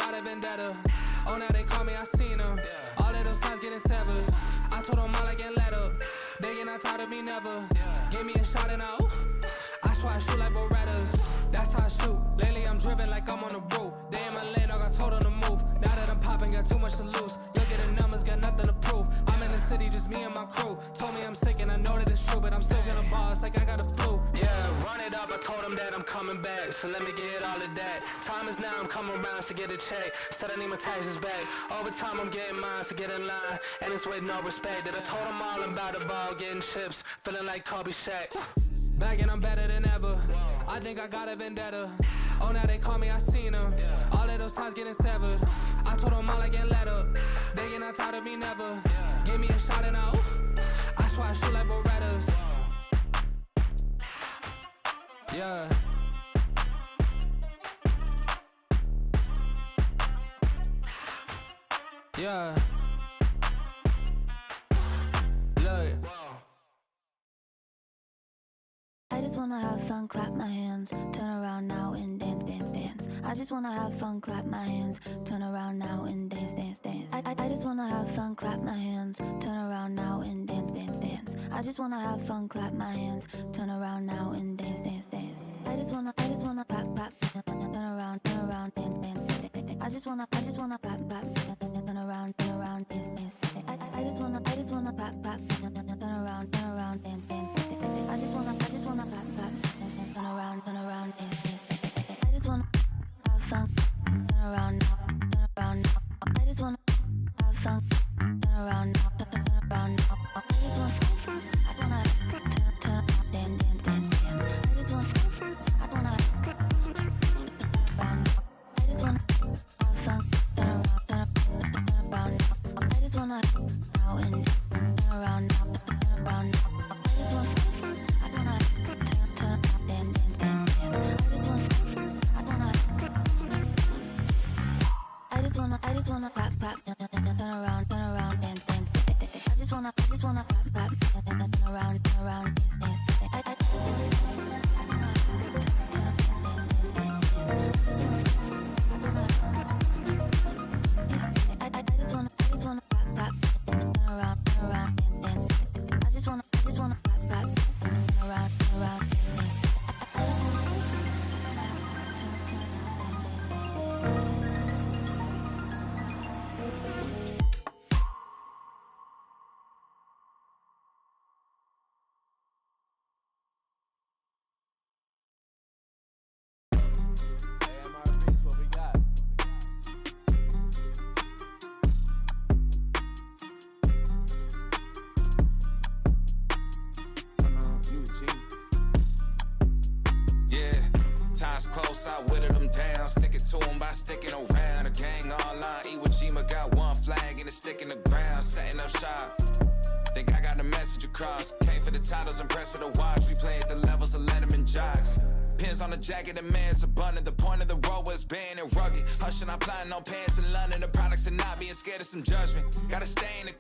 got a vendetta. Oh, now they call me, I seen them. All of those times getting severed. I told them all I can let up. They get not tired of me never. Give me a shot and I swear I shoot like Berettas. That's how I shoot. Lately I'm driven like I'm on the road. They in my lane, I got told on the move. Now that I'm popping, got too much to lose. Look at the numbers, got nothing to prove. I'm in the city, just me and my crew. Told me I'm sick and I know that it's true, but I'm still gonna boss like I got a flu. Yeah, run it up, I told them that I'm coming back. So let me get all of that. Time is now, I'm coming around to get a check. Said I need my taxes back. Over time I'm getting mine, so get in line. And it's with no respect. That I told them all about the ball, getting chips. Feeling like Kobe Shaq. Back and I'm better than ever. I think I got a vendetta. Oh, now they call me, I seen them. All of those times getting severed. I told them all I can let up. They get not tired of me never. Give me a shot and I swear I shoot like Berettas. Yeah. Yeah. Look. I just wanna have fun, clap my hands, turn around now and dance, dance, dance. I just wanna have fun, clap my hands, turn around now and dance, dance, dance. I just wanna have fun, clap my hands, turn around now and dance, dance, dance. I just wanna have fun, clap my hands, turn around now and dance, dance, dance. I just wanna clap, clap, turn around, dance, dance, dance. I just wanna clap, clap, turn around, dance, dance, dance. I just wanna clap, clap, turn around, dance, dance. I just wanna clap, clap, turn around, dance, dance. I just wanna have fun, turn around now. I just wanna have fun, turn around now. I just wanna turn around, dance. I just wanna around now. I just wanna have fun, turn around now. I just wanna now and turn around now. I just wanna I just wanna clap, clap, turn around, dance, dance. I just wanna clap, clap, turn around, dance, dance. I just wanna clap, clap, turn around, dance, dance. I just wanna clap, clap, turn around, dance, dance. I whittled them down, sticking to them by sticking around. The gang online, Iwo Jima got one flag and it's sticking the ground, setting up shop. Think I got the message across. Came for the titles, impressed with the watch. We play at the levels of Letterman jocks. Pins on the jacket, the man's abundant. The point of the road was banned and rugged. Hushing, I'm plotting on pants in London. The products are not being scared of some judgment. Gotta stay in the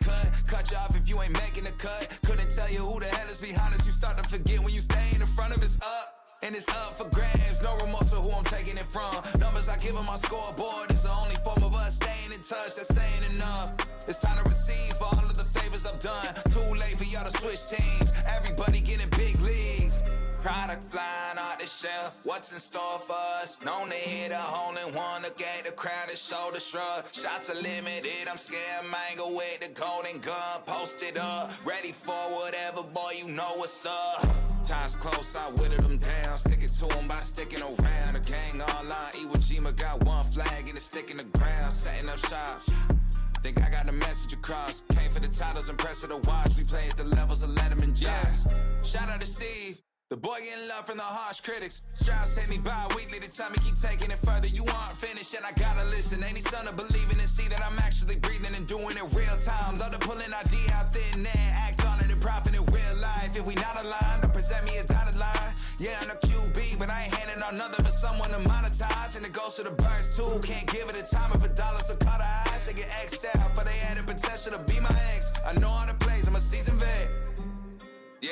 cut you off if you ain't making the cut. Couldn't tell you who the hell is behind us. You start to forget when you stay in front of us up. And it's up for grabs, no remorse for who I'm taking it from. Numbers I give on my scoreboard is the only form of us staying in touch, that's saying enough. It's time to receive for all of the favors I've done. Too late for y'all to switch teams, everybody getting big leagues. Product flying out the shelf, what's in store for us? Known to hit a hole in one, to gave the crowd a shoulder shrug. Shots are limited, I'm scared mango with the golden gun. Posted up, ready for whatever, boy, you know what's up. Time's close, I whittled them down, sticking to them by sticking around. The gang online, Iwo Jima got one flag and it's sticking the ground, setting up shop. Think I got the message across. Came for the titles, impressed with the watch. We play at the levels of Letterman jocks. Shout out to Steve. The boy getting love from the harsh critics. Strauss hit me bi-weekly to tell me keep taking it further. You aren't finished and I gotta listen. Ain't he son of believing and see that I'm actually breathing and doing it real time. Love to pull an idea out thin air, act on it and profit in real life. If we not aligned, then present me a dotted line. Yeah, I'm a QB, but I ain't handing out nothing for someone to monetize. And it goes to the birds too. Can't give it a time of $1, so cut her eyes. They get X'd out for they added potential to be my ex. I know all the plays, I'm a seasoned vet. Yeah.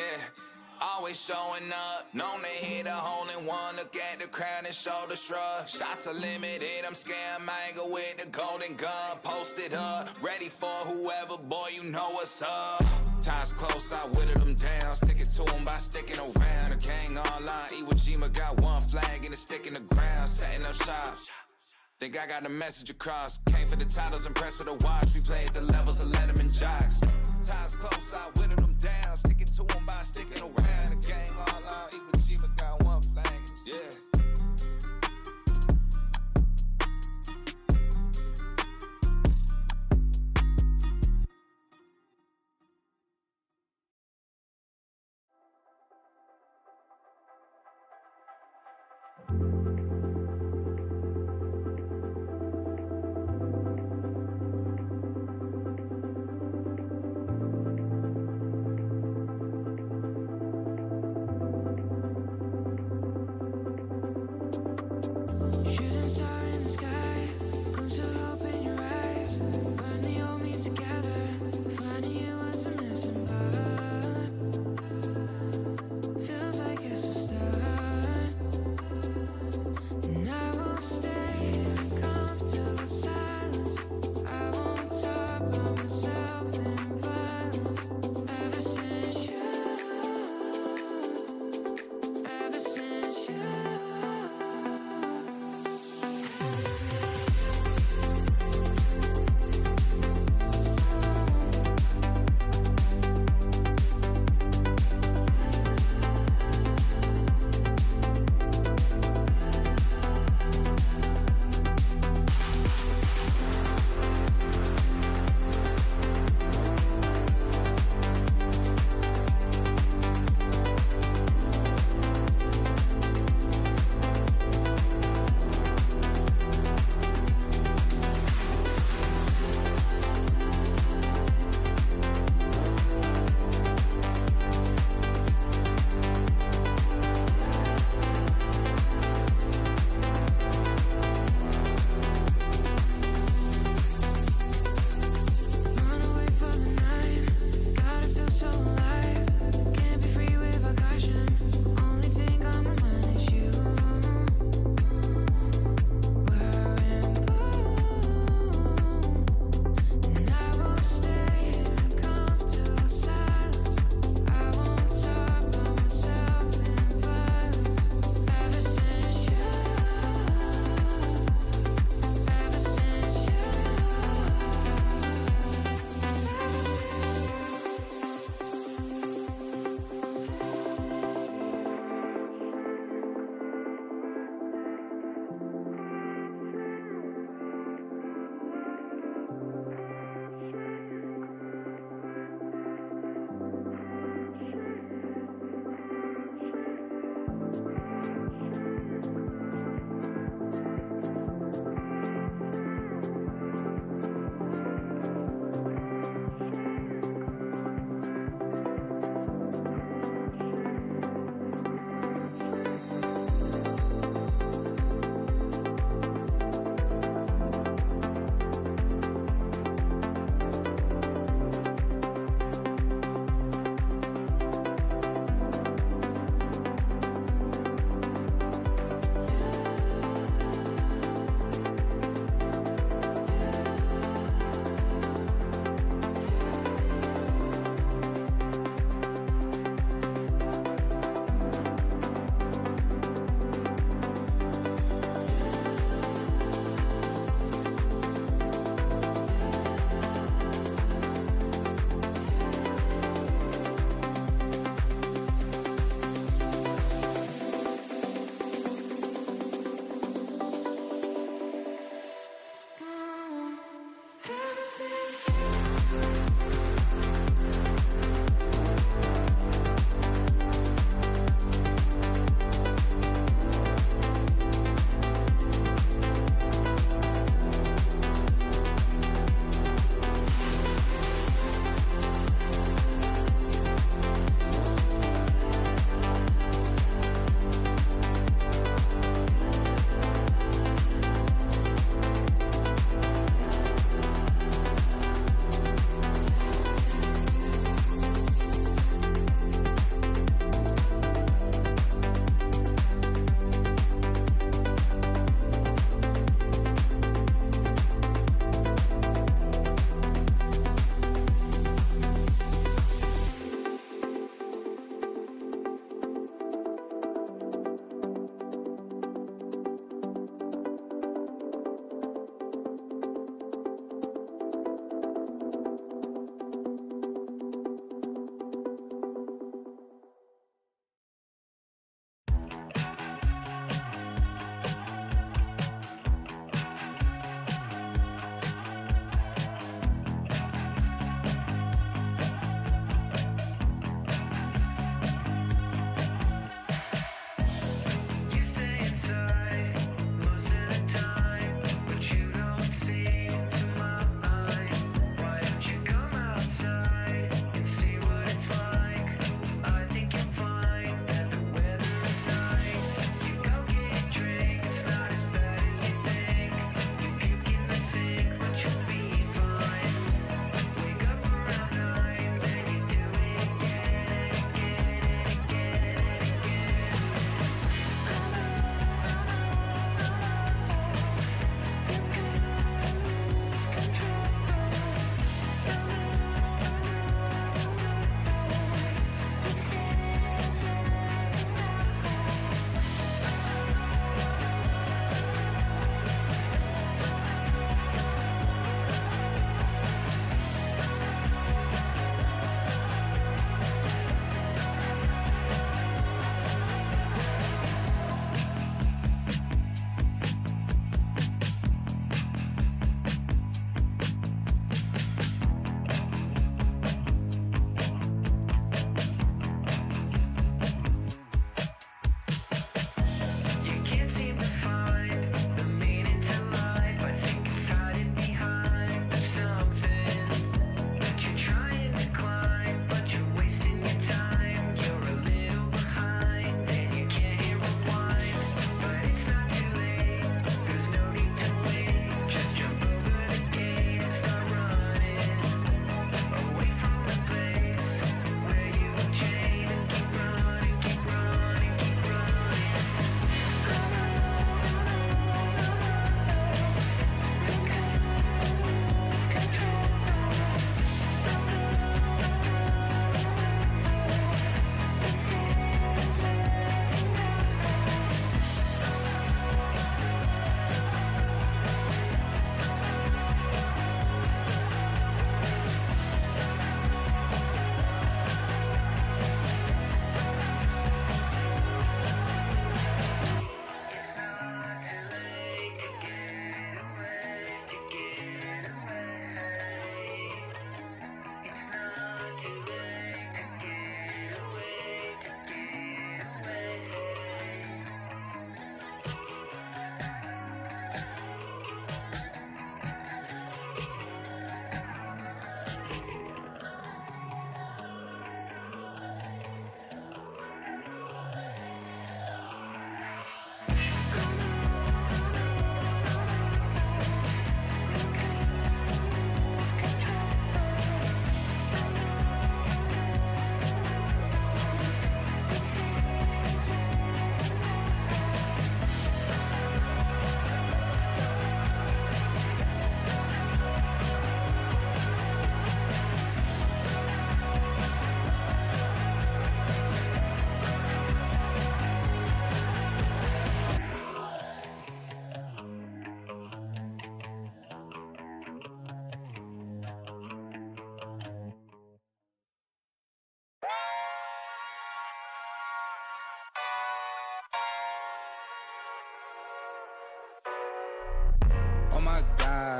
always showing up. Known to hit a hole in one, look at the crown and shoulder shrug. Shots are limited, I'm scam angle with the golden gun. Posted up, ready for whoever, boy, you know what's up. Time's close, I whittled them down. Sticking to them by sticking around. The gang online, Iwo Jima got one flag and a stick in the ground. Setting up shop. Think I got the message across. Came for the titles, impressed with the watch. We played the levels of Letterman jocks. Time's close, I whittled them down. Sticking to them by sticking around. The gang online, Iwo Jima got one flag. Yeah.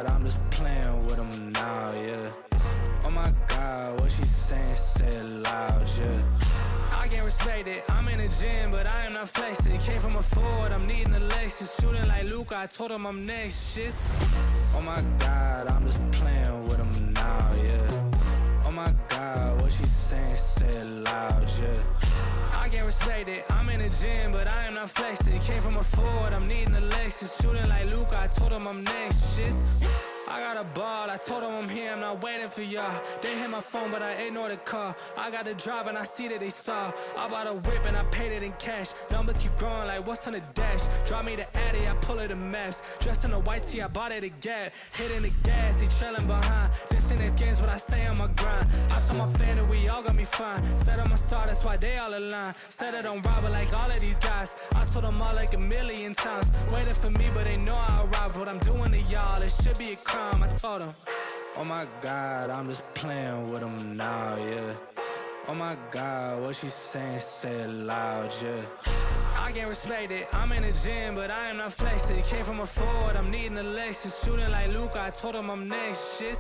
God, I'm just playing with them now, yeah. Oh my God, what she saying, say it loud, yeah. I can't respect it, I'm in the gym, but I am not flexing. Came from a Ford, I'm needing a Lexus. Shooting like Luke, I told him I'm next, shit. Oh my God, I'm just playing with them now, yeah. Oh my God, what she saying, say it loud, yeah. I can't respect it, I'm in the gym, but I am not flexing. Came from a Ford, I'm needing a Lexus. Shooting like Luke, I told him I'm next, shit. I got a ball, I told them I'm here, I'm not waiting for y'all. They hit my phone, but I ignore the call. I got the drive and I see that they stall. I bought a whip and I paid it in cash. Numbers keep growing like what's on the dash. Draw me the Addy, I pull it the maps. Dressed in a white tee, I bought it a Gap. Hitting the gas, he trailing behind. This in these games, but I stay on my grind. I told my family we all got me fine. Said I'm a star, that's why they all align. Said I don't rob it like all of these guys. I told them all like a million times. Waiting for me, but they know I arrived. What I'm doing to y'all, it should be a crime. I told him, oh my God, I'm just playing with them now, yeah. Oh my God, what she saying, say it loud, yeah. I can't respect it, I'm in the gym, but I am not flexing. Came from a Ford, I'm needing a Lexus. Shooting like Luke, I told him I'm next, shit.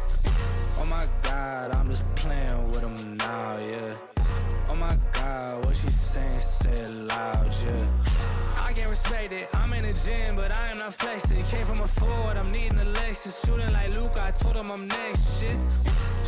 Oh my God, I'm just playing with them now, yeah. Oh my God, what she saying, say it loud, yeah. I can't respect it, I'm in the gym, but I am not flexing. Came from a Ford, I'm needing a Lexus. Shooting like Luke, I told him I'm next, shit.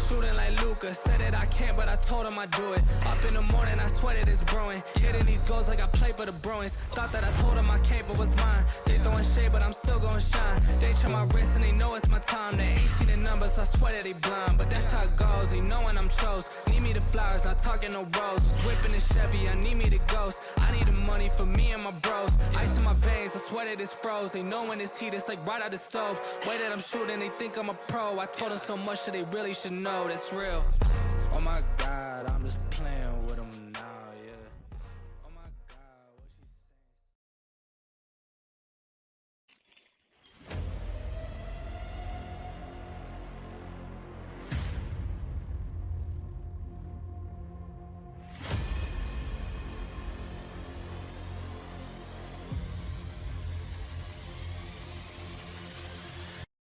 Shooting like Luca, said that I can't, but I told him I do it. Up in the morning, I sweat it is brewing. Hitting these goals like I play for the Bruins. Thought that I told them I can't, but was mine. They throwing shade, but I'm still gonna shine. They check my wrist and they know it's my time. They ain't seen the numbers, I swear that they blind. But that's how it goes, they know when I'm chose. Need me the flowers, not talking no rose. Was whipping the Chevy, I need me the ghost. I need the money for me and my bros. Ice in my veins, I swear that it's froze. They know when it's heat, it's like right out the stove. Way that I'm shooting, they think I'm a pro. I told them so much that they really should know. That's real. Oh my God, I'm just playing with them now, yeah. Oh my God, what she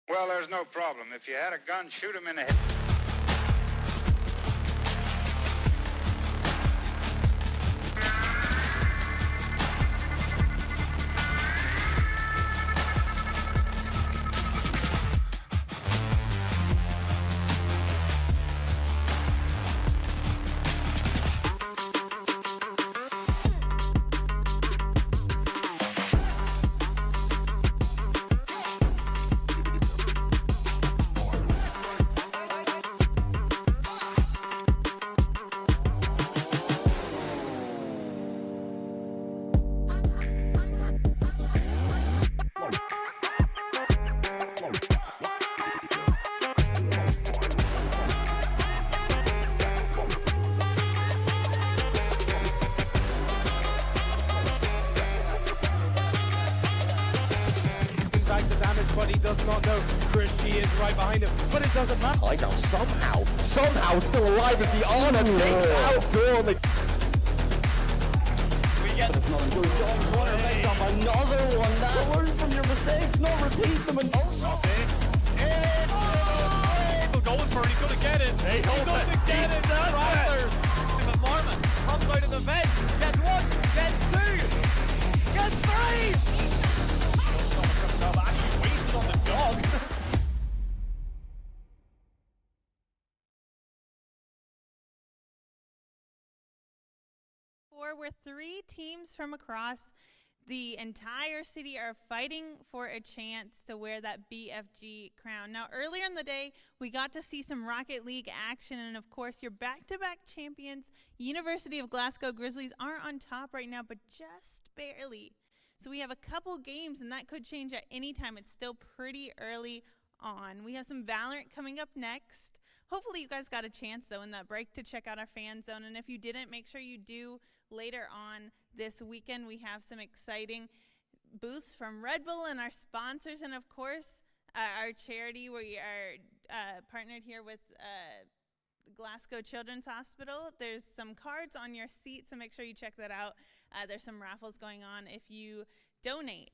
Well, there's no problem. If you had a gun, shoot him in the head. But he does not know Christy is right behind him. But it doesn't matter. I know, somehow still alive as the honor takes out Dawn. We get It's not a good John Corner makes up another one. Now learn from your mistakes, not repeat them. And going for it, he's gonna get it. He's gonna get it. That's it. Marmon comes out of the vent. Gets one, gets two, gets three. Actually wasted on the dog. Where three teams from across the entire city are fighting for a chance to wear that BFG crown. Now, earlier in the day, we got to see some Rocket League action, and of course, your back-to-back champions, University of Glasgow Grizzlies, are on top right now, but just barely. So we have a couple games, and that could change at any time. It's still pretty early on. We have some Valorant coming up next. Hopefully you guys got a chance, though, in that break to check out our fan zone. And if you didn't, make sure you do later on this weekend. We have some exciting booths from Red Bull and our sponsors. And, of course, our charity. We are partnered here with Glasgow Children's Hospital. There's some cards on your seat, so make sure you check that out. There's some raffles going on if you donate.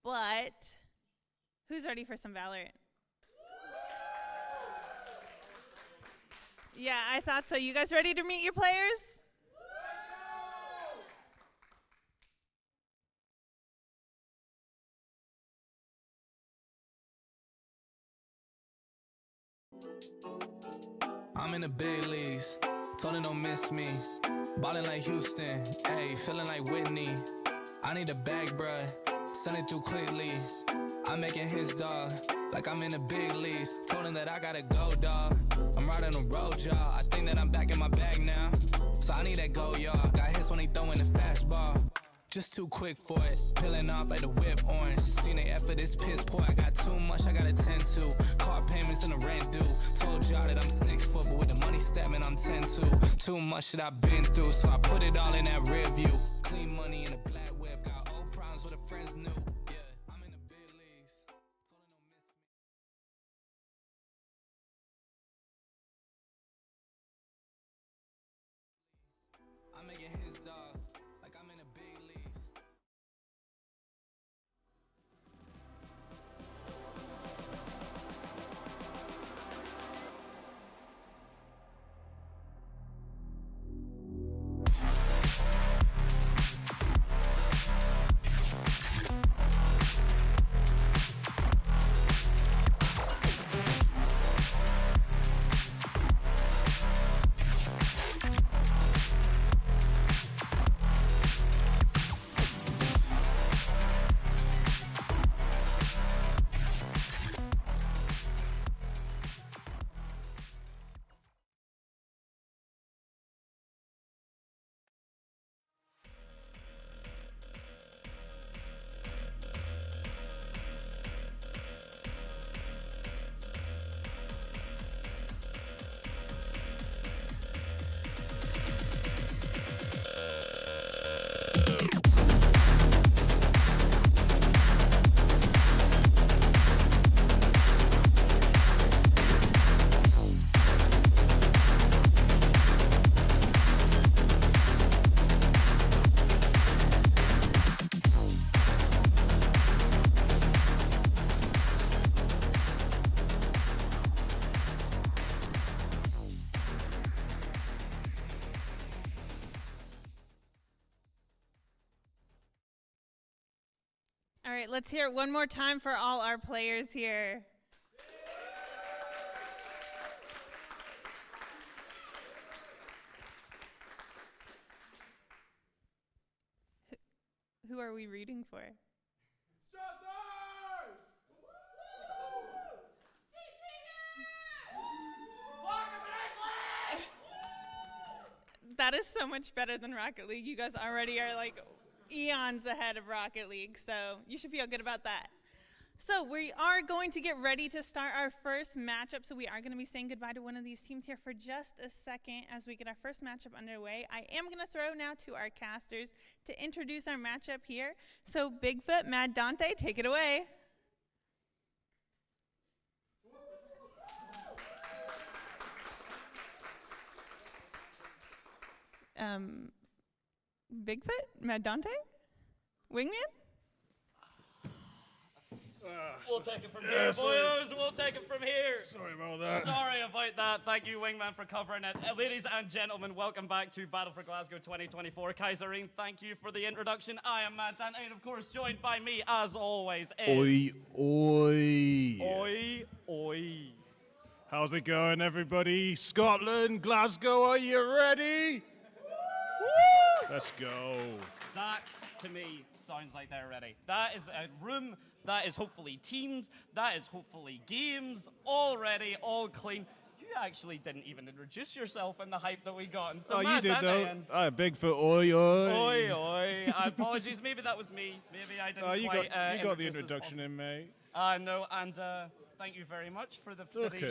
But who's ready for some Valorant? Yeah, I thought so. You guys ready to meet your players? I'm in the big leagues, told her don't miss me. Ballin' like Houston, ayy, feeling like Whitney. I need a bag, bruh, send it through quickly. I'm making his dog, like I'm in the big leagues. Told him that I gotta go, dog. I'm riding the road, y'all. I think that I'm back in my bag now. So I need that go, y'all. Got hits when they throwin' the fastball. Just too quick for it, peeling off like the whip orange. Seen they effort, this piss poor. I got too much I gotta tend to. Car payments and the rent due. Told y'all that I'm 6 foot, but with the money stabbing, I'm 10-2. Too much that I've been through, so I put it all in that rear view. Clean money in a black whip, got old problems with the friends new. Yeah, I'm in the big leagues. Told her don't miss me. I'm making his dog, like I'm in the big leagues. All right, let's hear it one more time for all our players here. Who are we rooting for? That is so much better than Rocket League. You guys already are like eons ahead of Rocket League, so you should feel good about that. So we are going to get ready to start our first matchup. So we are going to be saying goodbye to one of these teams here for just a second as we get our first matchup underway. I am going to throw now to our casters to introduce our matchup here. So Bigfoot, Mad Dante, take it away. Bigfoot, Mad Dante, Wingman. We'll take it from here, boys. We'll take it from here. Sorry about that. Sorry about that. Thank you, Wingman, for covering it. Ladies and gentlemen, welcome back to Battle for Glasgow 2024. Kaiserine, thank you for the introduction. I am Matt Dante, and of course, joined by me, as always, is... Oi. Oi, oi. How's it going, everybody? Scotland, Glasgow, are you ready? Woo! Let's go. That, to me, sounds like they're ready. That is a room, that is hopefully teams, that is hopefully games, all ready, all clean. You actually didn't even introduce yourself in the hype that we got. And so You did, though. Bigfoot, oi, oi. Oi, oi. Apologies, maybe that was me. Maybe I didn't You quite got the introduce as introduction in, mate. No, and thank you very much for the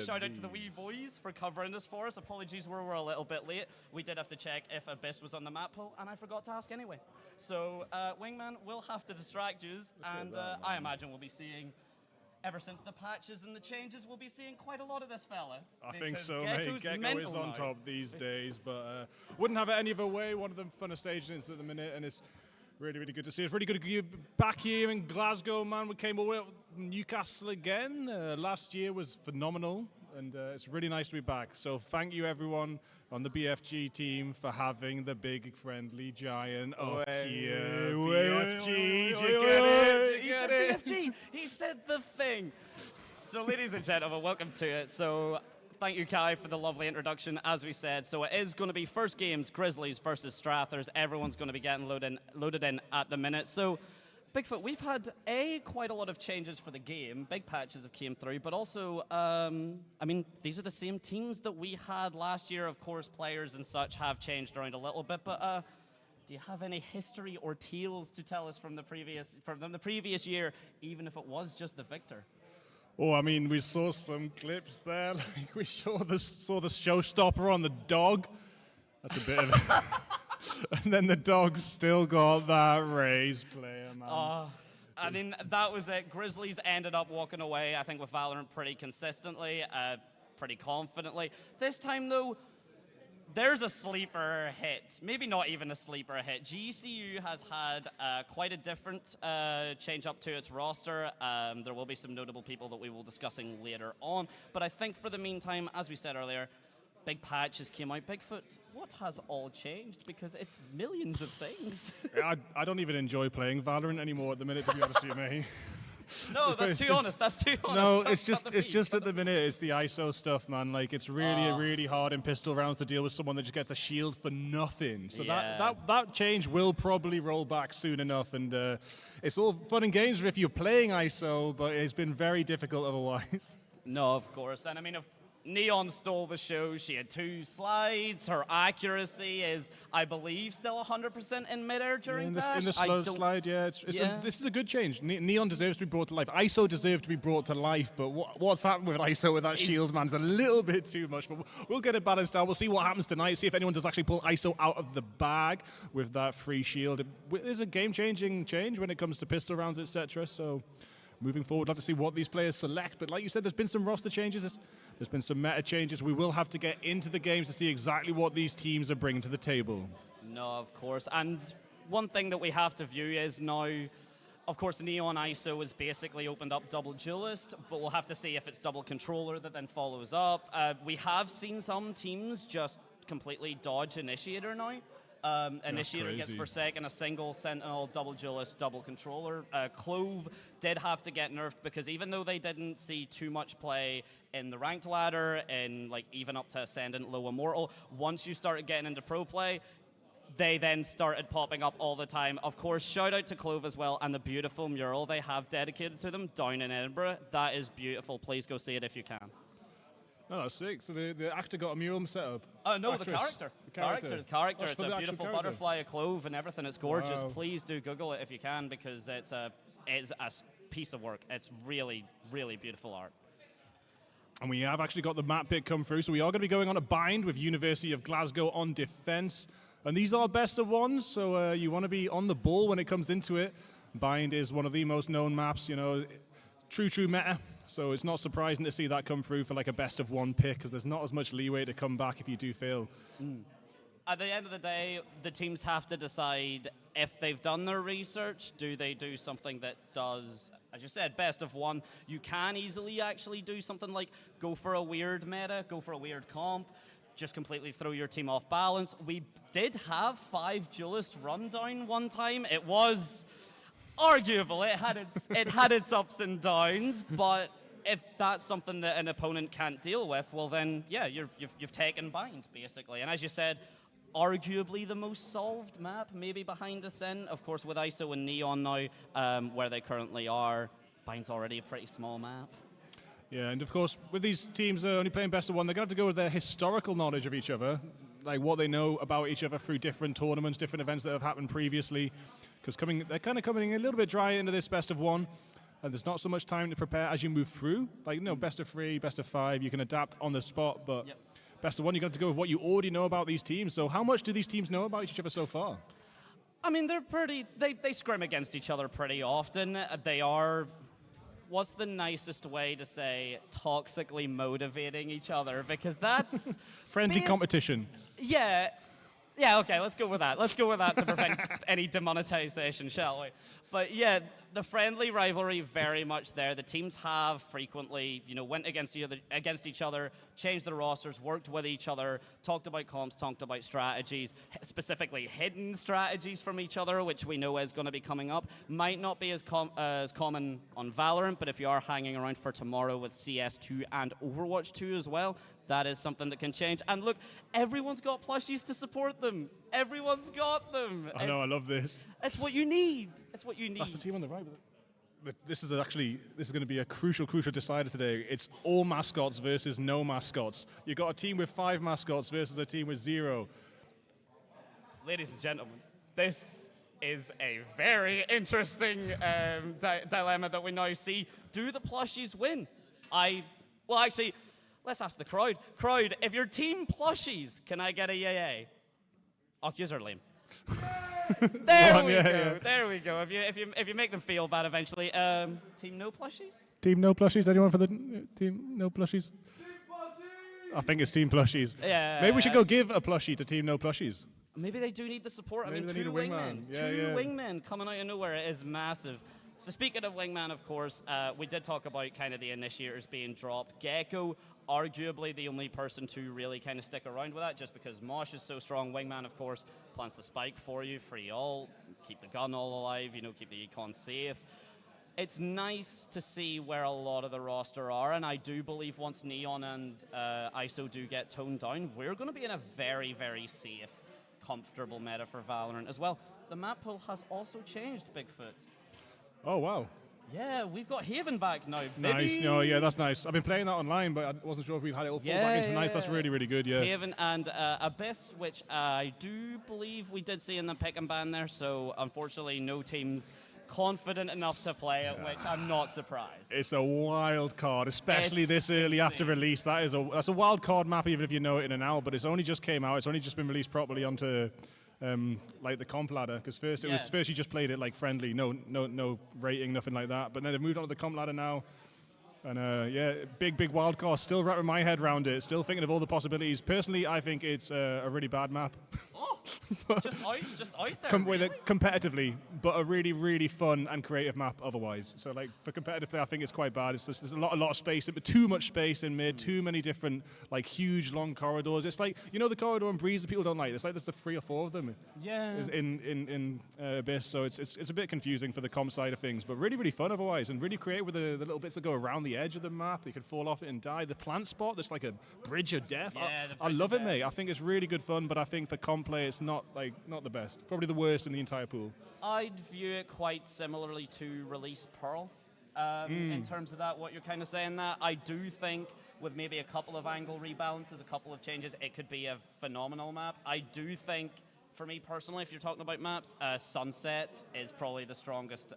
shout out to the wee boys for covering this for us. Apologies, we were a little bit late. We did have to check if Abyss was on the map pool, and I forgot to ask anyway. So, Wingman, we'll have to distract you, and I imagine we'll be seeing, ever since the patches and the changes, we'll be seeing quite a lot of this fella. I think so, Gecko's mate. Gecko is on top these days, but wouldn't have it any other way. One of the funnest agents at the minute, and it's really, really good to see. It's really good to be back here in Glasgow, man. We came away from Newcastle again. Last year was phenomenal. and it's really nice to be back. So thank you everyone on the BFG team for having the big friendly giant up here. BFG, did you get it? He said BFG. He said the thing. So, ladies and gentlemen, welcome to it. So, thank you, Kai, for the lovely introduction, as we said. So, it is going to be first games, Grizzlies versus Strathers. Everyone's going to be getting loaded in at the minute. So, Bigfoot, we've had quite a lot of changes for the game. Big patches have came through, but also, I mean, these are the same teams that we had last year. Of course, players and such have changed around a little bit, but do you have any history or tales to tell us from the previous year, even if it was just the victor? Oh, I mean, we saw some clips there. Like we saw the showstopper on the dog. That's a bit of. And then the dog still got that raised player, man. I mean, that was it. Grizzlies ended up walking away, I think, with Valorant pretty consistently, pretty confidently. This time, though, there's a sleeper hit. Maybe not even a sleeper hit. GCU has had quite a different change up to its roster. There will be some notable people that we will be discussing later on. But I think for the meantime, as we said earlier, big patches came out. Bigfoot, what has all changed? Because it's millions of things. I don't even enjoy playing Valorant anymore at the minute, to be honest with you, mate. No, that's too honest. That's too honest. No, it's just at the minute, it's the ISO stuff, man. Like, it's really hard in pistol rounds to deal with someone that just gets a shield for nothing. So that change will probably roll back soon enough, and it's all fun and games if you're playing ISO, but it's been very difficult otherwise. No, of course. And I mean, Neon stole the show. She had 2 slides. Her accuracy is, I believe, still 100% in midair during dash. In the slow slide, yeah. This is a good change. Neon deserves to be brought to life. ISO deserves to be brought to life, but what's happened with ISO with that shield, man, is a little bit too much. But we'll get it balanced out. We'll see what happens tonight. See if anyone does actually pull ISO out of the bag with that free shield. It is a game-changing change when it comes to pistol rounds, etc. So moving forward, I'd like to see what these players select. But like you said, there's been some roster changes. There's been some meta changes. We will have to get into the games to see exactly what these teams are bringing to the table. No, of course. And one thing that we have to view is now, of course, Neon ISO has basically opened up double duelist, but we'll have to see if it's double controller that then follows up. We have seen some teams just completely dodge initiator now. Initiator gets Forsaken, a single Sentinel, double duelist, double controller. Clove did have to get nerfed because even though they didn't see too much play in the ranked ladder, in like even up to Ascendant, low Immortal, once you started getting into pro play, they then started popping up all the time. Of course, shout out to Clove as well and the beautiful mural they have dedicated to them down in Edinburgh. That is beautiful. Please go see it if you can. Oh, that's sick. So the actor got a mural set up? No, Actress. the character. The character. It's a beautiful butterfly, a clove, and everything. It's gorgeous. Wow. Please do Google it if you can, because it's a piece of work. It's really, really beautiful art. And we have actually got the map pick come through, so we are going to be going on a bind with University of Glasgow on defense. And these are best of ones, so you want to be on the ball when it comes into it. Bind is one of the most known maps, you know, true meta. So it's not surprising to see that come through for like a best of one pick, because there's not as much leeway to come back if you do fail. At the end of the day, the teams have to decide if they've done their research. Do they do something that does, as you said, best of one? You can easily actually do something like go for a weird meta, go for a weird comp, just completely throw your team off balance. We did have 5 duelist rundown one time. It was arguable. It had its ups and downs, but if that's something that an opponent can't deal with, well then, yeah, you've taken bind, basically. And as you said, arguably the most solved map, maybe behind Ascent. Of course, with ISO and Neon now, where they currently are, bind's already a pretty small map. Yeah, and of course, with these teams only playing best of one, they're going to have to go with their historical knowledge of each other, like what they know about each other through different tournaments, different events that have happened previously, because they're kind of coming a little bit dry into this best of one, and there's not so much time to prepare as you move through. Like, best of 3, best of 5, you can adapt on the spot, but best of one, you're going to have to go with what you already know about these teams. So how much do these teams know about each other so far? I mean, they scrim against each other pretty often. They are, what's the nicest way to say, toxically motivating each other? Because that's friendly competition. Yeah, okay, let's go with that. Let's go with that to prevent any demonetization, shall we? But yeah, the friendly rivalry very much there. The teams have frequently, went against each other, changed their rosters, worked with each other, talked about comps, talked about strategies, specifically hidden strategies from each other, which we know is going to be coming up. Might not be as common on Valorant, but if you are hanging around for tomorrow with CS2 and Overwatch 2 as well, that is something that can change. And look, everyone's got plushies to support them. Everyone's got them. I know, I love this. It's what you need. It's what you need. That's the team on the right. But this is going to be a crucial decider today. It's all mascots versus no mascots. You've got a team with 5 mascots versus a team with 0. Ladies and gentlemen, this is a very interesting dilemma that we now see. Do the plushies win? Actually, let's ask the crowd. Crowd, if your team plushies, can I get a yay? Oh, yous are lame. There we go. There we go. If you make them feel bad eventually. Team no plushies? Team no plushies? Anyone for the team no plushies? I think it's team plushies. Yeah. Maybe we should go give a plushie to team no plushies. Maybe they do need the support. Maybe I they mean, need a wingman. Two wingmen coming out of nowhere is massive. So speaking of wingman, of course, we did talk about kind of the initiators being dropped. Gecko, arguably the only person to really kind of stick around with that, just because Mosh is so strong. Wingman, of course, plants the spike for you, free ult, keep the gun all alive, keep the econ safe. It's nice to see where a lot of the roster are, and I do believe once Neon and ISO do get toned down, we're going to be in a very, very safe, comfortable meta for Valorant as well. The map pool has also changed, Bigfoot. Oh, wow. Yeah, we've got Haven back now, baby. Nice. No, yeah, that's nice. I've been playing that online, but I wasn't sure if we had it all fall back into nice. That's really, really good, yeah. Haven and Abyss, which I do believe we did see in the pick and ban there, so unfortunately no teams confident enough to play it, which I'm not surprised. It's a wild card, especially this early after release. That's a wild card map, even if you know it in and out, but it's only just came out. It's only just been released properly onto like the comp ladder, because first you just played it like friendly, no rating, nothing like that. But then they've moved on to the comp ladder now, and big wild card. Still wrapping my head around it. Still thinking of all the possibilities. Personally, I think it's a really bad map. Oh, just out there. Really? Competitively, but a really, really fun and creative map otherwise. So like for competitive play, I think it's quite bad. It's just, there's a lot of space, but too much space in mid, too many different like huge long corridors. It's like the corridor and Breeze that people don't like. It's like there's the 3 or 4 of them. Yeah. In Abyss, so it's a bit confusing for the comp side of things, but really, really fun otherwise, and really creative with the little bits that go around the edge of the map. You could fall off it and die. The plant spot, that's like a bridge of death. Yeah, I love it, mate. I think it's really good fun, but I think for comp play, it's not the best. Probably the worst in the entire pool. I'd view it quite similarly to Release Pearl. In terms of that, what you're kind of saying that, I do think with maybe a couple of angle rebalances, a couple of changes, it could be a phenomenal map. I do think, for me personally, if you're talking about maps, Sunset is probably the strongest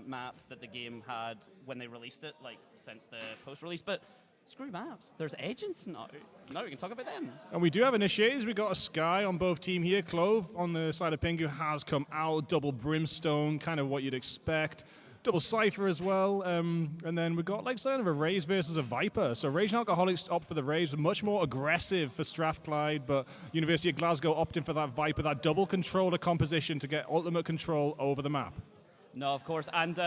map that the game had when they released it, like since the post-release. But screw maps. There's agents now. Now we can talk about them. And we do have initiators. We've got a Sky on both team here. Clove on the side of Pingu has come out. Double Brimstone, kind of what you'd expect. Double Cypher as well. And then we've got like sort of a Raze versus a Viper. So Rage and Alcoholics opt for the Raze, much more aggressive for Strathclyde, but University of Glasgow opting for that Viper, that double controller composition to get ultimate control over the map. No, of course, and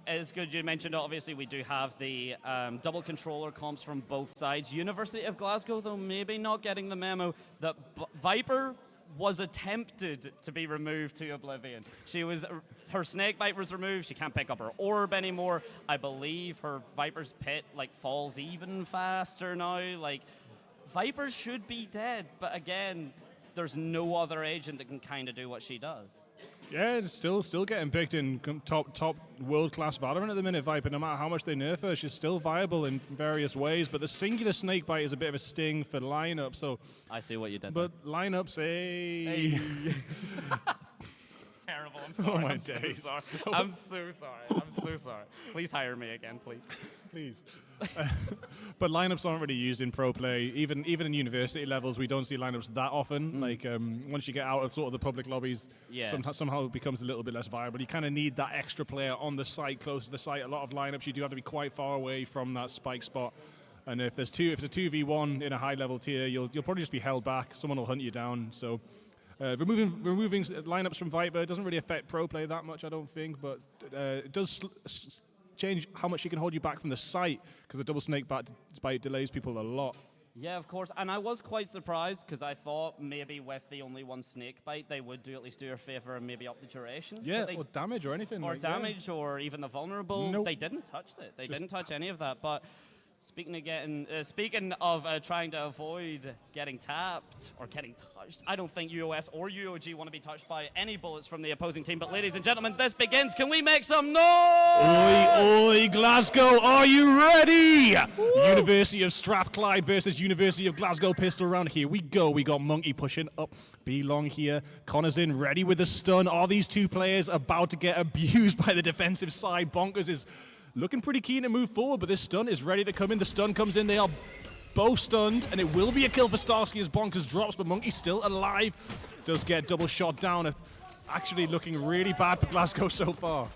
it's good you mentioned, obviously, we do have the double controller comps from both sides. University of Glasgow, though, maybe not getting the memo that Viper was attempted to be removed to Oblivion. Her snake bite was removed, she can't pick up her orb anymore. I believe her Viper's pit, falls even faster now. Viper should be dead, but again, there's no other agent that can kind of do what she does. Yeah, it's still getting picked in top world-class Valorant at the minute, Viper. No matter how much they nerf her, she's still viable in various ways. But the singular snakebite is a bit of a sting for lineup. So I see what you did. But lineups, hey. Terrible. I'm sorry. Oh my I'm days. so sorry. I'm so sorry. I'm so sorry. Please hire me again, please. Please. But lineups aren't really used in pro play. Even in university levels, we don't see lineups that often. Once you get out of sort of the public lobbies, somehow it becomes a little bit less viable. You kind of need that extra player on the site, close to the site. A lot of lineups, you do have to be quite far away from that spike spot. And if it's a 2v1 in a high level tier, you'll probably just be held back. Someone will hunt you down. So Removing lineups from Viper doesn't really affect pro play that much, I don't think, but it does change how much you can hold you back from the site, because the double snake bite delays people a lot. Yeah, of course. And I was quite surprised, because I thought maybe with the only one snake bite, they would at least do a favor and maybe up the duration. Yeah, or damage or anything. Or damage, or even the vulnerable. Nope. They didn't touch it. They didn't touch any of that. But speaking of trying to avoid getting tapped or getting touched, I don't think UOS or UOG want to be touched by any bullets from the opposing team. But ladies and gentlemen, this begins. Can we make some noise? Oi, oi, Glasgow, are you ready? Woo! University of Strathclyde versus University of Glasgow pistol round. Here we go. We got Monkey pushing up B-long here. Connor's in, ready with the stun. Are these two players about to get abused by the defensive side? Bonkers is looking pretty keen to move forward, but this stun is ready to come in. The stun comes in. They are both stunned, and it will be a kill for Starsky as Bonkers drops, but Monkey's still alive. Does get double shot down. Actually looking really bad for Glasgow so far.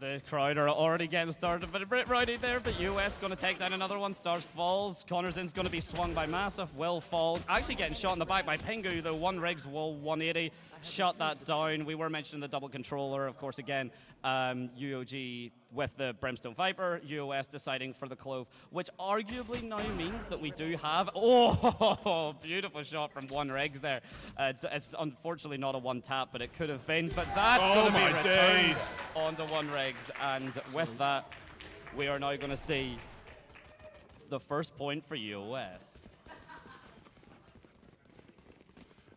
The crowd are already getting started, but a bit rowdy there, but US going to take down another one. Stars falls. Connors in's going to be swung by Massive. Will fall. Actually getting shot in the back by Pingu, though. One rigs will 180. Shut that down. We were mentioning the double controller, of course, again. UOG with the Brimstone Viper, UOS deciding for the Clove, which arguably now means that we do have, oh, beautiful shot from one rigs there. It's unfortunately not a one tap, but it could have been, but that's going to be returned onto one rigs, and with that, we are now going to see the first point for UOS.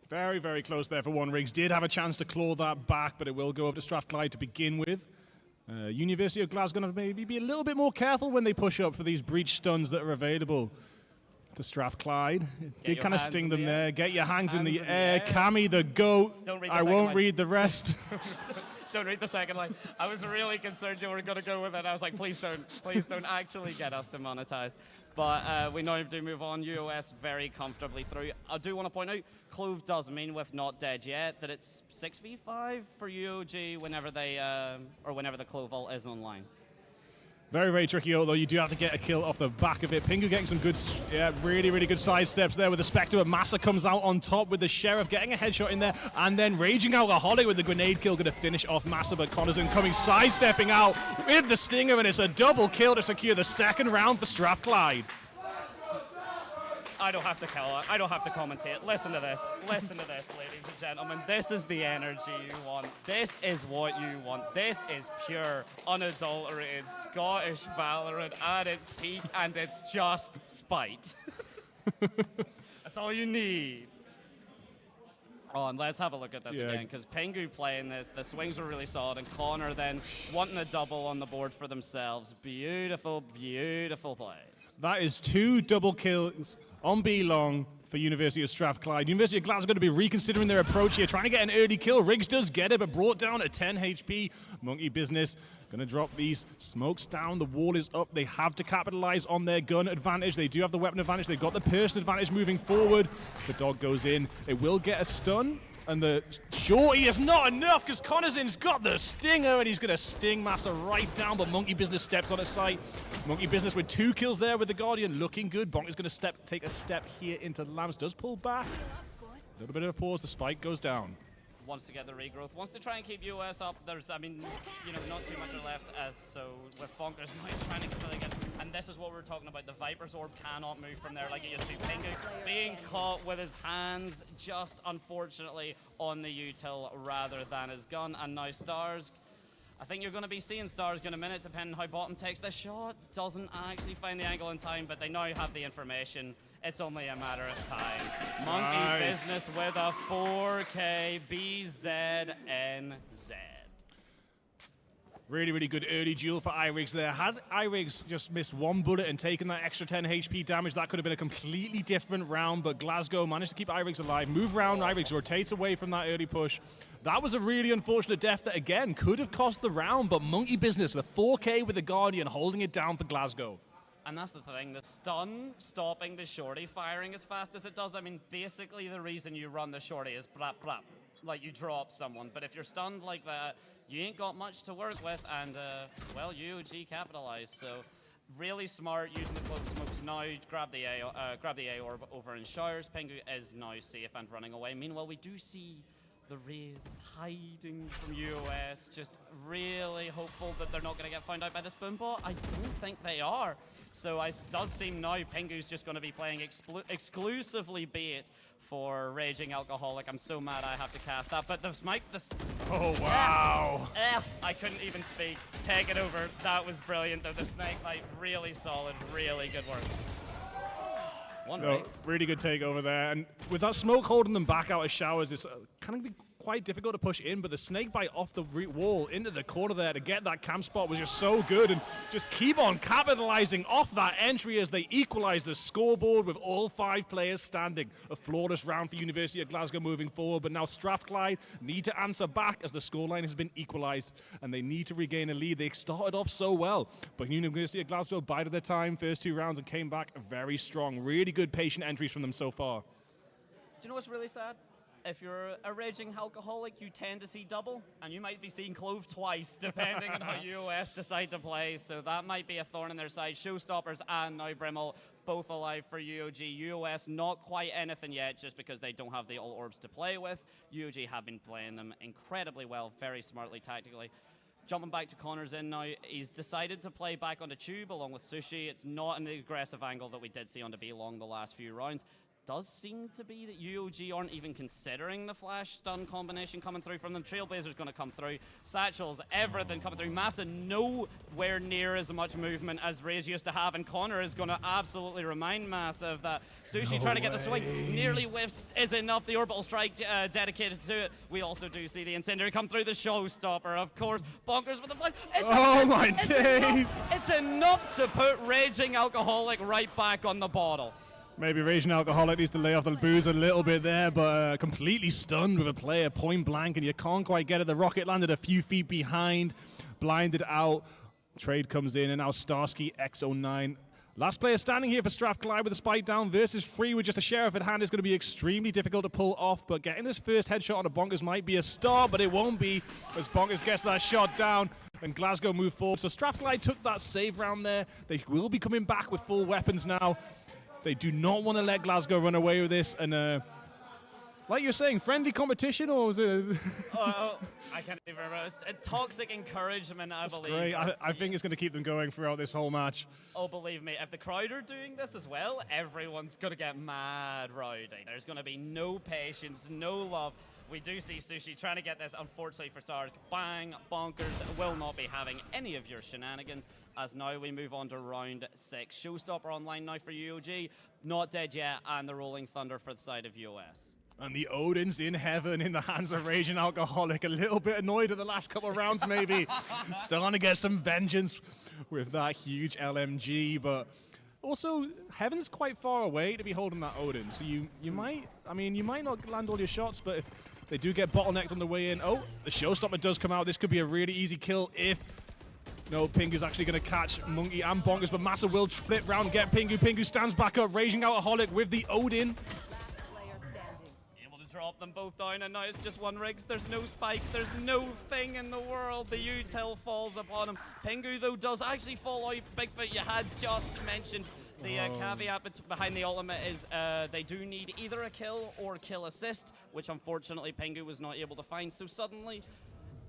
Very, very close there for one rigs. Did have a chance to claw that back, but it will go up to Strathclyde to begin with. University of Glasgow going to maybe be a little bit more careful when they push up for these breach stuns that are available to Strathclyde. Did kind of sting them there. Get your hands in the air. Cammy the GOAT. I won't read the rest. Don't read the second line. I was really concerned you were going to go with it. I was like, please don't actually get us demonetized. But we now do move on. UOS very comfortably through. I do want to point out, Clove does mean with not dead yet that it's 6v5 for UOG whenever they or whenever the Clove ult is online. Very, very tricky, although you do have to get a kill off the back of it. Pingu getting some good, really, really good side steps there with the Spectre, but Massa comes out on top with the Sheriff getting a headshot in there, and then Raging Alcoholic with the grenade kill going to finish off Massa, but Connorson coming sidestepping out with the Stinger, and it's a double kill to secure the second round for Strathclyde. I don't have to commentate. Listen to this, ladies and gentlemen. This is the energy you want. This is what you want. This is pure, unadulterated Scottish Valorant at its peak, and it's just spite. That's all you need. Oh, and let's have a look at this again, because Pingu playing this, the swings were really solid, and Connor then wanting a double on the board for themselves. Beautiful, beautiful plays. That is 2 double kills on B-long for University of Strathclyde. University of Glasgow going to be reconsidering their approach here, trying to get an early kill. Riggs does get it, but brought down at 10 HP. Monkey Business going to drop these smokes down. The wall is up. They have to capitalize on their gun advantage. They do have the weapon advantage. They've got the person advantage moving forward. The dog goes in. It will get a stun. And the shorty is not enough because Connorson's got the stinger and he's going to sting Massa right down, but Monkey Business steps on his site. Monkey Business with 2 kills there with the Guardian, looking good. Bonk is going to take a step here into Lambs, does pull back. A little bit of a pause, the spike goes down. Wants to get the regrowth, wants to try and keep US up. There's, I mean, you know, not too much left, as so with Bonkers trying to really get, and this is what we're talking about. The Viper's Orb cannot move from there like it used to. Pingu being caught with his hands, just unfortunately on the util rather than his gun, and now Stars. I think you're going to be seeing Stars in a minute, depending how bottom takes this shot. Doesn't actually find the angle in time, but they now have the information. It's only a matter of time. Monkey Business with a 4K BZNZ. Really, really good early duel for iRigs there. Had iRigs just missed 1 bullet and taken that extra 10 HP damage, that could have been a completely different round, but Glasgow managed to keep iRigs alive. Move round, iRigs rotates away from that early push. That was a really unfortunate death that, again, could have cost the round, but Monkey Business with 4K with the Guardian holding it down for Glasgow. And that's the thing, the stun stopping the shorty firing as fast as it does. I mean, basically the reason you run the shorty is blap, blap, like you drop someone. But if you're stunned like that, you ain't got much to work with, and, well, UOG capitalized. So really smart using the cloak smokes now. Grab the A orb over in showers. Pengu is now safe and running away. Meanwhile, we do see the Rays hiding from UOS, just really hopeful that they're not going to get found out by this boom bot. I don't think they are. So it does seem now Pengu's just going to be playing exclusively bait for Raging Alcoholic. I'm so mad I have to cast that, but the smite, Oh, wow. I couldn't even speak. Take it over. That was brilliant, though. The snake bite, really solid, really good work. Really good takeover there. And with that smoke holding them back out of showers, it's kind of quite difficult to push in, but the snake bite off the wall into the corner there to get that camp spot was just so good, and just keep on capitalizing off that entry as they equalize the scoreboard with all 5 players standing. A flawless round for University of Glasgow moving forward, but now Strathclyde need to answer back as the scoreline has been equalized and they need to regain a lead. They started off so well, but University of Glasgow bided their time first 2 rounds and came back very strong. Really good patient entries from them so far. Do you know what's really sad? If you're a Raging Alcoholic, you tend to see double, and you might be seeing Clove twice, depending on how UOS decide to play, so that might be a thorn in their side. Showstoppers and now Brimmel, both alive for UOG. UOS, not quite anything yet, just because they don't have the all orbs to play with. UOG have been playing them incredibly well, very smartly, tactically. Jumping back to Connor's in now, he's decided to play back on the tube along with Sushi. It's not an aggressive angle that we did see on the B long the last few rounds. Does seem to be that UOG aren't even considering the flash stun combination coming through from them. Trailblazer's going to come through. Satchels, everything coming through. Massa nowhere near as much movement as Raze used to have, and Connor is going to absolutely remind Massa of that. Sushi trying to get the swing, nearly whiffs, is enough. The orbital strike dedicated to it. We also do see the incendiary come through. The showstopper, of course. Bonkers with the flash. My days! It's enough to put Raging Alcoholic right back on the bottle. Maybe Raging Alcoholic needs to lay off the booze a little bit there, but completely stunned with a player point blank, and you can't quite get it. The rocket landed a few feet behind, blinded out. Trade comes in, and now Starsky X09. Last player standing here for Strathclyde with a spike down versus Free with just a sheriff at hand is going to be extremely difficult to pull off, but getting this first headshot on a Bonkers might be a start, but it won't be as Bonkers gets that shot down and Glasgow move forward. So Strathclyde took that save round there. They will be coming back with full weapons now. They do not want to let Glasgow run away with this, and like you're saying, friendly competition, or was it? I can't even remember. It's a toxic encouragement, I believe. Great. I think it's going to keep them going throughout this whole match. Oh, believe me, if the crowd are doing this as well, everyone's going to get mad rowdy. There's going to be no patience, no love. We do see Sushi trying to get this, unfortunately for Stars. Bang, Bonkers will not be having any of your shenanigans. As now we move on to round 6. Showstopper online now for UOG. Not dead yet, and the Rolling Thunder for the side of UOS. And the Odin's in heaven in the hands of Raging Alcoholic. A little bit annoyed at the last couple of rounds, maybe. Starting to get some vengeance with that huge LMG, but also Heaven's quite far away to be holding that Odin. So you might not land all your shots, but if they do get bottlenecked on the way in. Oh, the Showstopper does come out. This could be a really easy kill if Pingu's actually going to catch Monkey and Bonkers, but Massa will flip round and get Pingu. Pingu stands back up, Raging Alcoholic with the Odin. Able to drop them both down, and now it's just one Riggs. There's no spike, there's no thing in the world. The util falls upon him. Pingu, though, does actually fall out. Bigfoot, you had just mentioned. The caveat behind the ultimate is they do need either a kill or kill assist, which unfortunately Pingu was not able to find. So suddenly,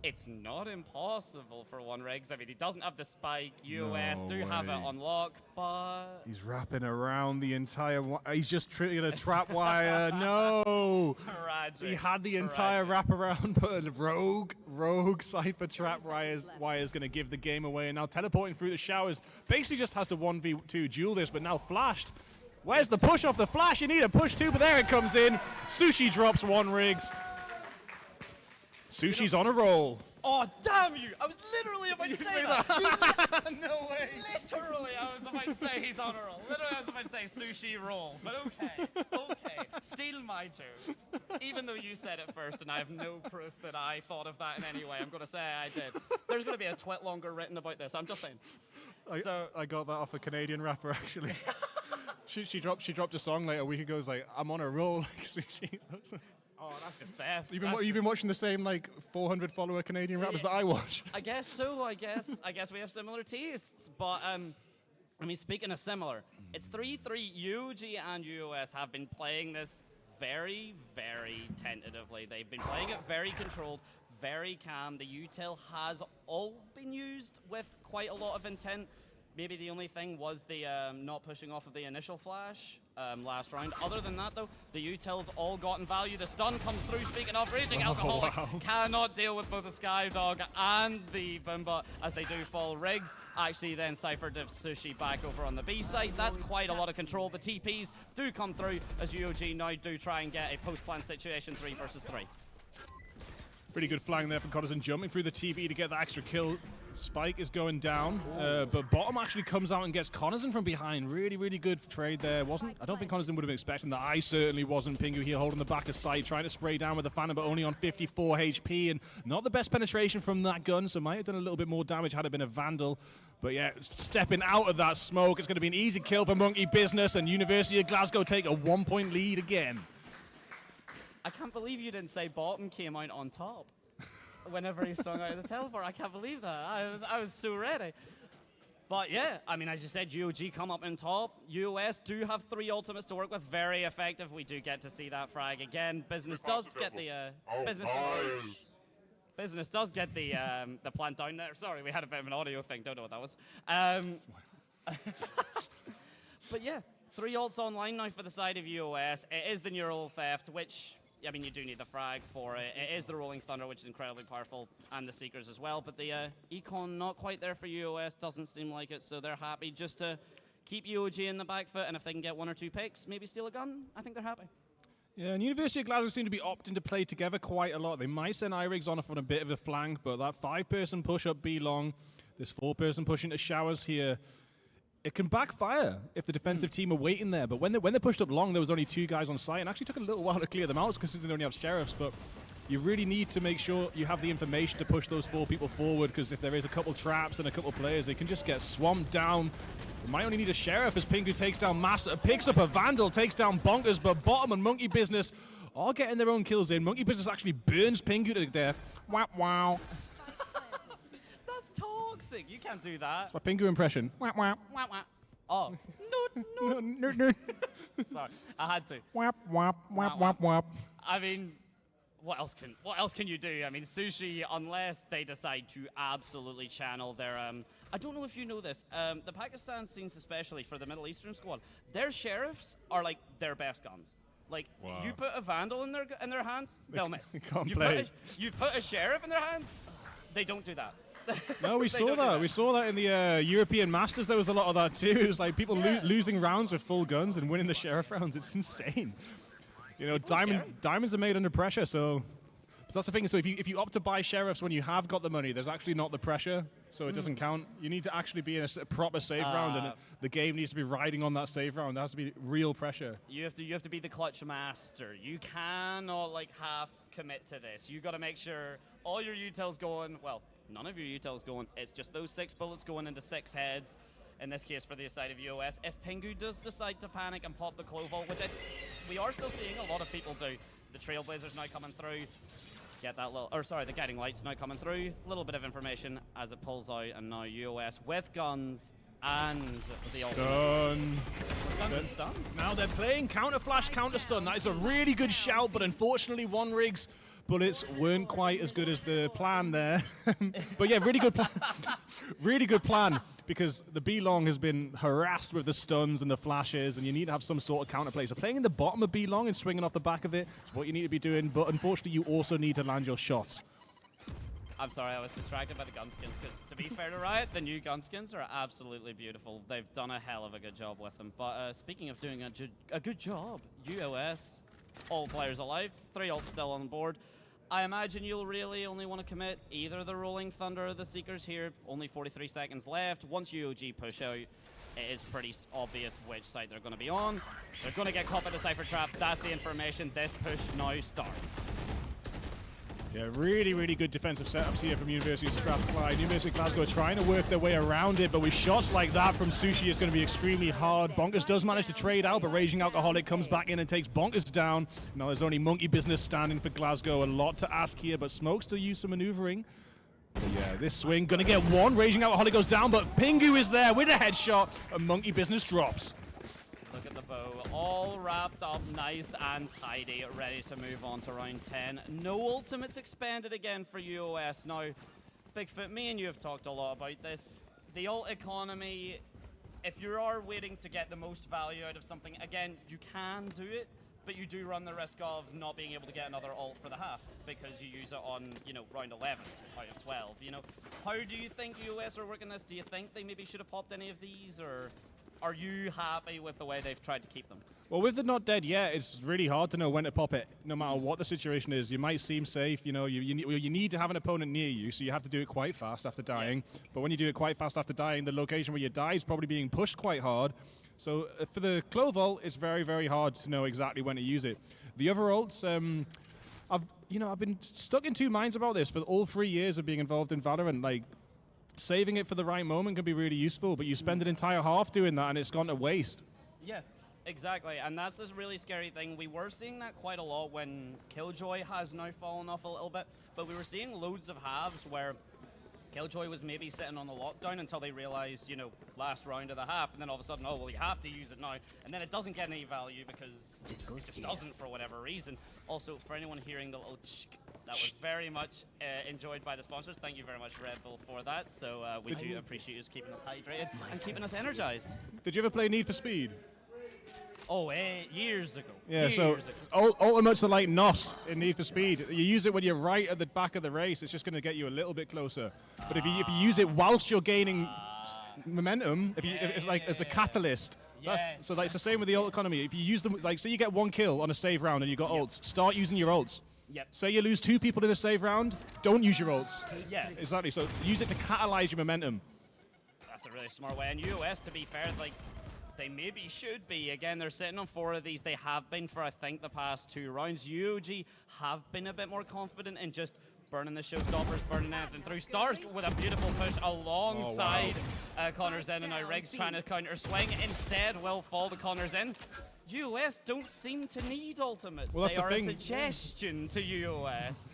it's not impossible for one Riggs. I mean, he doesn't have the spike. UOS do have it on lock, but he's wrapping around the entire. He's just tricking a trap wire. No, tragic. He had the entire wraparound, but rogue Cypher trap wire is going to give the game away. And now teleporting through the showers, basically just has to 1v2 duel this, but now flashed. Where's the push off the flash? You need a push too, but there it comes in. Sushi drops one Riggs. Sushi's on a roll. Oh, damn you! I was literally about to say that. No way. Literally, I was about to say he's on a roll. Literally, I was about to say sushi roll. But okay. Steal my jokes. Even though you said it first, and I have no proof that I thought of that in any way, I'm going to say I did. There's going to be a twit longer written about this. I'm just saying. I got that off a Canadian rapper, actually. she dropped a song like a week ago. It's like, I'm on a roll, like Sushi. Oh, that's just theft. You've been watching the same 400 follower Canadian rappers that I watch. I guess so. I guess we have similar tastes. But I mean, speaking of similar, it's 3-3. UOG and UOS have been playing this very, very tentatively. They've been playing it very controlled, very calm. The util has all been used with quite a lot of intent. Maybe the only thing was the not pushing off of the initial flash last round. Other than that, though, the utils all gotten value. The stun comes through. Speaking of Raging Alcoholic, cannot deal with both the Skydog and the Boombot as they do fall. Riggs actually then Cypher divs Sushi back over on the B side. That's quite a lot of control. The TPs do come through as UOG now do try and get a post-plant situation 3 versus 3. Pretty good flying there from Coniston, jumping through the TV to get the extra kill. Spike is going down, but bottom actually comes out and gets Coniston from behind. Really, really good trade there. I don't think Coniston would have been expecting that. I certainly wasn't. Pingu here holding the back of sight, trying to spray down with the Phantom, but only on 54 HP, and not the best penetration from that gun, so might have done a little bit more damage had it been a Vandal. But yeah, stepping out of that smoke, it's going to be an easy kill for Monkey Business, and University of Glasgow take a 1-point lead again. I can't believe you didn't say bottom came out on top whenever he swung out of the teleport. I can't believe that. I was so ready. But yeah, I mean, as you said, UOG come up in top. UOS do have 3 ultimates to work with. Very effective. We do get to see that frag again. Business does get the Business does get the plant down there. Sorry, we had a bit of an audio thing. Don't know what that was. But yeah, 3 ults online now for the side of UOS. It is the Neural Theft, which, I mean, you do need the frag for it. It is the Rolling Thunder, which is incredibly powerful, and the Seekers as well. But the Econ not quite there for UOS, doesn't seem like it, so they're happy just to keep UOG in the back foot, and if they can get 1 or 2 picks, maybe steal a gun, I think they're happy. Yeah, and University of Glasgow seem to be opting to play together quite a lot. They might send IRIGS on a bit of a flank, but that 5-person push up B long, this 4-person push into showers here, it can backfire if the defensive team are waiting there. But when they pushed up long, there was only 2 guys on site, and actually took a little while to clear them out considering they only have sheriffs. But you really need to make sure you have the information to push those 4 people forward, because if there is a couple traps and a couple players, they can just get swamped down. They might only need a sheriff as Pingu takes down picks up a Vandal, takes down Bonkers, but Bottom and Monkey Business are getting their own kills in. Monkey Business actually burns Pingu to death. Wow, wow. That's toxic. You can't do that. That's my Pingu impression. Wow, wow. Wah, wah. Oh. No. Sorry, I had to. Wap, wap, wap, wap, wap. I mean, what else can you do? I mean, Sushi, unless they decide to absolutely channel their I don't know if you know this. The Pakistan scenes, especially for the Middle Eastern squad, their sheriffs are like their best guns. Like, you put a Vandal in their hands, they'll miss. You put a sheriff in their hands, they don't do that. No, we saw that. We saw that in the European Masters. There was a lot of that too. It was like people losing rounds with full guns and winning the sheriff rounds. It's insane. You know, diamonds are made under pressure. So that's the thing. So if you opt to buy sheriffs when you have got the money, there's actually not the pressure, so it doesn't count. You need to actually be in a proper save round, and the game needs to be riding on that save round. There has to be real pressure. You have to be the clutch master. You cannot like half commit to this. You got to make sure all your utils going well. None of your utils going. It's just those 6 bullets going into 6 heads. In this case, for the side of UOS, if Pingu does decide to panic and pop the Cloval, which we are still seeing a lot of people do. The Trailblazers now coming through. Get that little, the Guiding Lights now coming through. A little bit of information as it pulls out, and now UOS with guns and the stun. Guns and stuns. Now they're playing counter flash, counter stun. That is a really good shout, but unfortunately, one Riggs bullets weren't quite as good as the plan there. But yeah, really good plan. Really good plan, because the B-Long has been harassed with the stuns and the flashes, and you need to have some sort of counterplay. So playing in the bottom of B-Long and swinging off the back of it is what you need to be doing, but unfortunately you also need to land your shots. I'm sorry, I was distracted by the gunskins, because to be fair to Riot, the new gunskins are absolutely beautiful. They've done a hell of a good job with them. But speaking of doing a good job, UOS, all players alive, 3 ults still on board. I imagine you'll really only want to commit either the Rolling Thunder or the Seekers here. Only 43 seconds left. Once UOG push out, it is pretty obvious which side they're going to be on. They're going to get caught by the Cypher Trap. That's the information. This push now starts. Yeah, really, really good defensive setups here from University of Strathclyde. University of Glasgow trying to work their way around it, but with shots like that from Sushi, it's going to be extremely hard. Bonkers does manage to trade out, but Raging Alcoholic comes back in and takes Bonkers down. Now there's only Monkey Business standing for Glasgow. A lot to ask here, but Smoke still use some maneuvering. But yeah, this swing gonna get one. Raging Out Holly goes down, but Pingu is there with a headshot, and Monkey Business drops. Look at the bow, all wrapped up nice and tidy, ready to move on to round 10. No ultimates expended again for UOS. Now, Bigfoot, me and you have talked a lot about this. The ult economy, if you are waiting to get the most value out of something, again, you can do it, but you do run the risk of not being able to get another ult for the half because you use it on, you know, round 11 out of 12, you know. How do you think UOS are working this? Do you think they maybe should have popped any of these, or are you happy with the way they've tried to keep them? Well, with the not dead yet, it's really hard to know when to pop it, no matter what the situation is. You might seem safe, you know, you need to have an opponent near you, so you have to do it quite fast after dying. Yeah. But when you do it quite fast after dying, the location where you die is probably being pushed quite hard. So for the Clove ult, it's very, very hard to know exactly when to use it. The other ults, I've been stuck in two minds about this for all 3 years of being involved in Valorant. Like, saving it for the right moment can be really useful, but you spend an entire half doing that and it's gone to waste. Yeah, exactly, and that's this really scary thing. We were seeing that quite a lot when Killjoy has now fallen off a little bit, but we were seeing loads of halves where Killjoy was maybe sitting on the lockdown until they realized, you know, last round of the half, and then all of a sudden, oh, well, you have to use it now, and then it doesn't get any value because it just doesn't for whatever reason. Also, for anyone hearing the little that was very much enjoyed by the sponsors. Thank you very much, Red Bull, for that. So we do appreciate you keeping us hydrated and keeping us energized. Did you ever play Need for Speed? Oh, years ago. Yeah, years so ago. ultimates are like NOS in Need for Speed. You use it when you're right at the back of the race. It's just going to get you a little bit closer. But if you use it whilst you're gaining momentum, if it's like as a catalyst. So it's the same with the ult economy. If you use them, like, say you get one kill on a save round and you got ults, start using your ults. Yep. Say you lose 2 people in a save round, don't use your ults. Yeah. Exactly. So use it to catalyze your momentum. That's a really smart way. And UOS, to be fair, like, they maybe should be. Again, they're sitting on 4 of these. They have been for, I think, the past 2 rounds. UOG have been a bit more confident in just burning the showstoppers, burning anything through. Stars with a beautiful push alongside Connor's in, and now Riggs trying to counter swing. Instead, will fall to Connor's in. UOS don't seem to need ultimates. Well, they are a suggestion to UOS.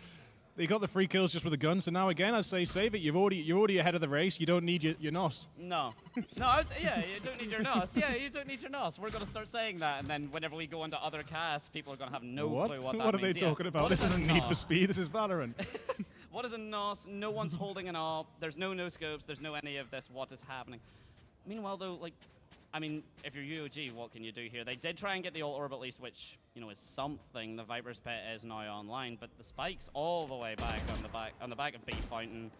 They got the free kills just with a gun, so now again I'd say save it. You're already ahead of the race. You don't need your NOS. No, you don't need your NOS. Yeah, you don't need your NOS. We're gonna start saying that, and then whenever we go into other casts, people are gonna have no clue what that means. What are they talking about? This isn't Need for Speed. This is Valorant. What is a NOS? No one's holding an AWP. There's no scopes. There's no any of this. What is happening? Meanwhile, though, like, I mean, if you're UOG, what can you do here? They did try and get the ult orb at least, which, you know, is something. The Viper's Pit is now online, but the spike's all the way back on the back of B Fountain.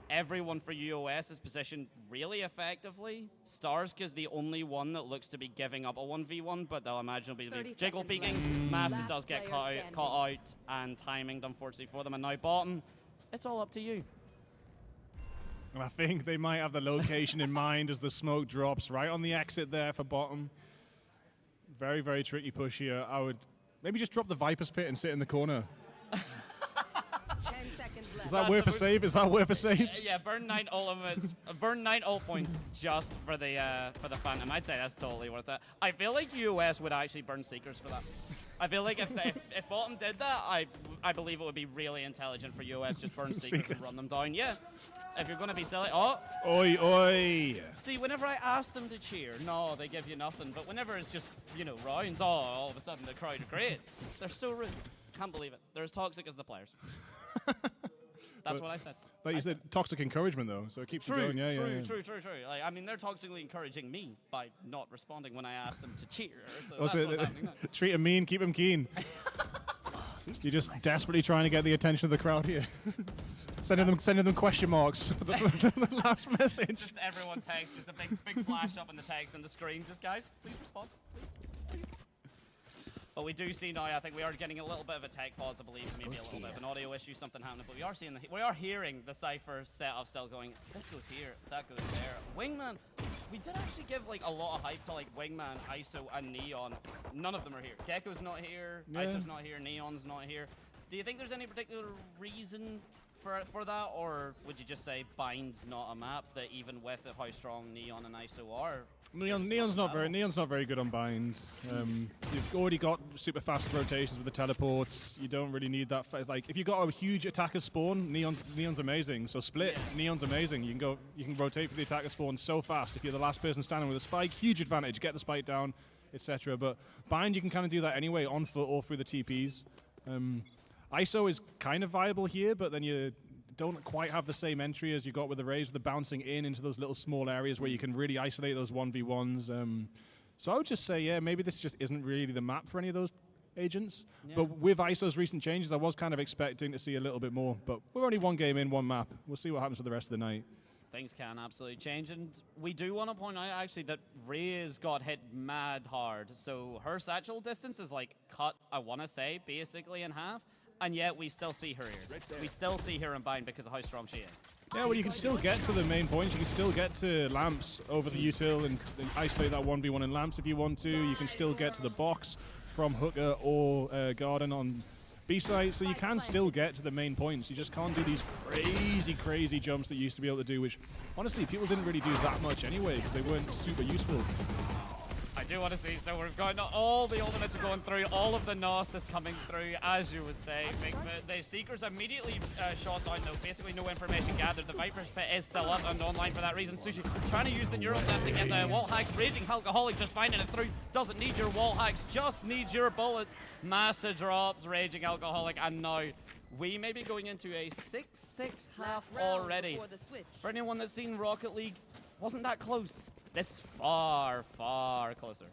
Everyone for UOS is positioned really effectively. Starsky is the only one that looks to be giving up a 1v1, but they'll imagine it'll be jiggle peeking. Massive does get caught out, and timinged, unfortunately, for them. And now bottom, it's all up to you. And I think they might have the location in mind as the smoke drops right on the exit there for bottom. Very, very tricky push here. I would maybe just drop the Viper's Pit and sit in the corner. 10 seconds left. Is that worth a save? Is that worth a save? Yeah, burn 9 ultimates, burn 9 ult points just for the Phantom. I'd say that's totally worth it. I feel like UOS would actually burn Seekers for that. I feel like if bottom did that, I believe it would be really intelligent for UOS just burn Seekers and run them down. Yeah. If you're going to be silly, oi, oi. See, whenever I ask them to cheer, no, they give you nothing. But whenever it's just, you know, rounds, all of a sudden the crowd are great. They're so rude. Can't believe it. They're as toxic as the players. That's what I said. Like you said, toxic encouragement, though, so it keeps you going. Yeah, True. Like, I mean, they're toxically encouraging me by not responding when I ask them to cheer. So also, that's what's happening now. Treat them mean, keep them keen. You're just desperately trying to get the attention of the crowd here. Sending them question marks for the last message. Just everyone text, just a big flash up in the text and the screen. Just guys, please respond, please. But we do see now, I think we are getting a little bit of a tech pause, I believe, maybe a little bit of an audio issue, something happening. But we are hearing the Cypher setup still going, this goes here, that goes there. Wingman, we did actually give like a lot of hype to like Wingman, ISO, and Neon. None of them are here. Gecko's not here, ISO's not here, Neon's not here. Do you think there's any particular reason for that, or would you just say Bind's not a map that even with how strong Neon and ISO are? Neon's not very good on Bind. You've already got super fast rotations with the teleports. You don't really need that. Like if you got a huge attacker spawn, Neon's amazing. So split, yeah. Neon's amazing. You can rotate for the attacker spawn so fast. If you're the last person standing with a spike, huge advantage. Get the spike down, etc. But Bind, you can kind of do that anyway on foot or through the TPs. ISO is kind of viable here, but then you don't quite have the same entry as you got with the Rays, with the bouncing into those little small areas where you can really isolate those 1v1s. So I would just say, yeah, maybe this just isn't really the map for any of those agents. Yeah. But with ISO's recent changes, I was kind of expecting to see a little bit more. But we're only one game in, one map. We'll see what happens for the rest of the night. Things can absolutely change, and we do want to point out actually that Reyes got hit mad hard. So her satchel distance is like cut, I want to say, basically in half. And yet we still see her here. We still see her in Bind because of how strong she is. Yeah, well, you can still get to the main points. You can still get to Lamps over the util and isolate that 1v1 in Lamps if you want to. You can still get to the box from Hooker or Garden on B-side, so you can still get to the main points. You just can't do these crazy jumps that you used to be able to do, which, honestly, people didn't really do that much anyway because they weren't super useful. I do want to see, so we've got all the ultimates are going through, all of the NOS is coming through, as you would say. The Seekers immediately shot down, though. Basically no information gathered. The Viper's Pit is still up and online for that reason. Sushi trying to use the neural net to get the wall hacks. Raging Alcoholic just finding it through. Doesn't need your wall hacks, just needs your bullets. Massive drops, Raging Alcoholic, and now we may be going into a 6-6 half already. For anyone that's seen Rocket League, wasn't that close. This is far closer.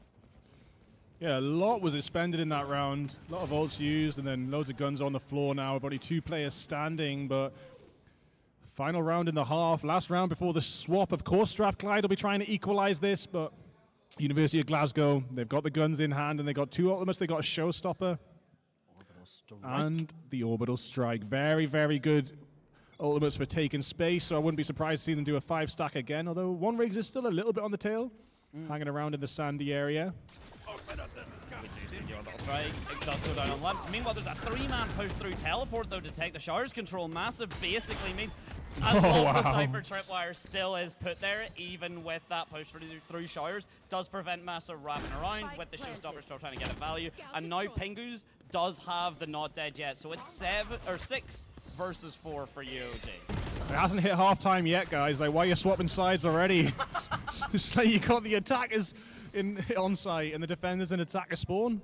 Yeah, a lot was expended in that round. A lot of ults used, and then loads of guns on the floor now. With only 2 players standing, but final round in the half. Last round before the swap. Of course, Strathclyde will be trying to equalize this, but University of Glasgow, they've got the guns in hand, and they got 2 ultimates. They got a Showstopper and the Orbital Strike. Very good ultimates for taking space, so I wouldn't be surprised to see them do a 5-stack again, although One Rigs is still a little bit on the tail, hanging around in the sandy area. Right, it does go down on Lamps. Meanwhile, there's a 3-man push through teleport, though, to take the showers control. Massive basically means as long as the Cypher Tripwire still is put there, even with that push through showers, does prevent Massive wrapping around with the Showstopper still trying to get a value. And now Pingus does have the not dead yet, so it's 6 versus 4 for UOG. It hasn't hit halftime yet, guys. Like, why are you swapping sides already? It's like you got the attackers on site and the defenders in attacker spawn.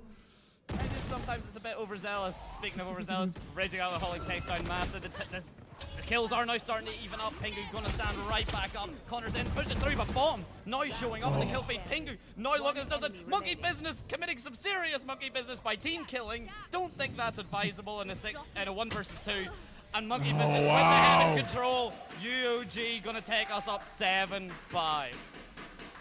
And just sometimes it's a bit overzealous. Speaking of overzealous, Raging Alcoholic takes down Massive. The kills are now starting to even up. Pingu going to stand right back up. Connor's in, push it through, but bottom now showing up in the kill feed. Pingu now looking at themselves. Monkey business, committing some serious monkey business by team killing. Don't think that's advisable in a 1 versus 2. And monkey business with the head in control. UOG going to take us up 7-5.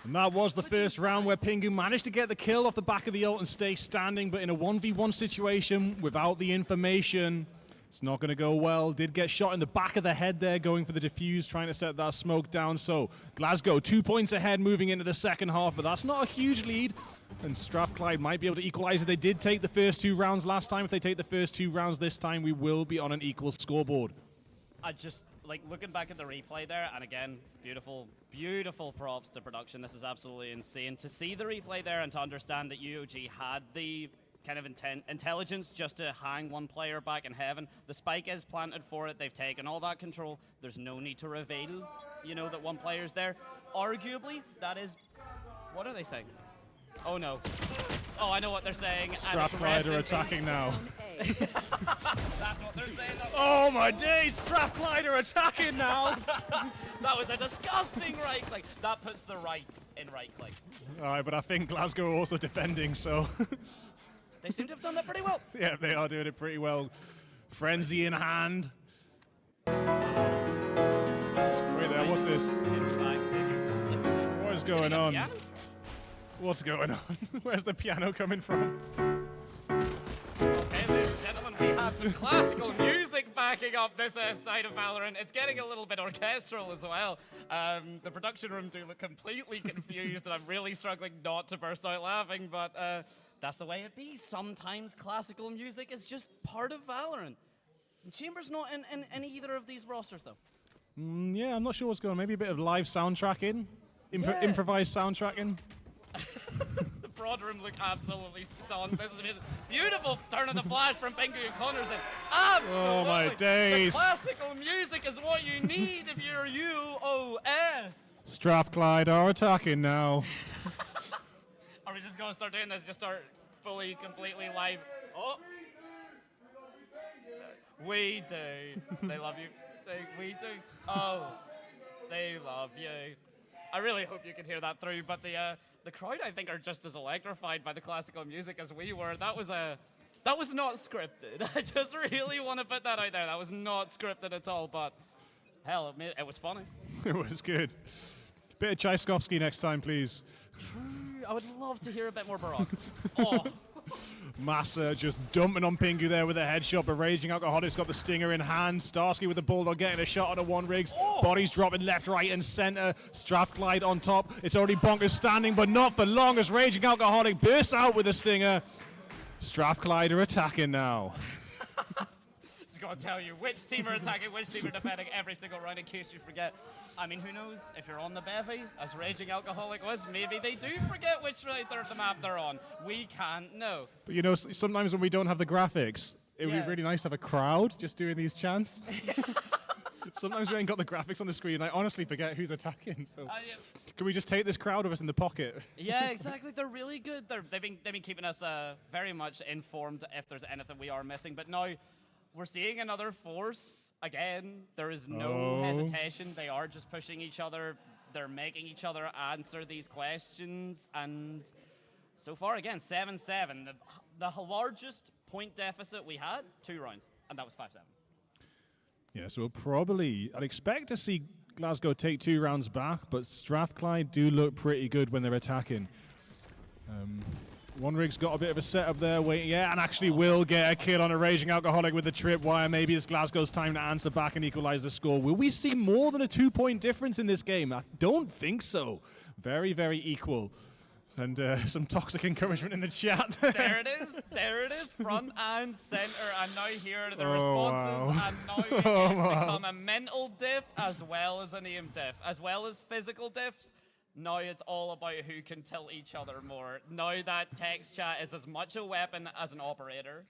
And that was the first round where Pingu managed to get the kill off the back of the ult and stay standing, but in a 1v1 situation without the information, it's not going to go well. Did get shot in the back of the head there, going for the defuse, trying to set that smoke down. So Glasgow 2 points ahead moving into the second half, but that's not a huge lead. And Strathclyde might be able to equalize it. They did take the first 2 rounds last time. If they take the first 2 rounds this time, we will be on an equal scoreboard. I just, like, looking back at the replay there, and again, beautiful props to production. This is absolutely insane. To see the replay there and to understand that UOG had the kind of intelligence just to hang one player back in heaven. The spike is planted for it. They've taken all that control. There's no need to reveal, that one player's there. Arguably, that is... What are they saying? Oh, no. Oh, I know what they're saying. Strathclyde are attacking now. That's what they're saying. Oh my days, Strathclyde are attacking now. That was a disgusting right click. That puts the right in right click. All right, but I think Glasgow are also defending, so... They seem to have done that pretty well. Yeah, they are doing it pretty well. Frenzy in hand. Wait there, what's this? What is going on? What's going on? Where's the piano coming from? Okay, ladies and gentlemen, we have some classical music backing up this side of Valorant. It's getting a little bit orchestral as well. The production room do look completely confused, and I'm really struggling not to burst out laughing, but that's the way it be. Sometimes classical music is just part of Valorant. Chamber's not in either of these rosters, though. Yeah, I'm not sure what's going on. Maybe a bit of live soundtracking, Yeah. improvised soundtracking. The broad room look absolutely stunned. This is amazing. Beautiful turn of the flash from Pingu and Connors. And absolutely. Oh my days. The classical music is what you need if you're UOS. Strathclyde are attacking now. Are we just going to start doing this? Just start fully, completely live? Oh. We do. They love you. We do. Oh. They love you. I really hope you can hear that through, but the crowd, I think, are just as electrified by the classical music as we were. That was not scripted. I just really want to put that out there. That was not scripted at all, but hell, it was funny. It was good. Bit of Tchaikovsky next time, please. True. I would love to hear a bit more Baroque. Oh. Massa just dumping on Pingu there with a headshot, but Raging Alcoholic's got the stinger in hand. Starsky with the Bulldog getting a shot on a one Riggs. Oh. Bodies dropping left, right, and center. Strathclyde on top. It's already Bonkers standing, but not for long as Raging Alcoholic bursts out with a stinger. Strathclyde are attacking now. Just gonna tell you which team are attacking, which team are defending every single round in case you forget. I mean, who knows? If you're on the bevy, as Raging Alcoholic was, maybe they do forget which side of the map they're on. We can't know. But you know, sometimes when we don't have the graphics, it would Yeah. be really nice to have a crowd just doing these chants. Sometimes we ain't got the graphics on the screen. I honestly forget who's attacking. So can we just take this crowd of us in the pocket? Yeah, exactly. They're really good. They've been keeping us very much informed if there's anything we are missing. But now we're seeing another force again. There is no hesitation. They are just pushing each other. They're making each other answer these questions. And so far, again, 7-7. The largest point deficit we had, 2 rounds, and that was 5-7. Yeah, so I'd expect to see Glasgow take 2 rounds back, but Strathclyde do look pretty good when they're attacking. One Rig's got a bit of a setup there, waiting, and actually will get a kill on a Raging Alcoholic with the tripwire. Maybe it's Glasgow's time to answer back and equalize the score. Will we see more than a 2-point difference in this game? I don't think so. Very, very equal. And some toxic encouragement in the chat. There it is, front and center. And now here are the responses. Wow. And now it's become a mental diff as well as an aim diff, as well as physical diffs. Now it's all about who can tilt each other more. Now that text chat is as much a weapon as an operator.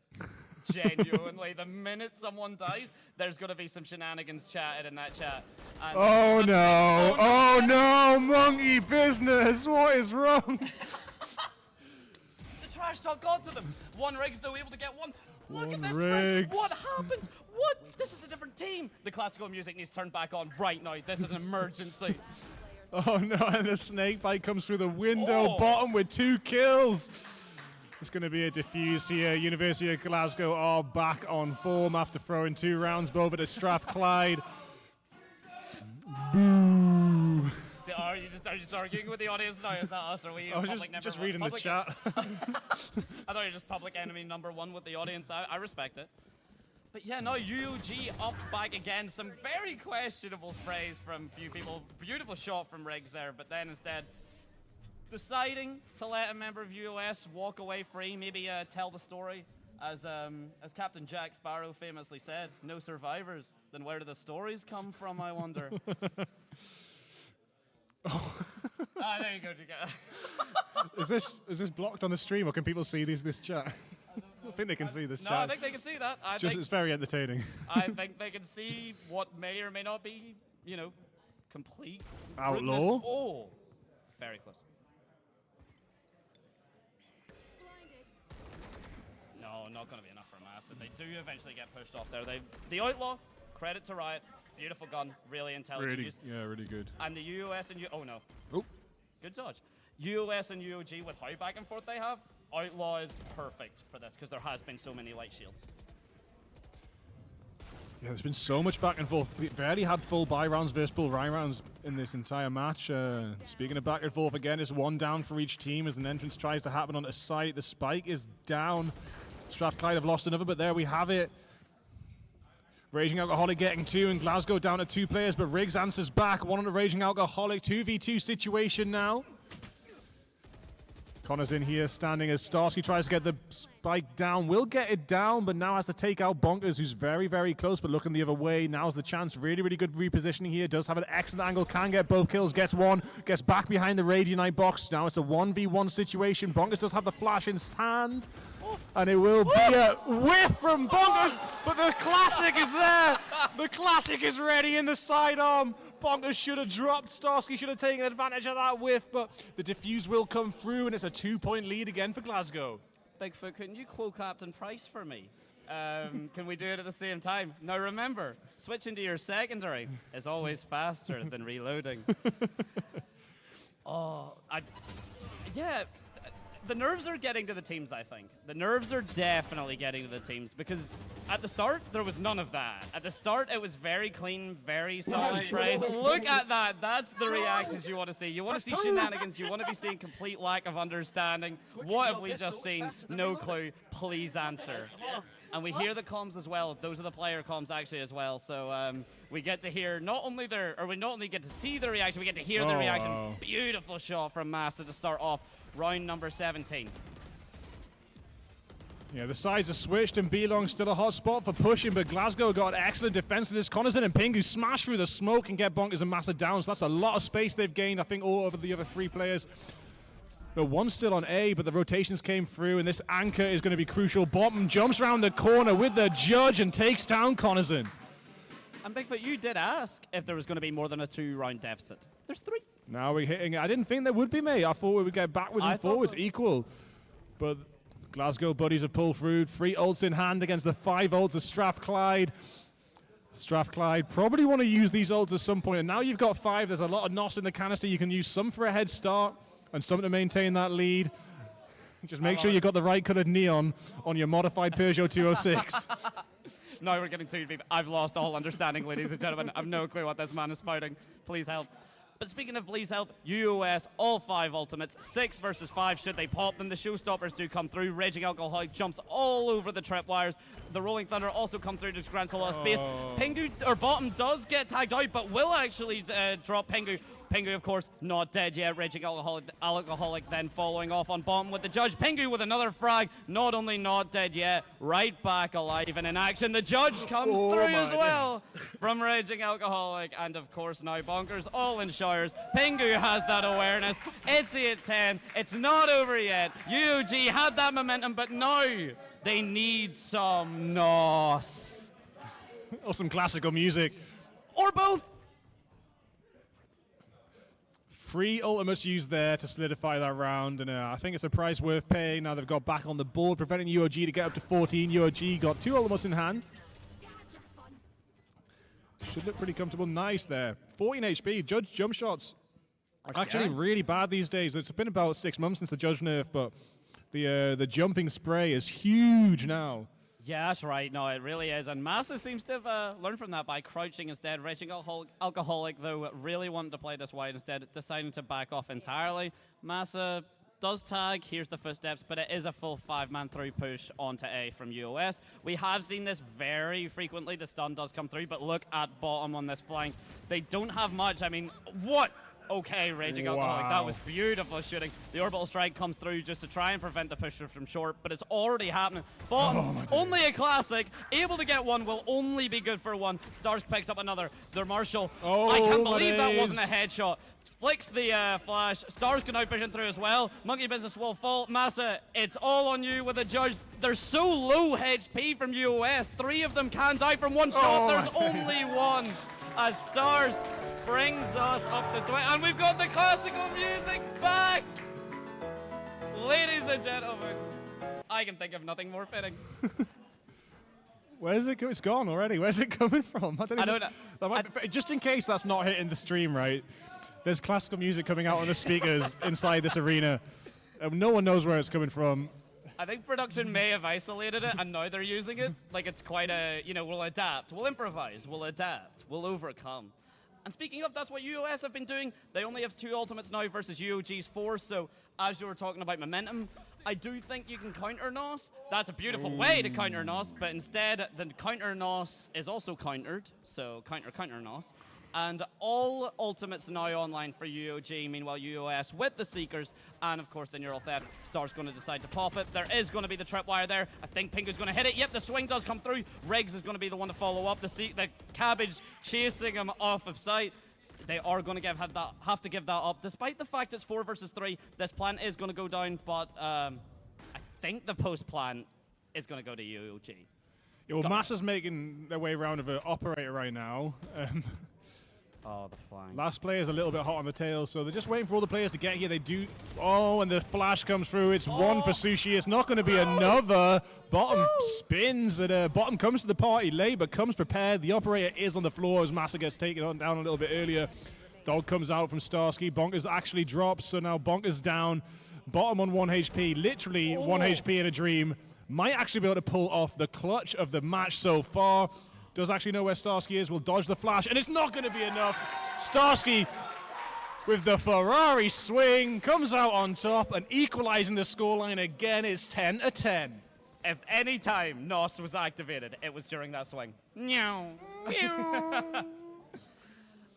Genuinely, the minute someone dies, there's going to be some shenanigans chatted in that chat. And Oh no, monkey business. What is wrong? the trash talk got to them. One Riggs, though, able to get one. Look at this Riggs. Rig. What happened? What? This is a different team. The classical music needs turned back on right now. This is an emergency. Oh no, and the snake bite comes through the window, bottom with 2 kills. It's going to be a diffuse here. University of Glasgow are back on form after throwing 2 rounds over to Strathclyde. Boo. Are you just arguing with the audience now? Is that us? Or are we I was public just reading the chat. I thought you were just public enemy #1 with the audience. I respect it. But yeah, now UOG up back again. Some very questionable sprays from a few people. Beautiful shot from Riggs there, but then instead deciding to let a member of UOS walk away free, maybe tell the story. As Captain Jack Sparrow famously said, no survivors. Then where do the stories come from, I wonder? There you go, Is this blocked on the stream, or can people see this chat? I think they can see this chat. No, I think they can see that. It's very entertaining. I think they can see what may or may not be, complete Outlaw. rudeness. Oh, very close. No, not going to be enough for Massive. They do eventually get pushed off there. The Outlaw, credit to Riot, beautiful gun, really intelligent. Really good. And the UOS and oh no. Oh. Good dodge. UOS and UOG with how back and forth they have, Outlaw is perfect for this because there has been so many light shields. Yeah, there's been so much back and forth. We barely had full buy rounds versus full rye rounds in this entire match. Speaking of back and forth again, it's 1 down for each team as an entrance tries to happen on a site. The spike is down. Strathclyde have lost another, but there we have it. Raging Alcoholic getting 2 and Glasgow down to 2 players, but Riggs answers back. 1 on the Raging Alcoholic, 2v2 situation now. Connor's in here standing as Starsky tries to get the spike down. Will get it down, but now has to take out Bonkers, who's very, very close, but looking the other way. Now's the chance. Really, really good repositioning here. Does have an excellent angle. Can get both kills. Gets one. Gets back behind the Radianite box. Now it's a 1v1 situation. Bonkers does have the flash in his hand. And it will be a whiff from Bonkers, but the classic is there. The classic is ready in the sidearm. Bonkers should have dropped. Starsky should have taken advantage of that whiff, but the defuse will come through, and it's a 2-point lead again for Glasgow. Bigfoot, can you quote Captain Price for me? Can we do it at the same time? Now remember, switching to your secondary is always faster than reloading. Yeah. The nerves are getting to the teams, I think. The nerves are definitely getting to the teams because at the start, there was none of that. At the start, it was very clean, very solid sprays. Look at that. That's the reactions you want to see. You want to see shenanigans. You want to be seeing complete lack of understanding. What have we just seen? No clue. Please answer. And we hear the comms as well. Those are the player comms actually as well. So we get to hear we not only get to see the reaction, we get to hear the reaction. Beautiful shot from Massa to start off round number 17. Yeah, the sides are switched, and B-Long's still a hot spot for pushing, but Glasgow got excellent defense in this. Connor's in and Pingu smash through the smoke and get Bonkers and Massa down, so that's a lot of space they've gained, I think, all over the other three players. But one's still on A, but the rotations came through, and this anchor is going to be crucial. Bottom jumps around the corner with the judge and takes down Connorson. And Bigfoot, you did ask if there was going to be more than a 2-round deficit. There's 3. Now we're hitting it. I didn't think there would be, mate. I thought we would get backwards and forwards equal. But Glasgow buddies have pulled through. 3 ults in hand against the 5 ults of Strathclyde. Strathclyde probably want to use these ults at some point. And now you've got 5. There's a lot of NOS in the canister. You can use some for a head start and some to maintain that lead. Just make sure you've got the right colored neon on your modified Peugeot 206. No, we're getting too deep. I've lost all understanding, ladies and gentlemen. I've no clue what this man is spouting. Please help. But speaking of please help, UOS, all 5 ultimates, 6 versus 5. Should they pop them? The showstoppers do come through. Raging Alcoholic jumps all over the tripwires. The Rolling Thunder also come through to grant a lot of space. Pingu, or Bottom, does get tagged out, but will actually drop Pingu. Pingu, of course, not dead yet. Raging Alcoholic then following off on Bottom with the Judge. Pingu with another frag. Not only not dead yet, right back alive and in action. The Judge comes through as well from Raging Alcoholic. And, of course, now Bonkers all in showers. Pingu has that awareness. It's 8-10. It's not over yet. UOG had that momentum, but now they need some NOS. Or some classical music. Or both. 3 ultimates used there to solidify that round, and I think it's a price worth paying. Now they've got back on the board, preventing UOG to get up to 14. UOG got 2 ultimates in hand. Should look pretty comfortable. Nice there. 14 HP. Judge jump shots. Actually really bad these days. It's been about 6 months since the Judge nerf, but the jumping spray is huge now. Yeah, that's right. No, it really is. And Massa seems to have learned from that by crouching instead. Raging Alcoholic, though, really wanted to play this wide instead, deciding to back off entirely. Massa does tag. Here's the footsteps, but it is a full 5-man through push onto A from UOS. We have seen this very frequently. The stun does come through, but look at Bottom on this flank. They don't have much. I mean, what? Okay, Raging Alcoholic, that was beautiful shooting. The orbital strike comes through just to try and prevent the pusher from short, but it's already happening. Bottom, only a classic, able to get 1, will only be good for 1. Stars picks up another. Their Marshall, I can't believe that wasn't a headshot. Flicks the flash. Stars can out push it through as well. Monkey Business will fall. Massa, it's all on you with the Judge. They're so low HP from UOS. 3 of them can die from 1 shot. There's only 1. As Stars brings us up to 20. And we've got the classical music back! Ladies and gentlemen, I can think of nothing more fitting. Where's it go? It's gone already. Where's it coming from? I don't know. Just in case that's not hitting the stream right, there's classical music coming out on the speakers inside this arena. No one knows where it's coming from. I think production may have isolated it, and now they're using it. Like, it's quite a, we'll adapt, we'll improvise, we'll adapt, we'll overcome. And speaking of, that's what UOS have been doing. They only have 2 ultimates now versus UOG's 4, so as you were talking about momentum, I do think you can counter NOS. That's a beautiful way to counter NOS, but instead, the counter NOS is also countered, so counter NOS. And all ultimates now online for UOG. Meanwhile, UOS with the Seekers. And, of course, the Neural Theft. Star's going to decide to pop it. There is going to be the tripwire there. I think Pink is going to hit it. Yep, the swing does come through. Riggs is going to be the one to follow up. The Cabbage chasing him off of sight. They are going to have to give that up. Despite the fact it's 4 versus 3, this plan is going to go down. But I think the post plan is going to go to UOG. Yeah, well, Massa's making their way around with an operator right now. Oh, the flying. Last player is a little bit hot on the tail, so they're just waiting for all the players to get here. They do. Oh, and the flash comes through. It's one for Sushi. It's not going to be another. Bottom spins, and Bottom comes to the party late, but comes prepared. The operator is on the floor as Massa gets taken down a little bit earlier. Dog comes out from Starsky. Bonkers actually drops, so now Bonkers down. Bottom on 1 HP, literally 1 HP in a dream. Might actually be able to pull off the clutch of the match so far. Does actually know where Starsky is, will dodge the flash, and it's not going to be enough. Starsky with the Ferrari swing comes out on top and equalizing the scoreline again. It's 10-10. If any time NOS was activated, it was during that swing. Meow.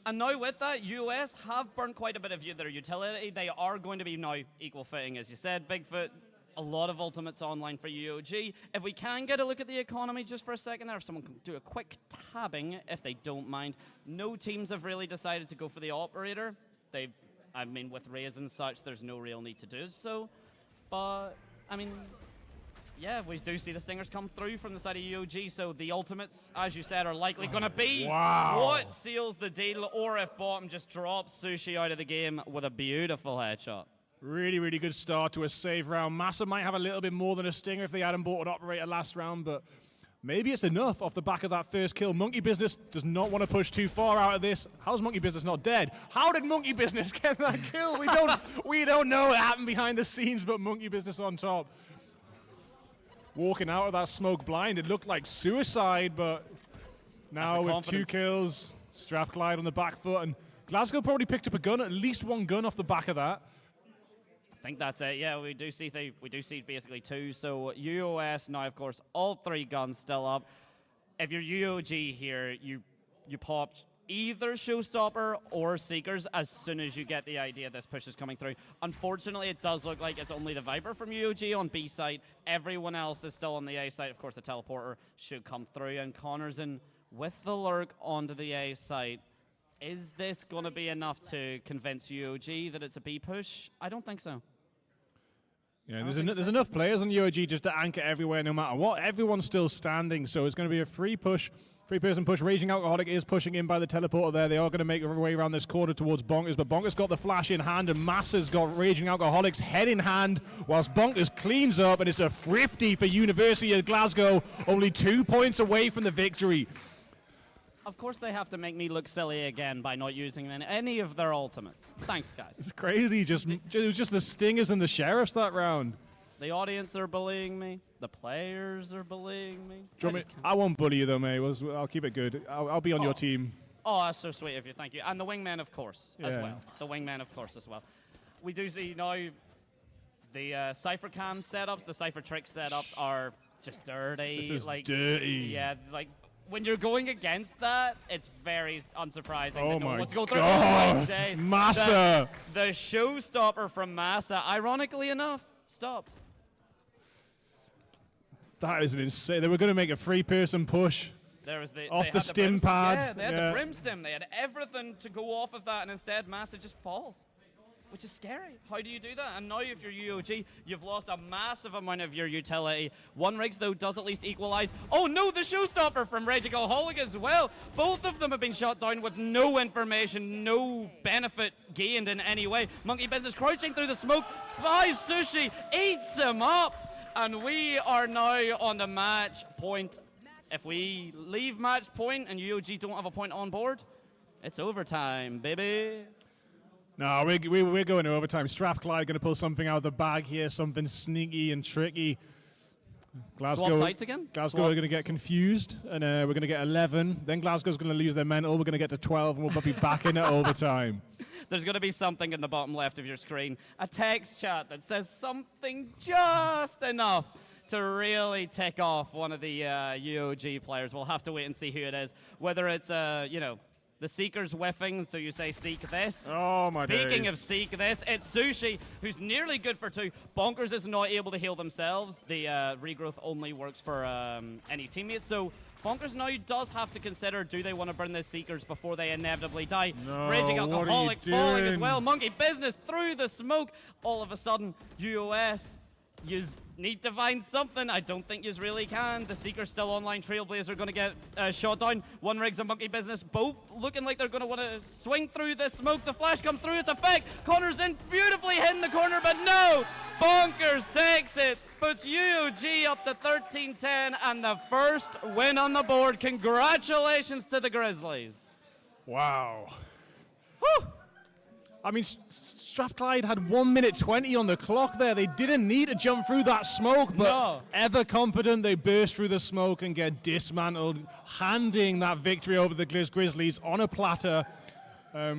And now with that, US have burned quite a bit of their utility. They are going to be now equal footing, as you said. Bigfoot, a lot of ultimates online for UOG. If we can get a look at the economy just for a second there, if someone can do a quick tabbing, if they don't mind. No teams have really decided to go for the operator. I mean, with Raze and such, there's no real need to do so. But, I mean, yeah, we do see the stingers come through from the side of UOG, so the ultimates, as you said, are likely going to be what seals the deal, or if Bottom just drops Sushi out of the game with a beautiful headshot. Really, really good start to a save round. Massa might have a little bit more than a stinger if they hadn't bought an operator last round, but maybe it's enough off the back of that first kill. Monkey Business does not want to push too far out of this. How's Monkey Business not dead? How did Monkey Business get that kill? We don't know what happened behind the scenes, but Monkey Business on top. Walking out of that smoke blind, it looked like suicide, but now with 2 kills, Strathclyde on the back foot, and Glasgow probably picked up a gun, at least 1 gun off the back of that. I think that's it. Yeah, we do see basically 2. So UOS now, of course, all 3 guns still up. If you're UOG here, you pop either Showstopper or Seekers as soon as you get the idea this push is coming through. Unfortunately, it does look like it's only the Viper from UOG on B side. Everyone else is still on the A side. Of course, the teleporter should come through, and Connor's in with the lurk onto the A side. Is this going to be enough to convince UOG that it's a B push? I don't think so. Yeah, there's enough players on UOG just to anchor everywhere no matter what. Everyone's still standing, so it's going to be a free person push. Raging Alcoholic is pushing in by the teleporter there. They are going to make their way around this corner towards Bonkers, but Bonkers got the flash in hand, and Massa's got Raging Alcoholic's head in hand, whilst Bonkers cleans up, and it's a 50 for University of Glasgow, only 2 points away from the victory. Of course they have to make me look silly again by not using any of their ultimates. Thanks, guys. It's crazy. It was just the Stingers and the Sheriffs that round. The audience are bullying me. The players are bullying me. I won't bully you though, mate. I'll keep it good. I'll be on your team. Oh, that's so sweet of you. Thank you. And the wingmen, of course, as well. The wingmen, of course, as well. We do see now the Cypher Cam setups, the Cypher Trick setups are just dirty. This is dirty. Yeah, like, when you're going against that, it's very unsurprising oh that no one my wants to go through. God. Oh my days. Massa! The showstopper from Massa, ironically enough, stopped. That is an insane. They were going to make a 3-person push. There was off the stim pads. Yeah, they had the brim stim. They had everything to go off of that, and instead Massa just falls, which is scary. How do you do that? And now if you're UOG, you've lost a massive amount of your utility. One Riggs, though, does at least equalize. Oh no, the showstopper from Raging Alcoholic as well. Both of them have been shot down with no information, no benefit gained in any way. Monkey Business crouching through the smoke, spies Sushi, eats him up. And we are now on the match point. If we leave match point and UOG don't have a point on board, it's overtime, baby. No, we're going to overtime. Strathclyde going to pull something out of the bag here, something sneaky and tricky. Swap sides again? Glasgow are going to get confused, and we're going to get 11. Then Glasgow's going to lose their mental. We're going to get to 12, and we'll be back in at overtime. There's going to be something in the bottom left of your screen, a text chat that says something just enough to really tick off one of the UOG players. We'll have to wait and see who it is. Whether it's The Seeker's whiffing, so you say seek this. Oh, my days. Speaking of seek this, it's Sushi, who's nearly good for 2. Bonkers is not able to heal themselves. The regrowth only works for any teammates, so Bonkers now does have to consider, do they want to burn the Seekers before they inevitably die? No, Raging what are you Alcoholic falling as doing? well. Monkey Business through the smoke. All of a sudden, UOS, yous need to find something. I don't think yous really can. The Seeker's still online. Trailblazer going to get shot down. One Rigs and Monkey Business both looking like they're going to want to swing through this smoke. The flash comes through its effect. Connor's in beautifully hitting the corner, but no! Bonkers takes it. Puts UOG up to 13-10 and the first win on the board. Congratulations to the Grizzlies. Wow. Whew. I mean, Strathclyde had 1 minute 20 on the clock there. They didn't need to jump through that smoke, but No. ever confident, they burst through the smoke and get dismantled, handing that victory over the Grizzlies on a platter.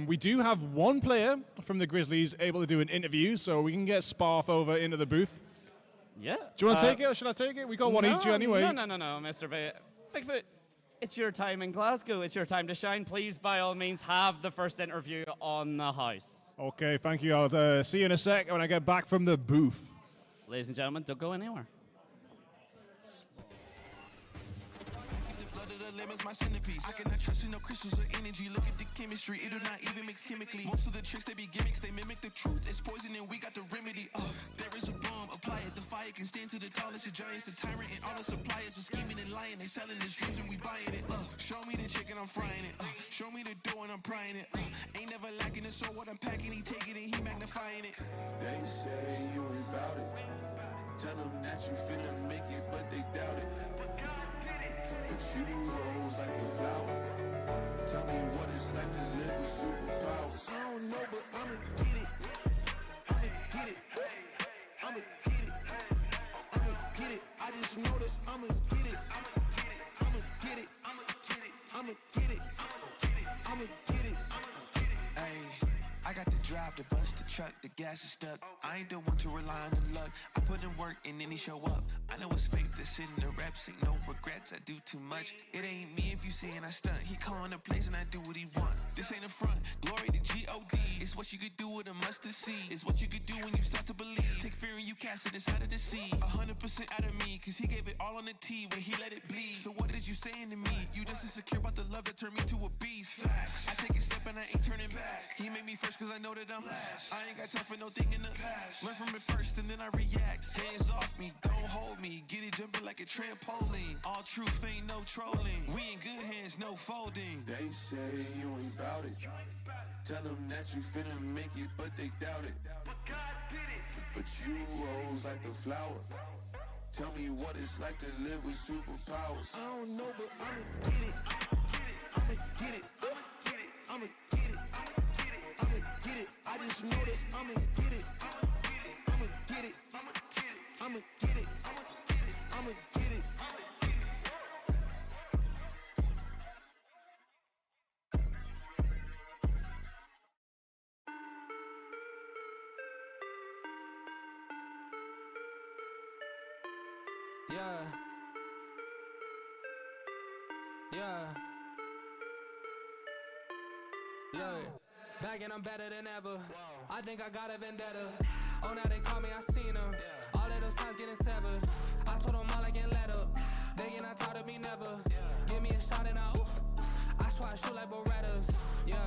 We do have one player from the Grizzlies able to do an interview, so we can get Sparf over into the booth. Yeah. Do you want to take it, or should I take it? We got one each anyway. No, Mr. Bigfoot. It's your time in Glasgow. It's your time to shine. Please, by all means, have the first interview on the house. Okay, thank you. I'll see you in a sec when I get back from the booth. Ladies and gentlemen, don't go anywhere. My centerpiece. I cannot trust in no crystals or energy. Look at the chemistry, it do not even mix chemically. Most of the tricks, they be gimmicks, they mimic the truth. It's poison and we got the remedy. There is a bomb, apply it. The fire can stand to the tallest of giants. The tyrant and all the suppliers are scheming and lying. They selling his dreams and we buying it. Show me the chicken, I'm frying it. Show me the dough and I'm prying it. Ain't never lacking it, so what I'm packing, he taking it, he magnifying it. They say you ain't bout it. Tell them that you finna make it, but they doubt it. But you rose like the flower. Tell me what it's like to live with superpowers. I don't know, but I'ma get it. I'ma get it. I'ma get it. I'ma get it. I just know that I'ma get it. I'ma get it. I'ma get it. I'ma get it. I'ma get it. Ayy. I got the drive to bust the truck, the gas is stuck. I ain't the one to rely on the luck. I put in work and then he show up. I know it's fake, this shit in the reps, ain't no regrets, I do too much. It ain't me if you saying I stunt. He calling the place and I do what he want. This ain't a front, glory to G-O-D. It's what you could do with a mustard seed. It's what you could do when you start to believe. Take fear and you cast it inside of the sea. 100% out of me, cause he gave it all on the tee when he let it bleed. So what is you saying to me? You just insecure about the love that turned me to a beast. I take a step and I ain't turning back. He made me first cause I know that I'm last. I ain't got time for no thing in the past. Learn from it first and then I react. Hands off me, don't hold me. Get it jumping like a trampoline. All truth ain't no trolling. We in good hands, no folding. They say you ain't bout it. Tell them that you finna make it, but they doubt it. But you rose like the flower. Tell me what it's like to live with superpowers. I don't know, but I'ma get it. I'ma get it. I'ma get it. I'ma get it. I just know that I'ma get it. I'ma get it. I'ma get it. I'ma get it. Yeah. Look, back and I'm better than ever. I think I got a vendetta. Oh, now they call me, I seen them. All of those times getting severed. I told them all I can let up. They get not tired of me never. Give me a shot and I swear I shoot like Berettas. Yeah.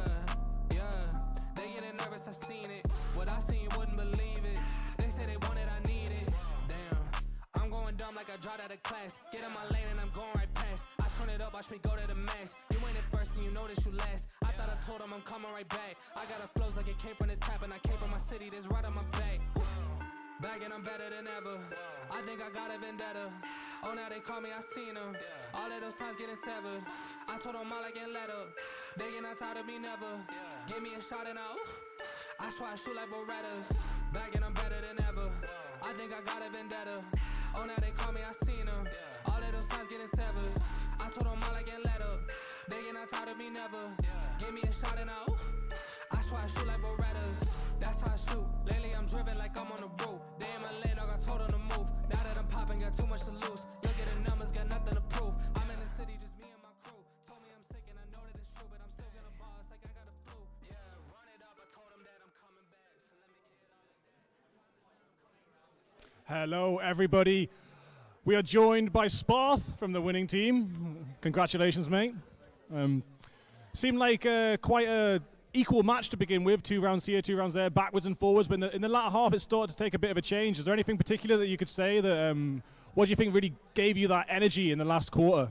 They getting nervous, I seen it. What I seen, you wouldn't believe it. They say they want it, I need it. Damn, I'm going dumb like I dropped out of class. Get in my lane and I'm going right past. I turn it up, watch me go to the max. You ain't at first and you know that you last. I thought I told them I'm coming right back. I got a flows like it came from the tap and I came from my city, that's right on my back. Oof. Back and I'm better than ever. I think I got a vendetta. Oh, now they call me, I seen them. All of those times getting severed. I told them all I can let up. They get not tired of me never. Give me a shot and I swear I shoot like Berettas. Back and I'm better than ever. I think I got a vendetta. Oh, now they call me, I seen them. All of those times getting severed. I told them all I can let up. They get not tired of me never. Give me a shot and I swear I shoot like Berettas. That's how I shoot. Lately I'm driven like I'm on the road. They in my lane, I got told on the move. Now that I'm popping, got too much to lose. Look at the numbers, got nothing to prove. I'm in the city, just me and my crew. Told me I'm sick and I know that it's true, but I'm still gonna bomb. Hello, everybody. We are joined by Sparth from the winning team. Congratulations, mate. Seemed like quite a equal match to begin with. 2 rounds here, 2 rounds there, backwards and forwards. But in the latter half, it started to take a bit of a change. Is there anything particular that you could say that, what do you think really gave you that energy in the last quarter?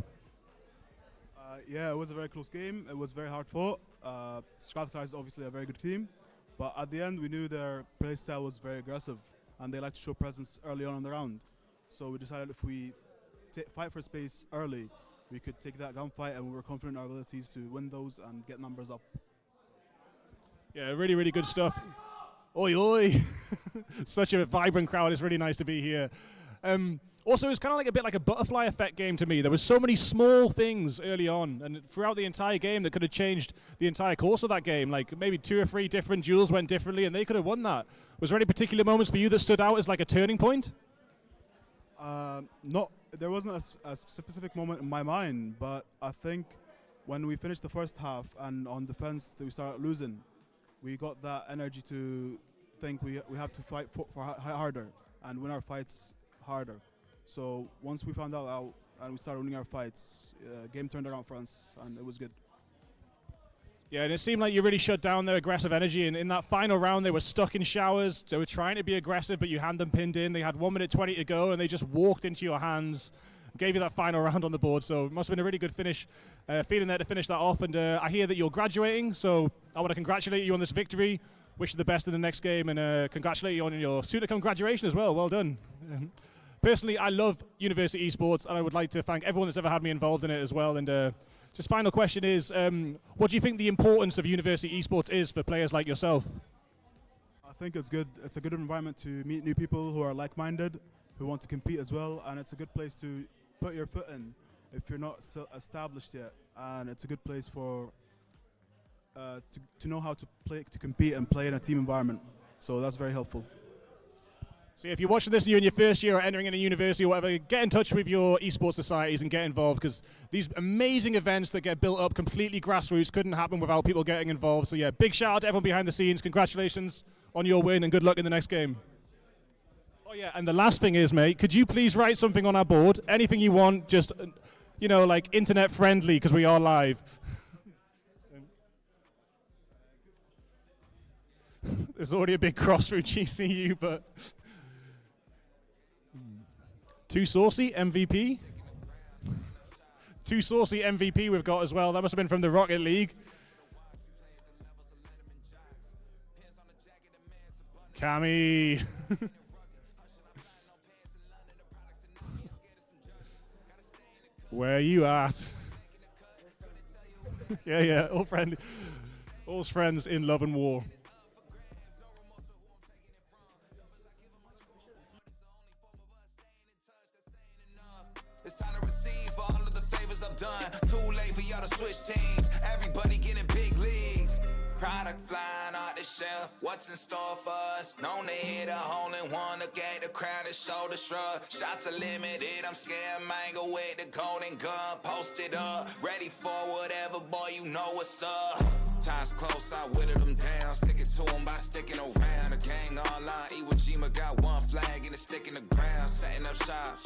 Yeah, it was a very close game. It was very hard fought. Glasgow is obviously a very good team. But at the end, we knew their play style was very aggressive. And they like to show presence early on in the round. So we decided if we fight for space early, we could take that gunfight, and we were confident in our abilities to win those and get numbers up. Yeah, really, really good stuff. Oi, oi. Such a vibrant crowd. It's really nice to be here. Also, it's kind of like a bit like a butterfly effect game to me. There was so many small things early on and throughout the entire game that could have changed the entire course of that game. Like maybe 2 or 3 different duels went differently, and they could have won that. Was there any particular moments for you that stood out as like a turning point? There wasn't a specific moment in my mind, but I think when we finished the first half and on defense we started losing, we got that energy to think we have to fight for harder and win our fights harder. So once we found out and we started winning our fights, game turned around for us, and it was good. Yeah, and it seemed like you really shut down their aggressive energy. And in that final round, they were stuck in showers. They were trying to be aggressive, but you had them pinned in. They had 1 minute 20 to go, and they just walked into your hands, gave you that final round on the board. So it must have been a really good finish, feeling there to finish that off. And I hear that you're graduating, so I want to congratulate you on this victory. Wish you the best in the next game, and congratulate you on your soon-to-come graduation as well. Well done. Personally, I love University Esports, and I would like to thank everyone that's ever had me involved in it as well. And just final question is, what do you think the importance of University Esports is for players like yourself? I think it's good. It's a good environment to meet new people who are like-minded, who want to compete as well, and it's a good place to put your foot in if you're not established yet. And it's a good place for to know how to compete and play in a team environment. So that's very helpful. So if you're watching this and you're in your first year or entering in a university or whatever, get in touch with your esports societies and get involved, because these amazing events that get built up completely grassroots couldn't happen without people getting involved. So yeah, big shout out to everyone behind the scenes. Congratulations on your win and good luck in the next game. Oh yeah, and the last thing is, mate, could you please write something on our board? Anything you want, just, you know, like internet friendly, because we are live. There's already a big cross through GCU, but... Too saucy, MVP. Too saucy, MVP we've got as well. That must have been from the Rocket League. Cammy. Where you at? yeah, all's friends in love and war. It's time to receive all of the favors I've done. Too late for y'all to switch teams. Everybody getting big leagues. Product flying out the shelf. What's in store for us? Known to hit a hole in one. Look at the crowd and shoulder shrug. Shots are limited. I'm scared mango with the golden gun. Posted up. Ready for whatever, boy, you know what's up. Time's close, I whittled them down. Stick it to them by sticking around. The gang online. Iwo Jima got one flag and it's sticking the ground. Setting up shop.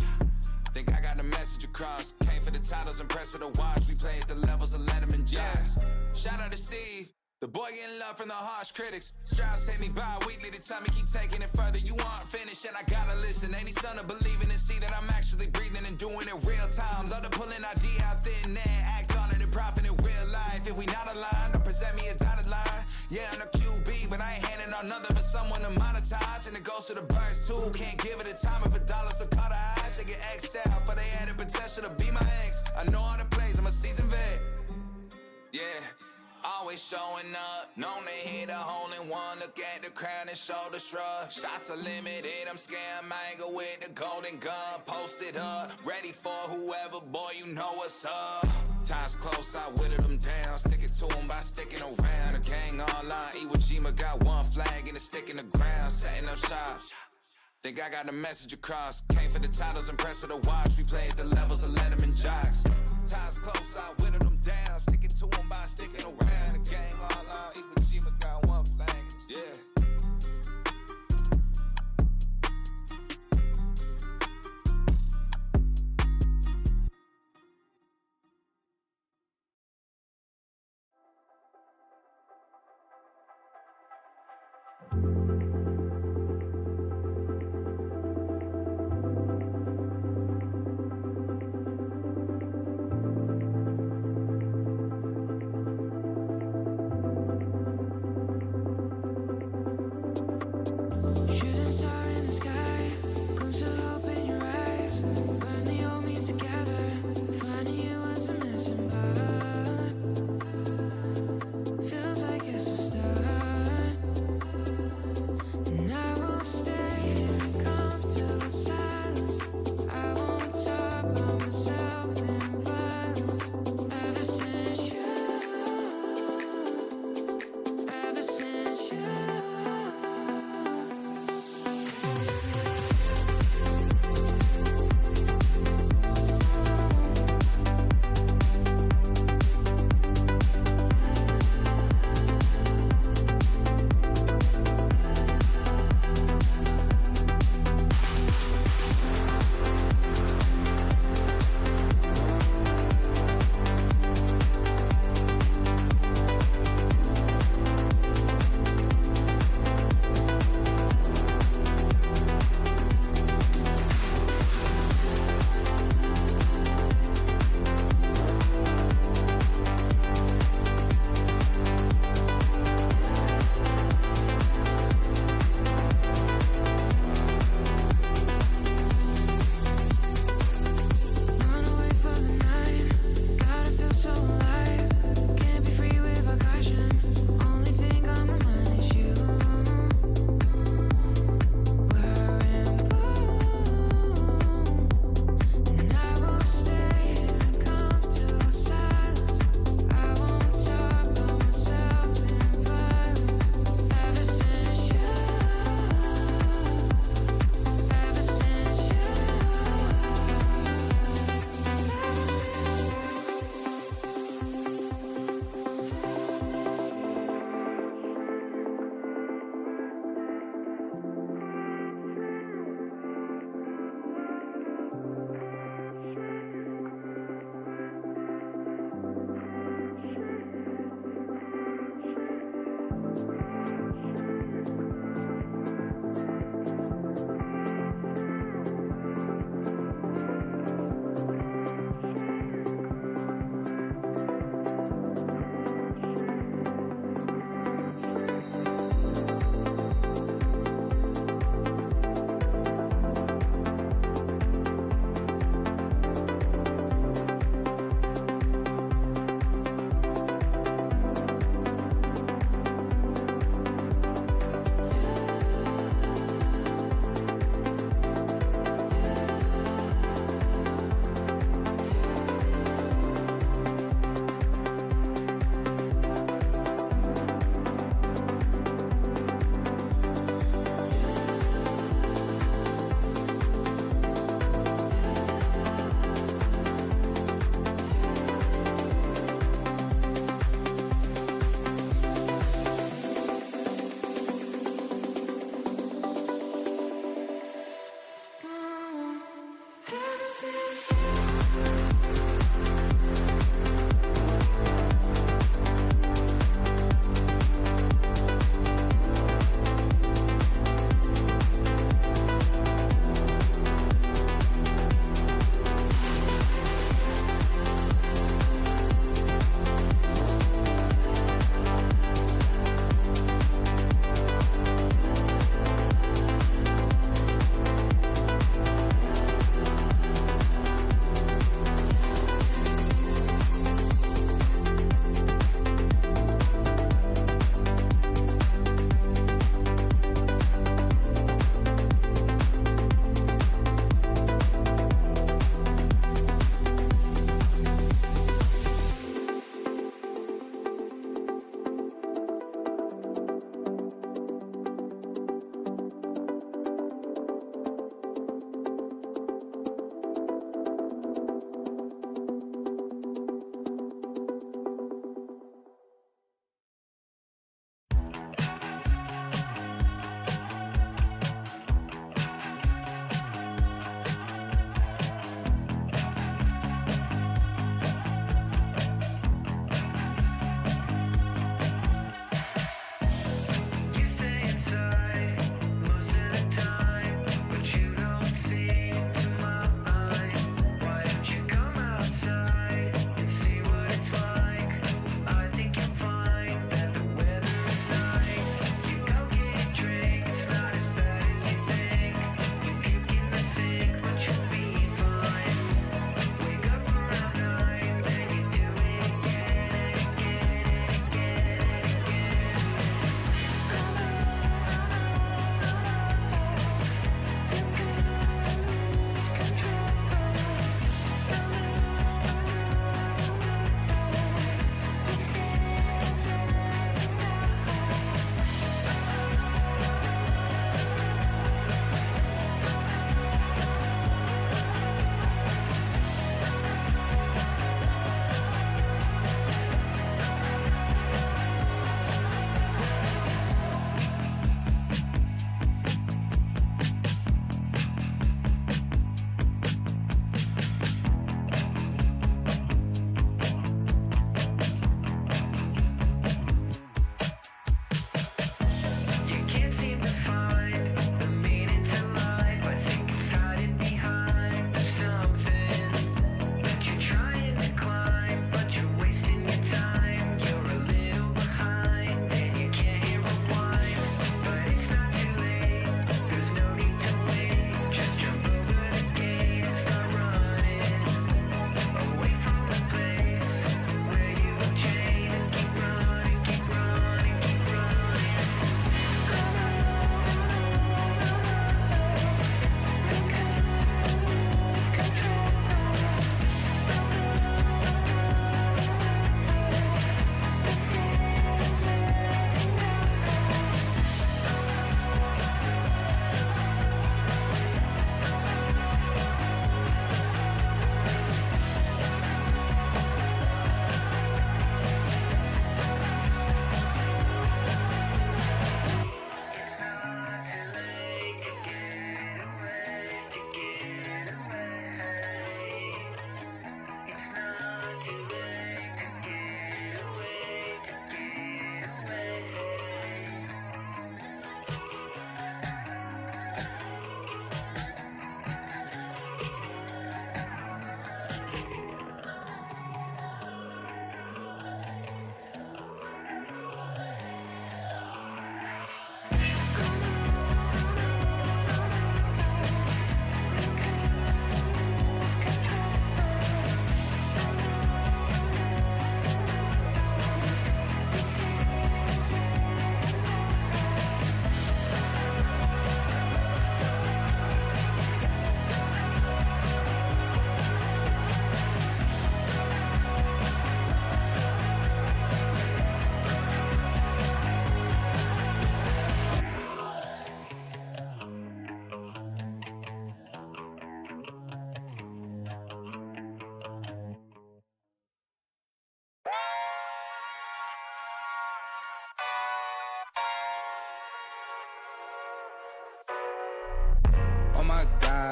Think I got the message across. Came for the titles, impressive to watch. We played the levels of Letterman jazz. Shout out to Steve, the boy getting love from the harsh critics. Strauss hit me bi-weekly to tell me keep taking it further. You aren't finished and I gotta listen. Ain't son of believing and see that I'm actually breathing and doing it real time. Love to pull an idea out thin air, act on it and profit in real life. If we not aligned, don't present me a dotted line. Yeah, I'm the QB, but I ain't handing out nothing for someone to monetize. And it goes to the birds too. Can't give it a time if a dollar so cut eyes. They get X'd out, but they had the potential to be my ex. I know all the plays, I'm a seasoned vet. Yeah. Always showing up, known to hit a hole in one. Look at the crowd and shoulder shrug. Shots are limited, I'm scared mango with the golden gun. Posted up, ready for whoever, boy, you know what's up. Time's close, I whittled them down. Stick it to them by sticking around. The gang online, Iwo Jima got one flag and it's sticking the ground. Setting up shop. Think I got the message across. Came for the titles, impressive to watch. We played the levels of Letterman jocks. Time's close, I whittled them down. Stick it to them by sticking around. The gang all out, Iwo Jima got one flag. Yeah.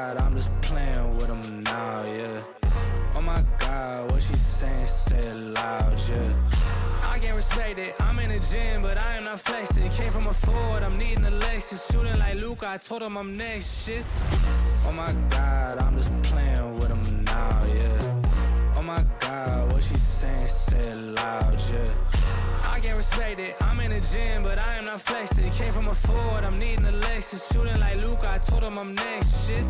God, I'm just playing with them now, yeah. Oh my God, what she saying, say it loud, yeah. I can't respect it, I'm in the gym, but I am not flexing. Came from a Ford, I'm needing a Lexus. Shooting like Luke, I told him I'm next, shit. Oh my God, I'm just playing with them now, yeah. Oh my God, what she saying, say it loud, yeah. I can't respect it, I'm in the gym, but I am not flexing. Came from a Ford, I'm needing a Lexus. Shooting like Luke, I told him I'm next, shit.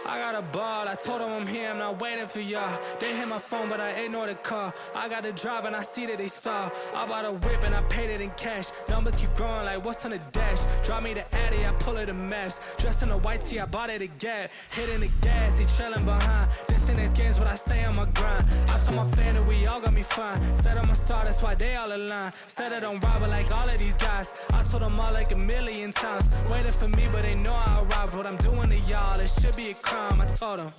I got a ball, I told them I'm here, I'm not waiting for y'all. They hit my phone, but I ignored the call. I got the drive and I see that they stall. I bought a whip and I paid it in cash. Numbers keep growing like what's on the dash. Drop me the Addy, I pull it the maps. Dressed in a white tee, I bought it at Gap. Hitting the gas, he trailing behind. This in his games, but I stay on my grind. I told my fan that we all got me fine. Said I'm a star, that's why they all align. Said I don't rob it like all of these guys. I told them all like a million times. Waiting for me, but they know I arrived. What I'm doing to y'all, it should be a crime. I told him,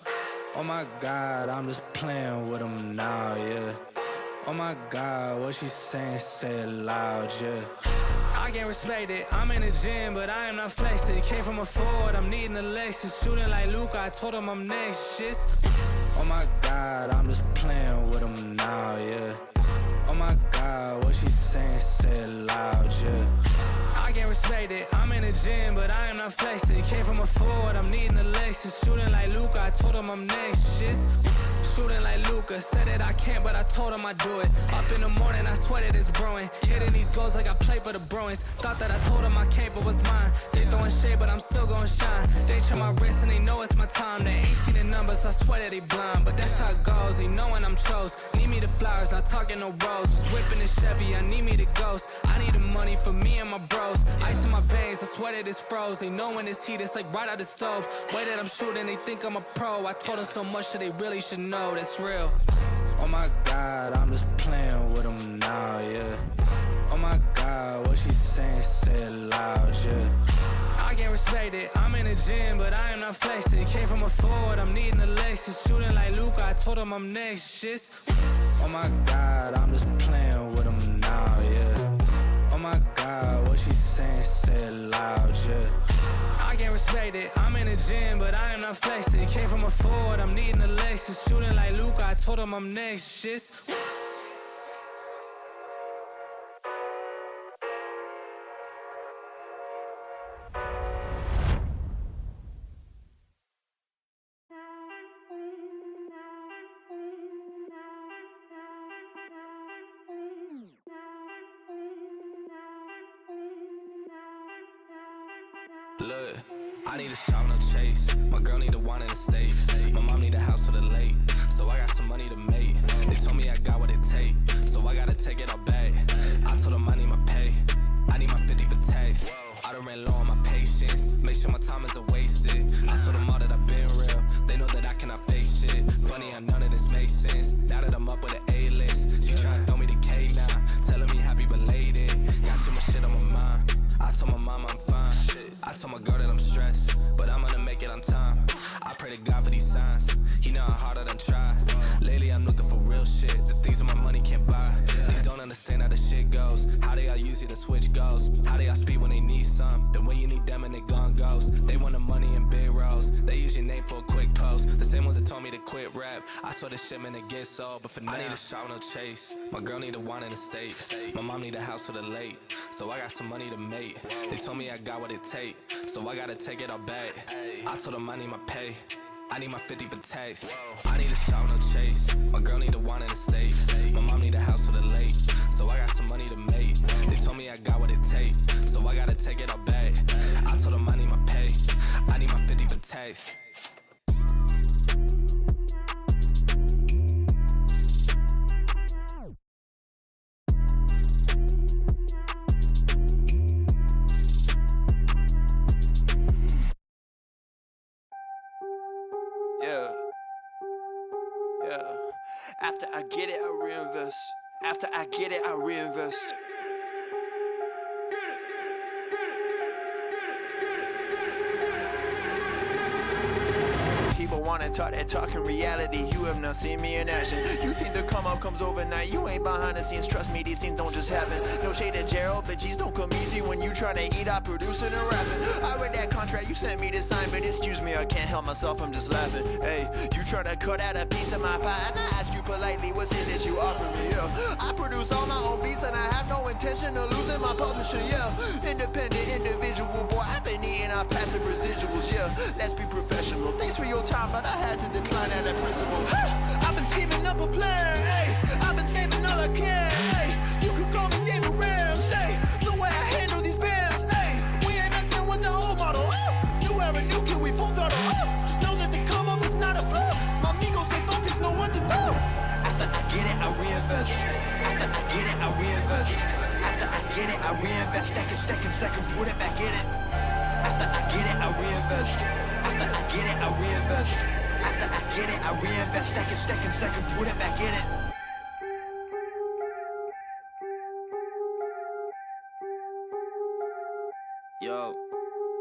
oh my God, I'm just playing with them now, yeah. Oh my God, what she saying, say it loud, yeah. I can't respect it, I'm in the gym, but I am not flexing. Came from a Ford, I'm needing a Lexus. Shooting like Luke, I told him I'm next, shit. Oh my God, I'm just playing with them now, yeah. Oh my God, what she saying, say it loud, yeah. I can't respect it, I'm in the gym, but I am not flexing. Came from a Ford, I'm needing a Lexus. Shooting like Luke, I told him I'm next, shit. Shooting like Luca, said that I can't, but I told him I do it. Up in the morning, I sweat it is brewing. Hitting these goals like I play for the Bruins. Thought that I told them I can't, but was mine. They throwing shade, but I'm still gonna shine. They check my wrist and they know it's my time. They ain't seen the numbers, I swear that they blind. But that's how it goes, they know when I'm chose. Need me the flowers, not talking no rose. Was whipping the Chevy, I need me the ghost. I need the money for me and my bros. Ice in my veins, I swear that it's froze. They know when it's heat, it's like right out the stove. Way that I'm shooting, they think I'm a pro. I told them so much that they really should know. That's real. Oh my God, I'm just playing with them now, yeah. Oh my God, what she saying, say it loud, yeah. I can't respect it, I'm in the gym, but I am not flexing. Came from a Ford, I'm needing a Lexus. Shooting like Luke, I told him I'm next, shit. Oh my God, I'm just playing with them now, yeah. Oh my God, what she saying, say it loud, yeah. I can't respect it, I'm in the gym, but I am not flexing. Came from a Ford, I'm needing a Lexus. Shooting like Luke, I told him I'm next, shit. Look, I need a shot, no chase. My girl need a wine in the state. My mom need a house for the late. So I got some money to make. They told me I got what it take. So I gotta take it all back. I told them I need my pay. I need my 50 for tax. I done ran low on my patience. Make sure my time isn't wasted. I told them all that I've been real. They know that I cannot fake shit. Funny how none of this makes sense. Now that I'm up with an A-list. She tryna throw me the K now. Telling me happy belated. Got too much shit on my mind. I told my mama I'm fine. I told my girl that I'm stressed, but I'm gonna make it on time. I pray to God for these signs. He know how hard I done try. Lately I'm looking for real shit. The things that my money can't buy. They don't understand how the shit goes. How they all use it to switch goals. How they all speed when they need some. Then when you need them and they gone ghost. They want the money in big rows. They use your name for a quick post. The same ones that told me to quit rap. I saw the shipment to get sold, but for now I need a shot, no chase. My girl need a wine in the state. My mom need a house for the late. So I got some money to make. They told me I got what it take. So I gotta take it all back. I told them I need my pay. I need my 50 for tax. I need a shot, no chase. My girl need a wine in the state. My mom need a house for the late. So I got some money to make. They told me I got what it take. So I gotta take it all back. I told them I need my pay. I need my 50 for tax. Yeah. After I get it, I reinvest. After I get it, I reinvest. People want on and talk that talk in reality. You have not seen me in action. You think the come up comes overnight. You ain't behind the scenes. Trust me, these things don't just happen. No shade at Gerald, but G's don't come easy when you tryna eat out producing and rapping. I read that contract you sent me to sign, but excuse me, I can't help myself, I'm just laughing. Hey, you tryna cut out a piece of my pie, and I asked you politely, what's it that you offer me? Yeah, I produce all my own beats, and I have no intention of losing my publisher. Yeah, independent individual, boy, I've been eating off passive residuals. Yeah, let's be professional. Thanks for your time, but I had to decline at that principle. I've been scheming up a plan. Hey, I've been saving all I can. Hey, you could call me David Rams. Hey, the way I handle these bands. Hey, we ain't messing with the old model. You are a new kid, we full throttle. Just know that the come up is not a flaw. My amigos, they focus, know what to do. After I get it, I reinvest. After I get it, I reinvest. After I get it, I reinvest. Stack and put it back in it. After I get it, I reinvest. After I get it, I reinvest. After I get it, I reinvest. Stack and put it back in it. Yo,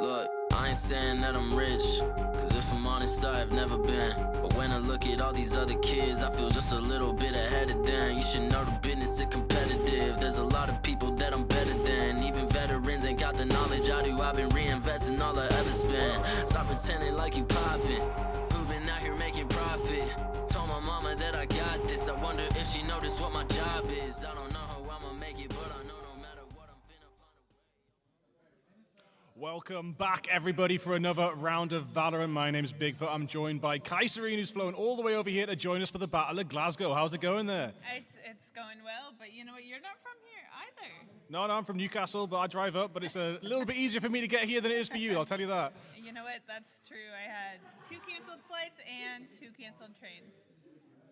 look, I ain't saying that I'm rich, cause if I'm honest, I've never been. But when I look at all these other kids, I feel just a little bit ahead of them. You should know the business is competitive. There's a lot of people that I'm better than. Even veterans ain't got the knowledge I do. I've been reinvesting all I ever spent. Stop pretending like you poppin'. Who been out here making profit? Told my mama that I got this. I wonder if she noticed what my job is. I don't know how I'ma make it, but I know no matter what, I'm finna find a way. Welcome back, everybody, for another round of Valorant. My name's Bigfoot. I'm joined by Kaiserine, who's flown all the way over here to join us for the Battle of Glasgow. How's it going there? It's going well, but you know what? You're not from here either. No, I'm from Newcastle, but I drive up. But it's a little bit easier for me to get here than it is for you, I'll tell you that. You know what? That's true. I had 2 canceled flights and 2 canceled trains.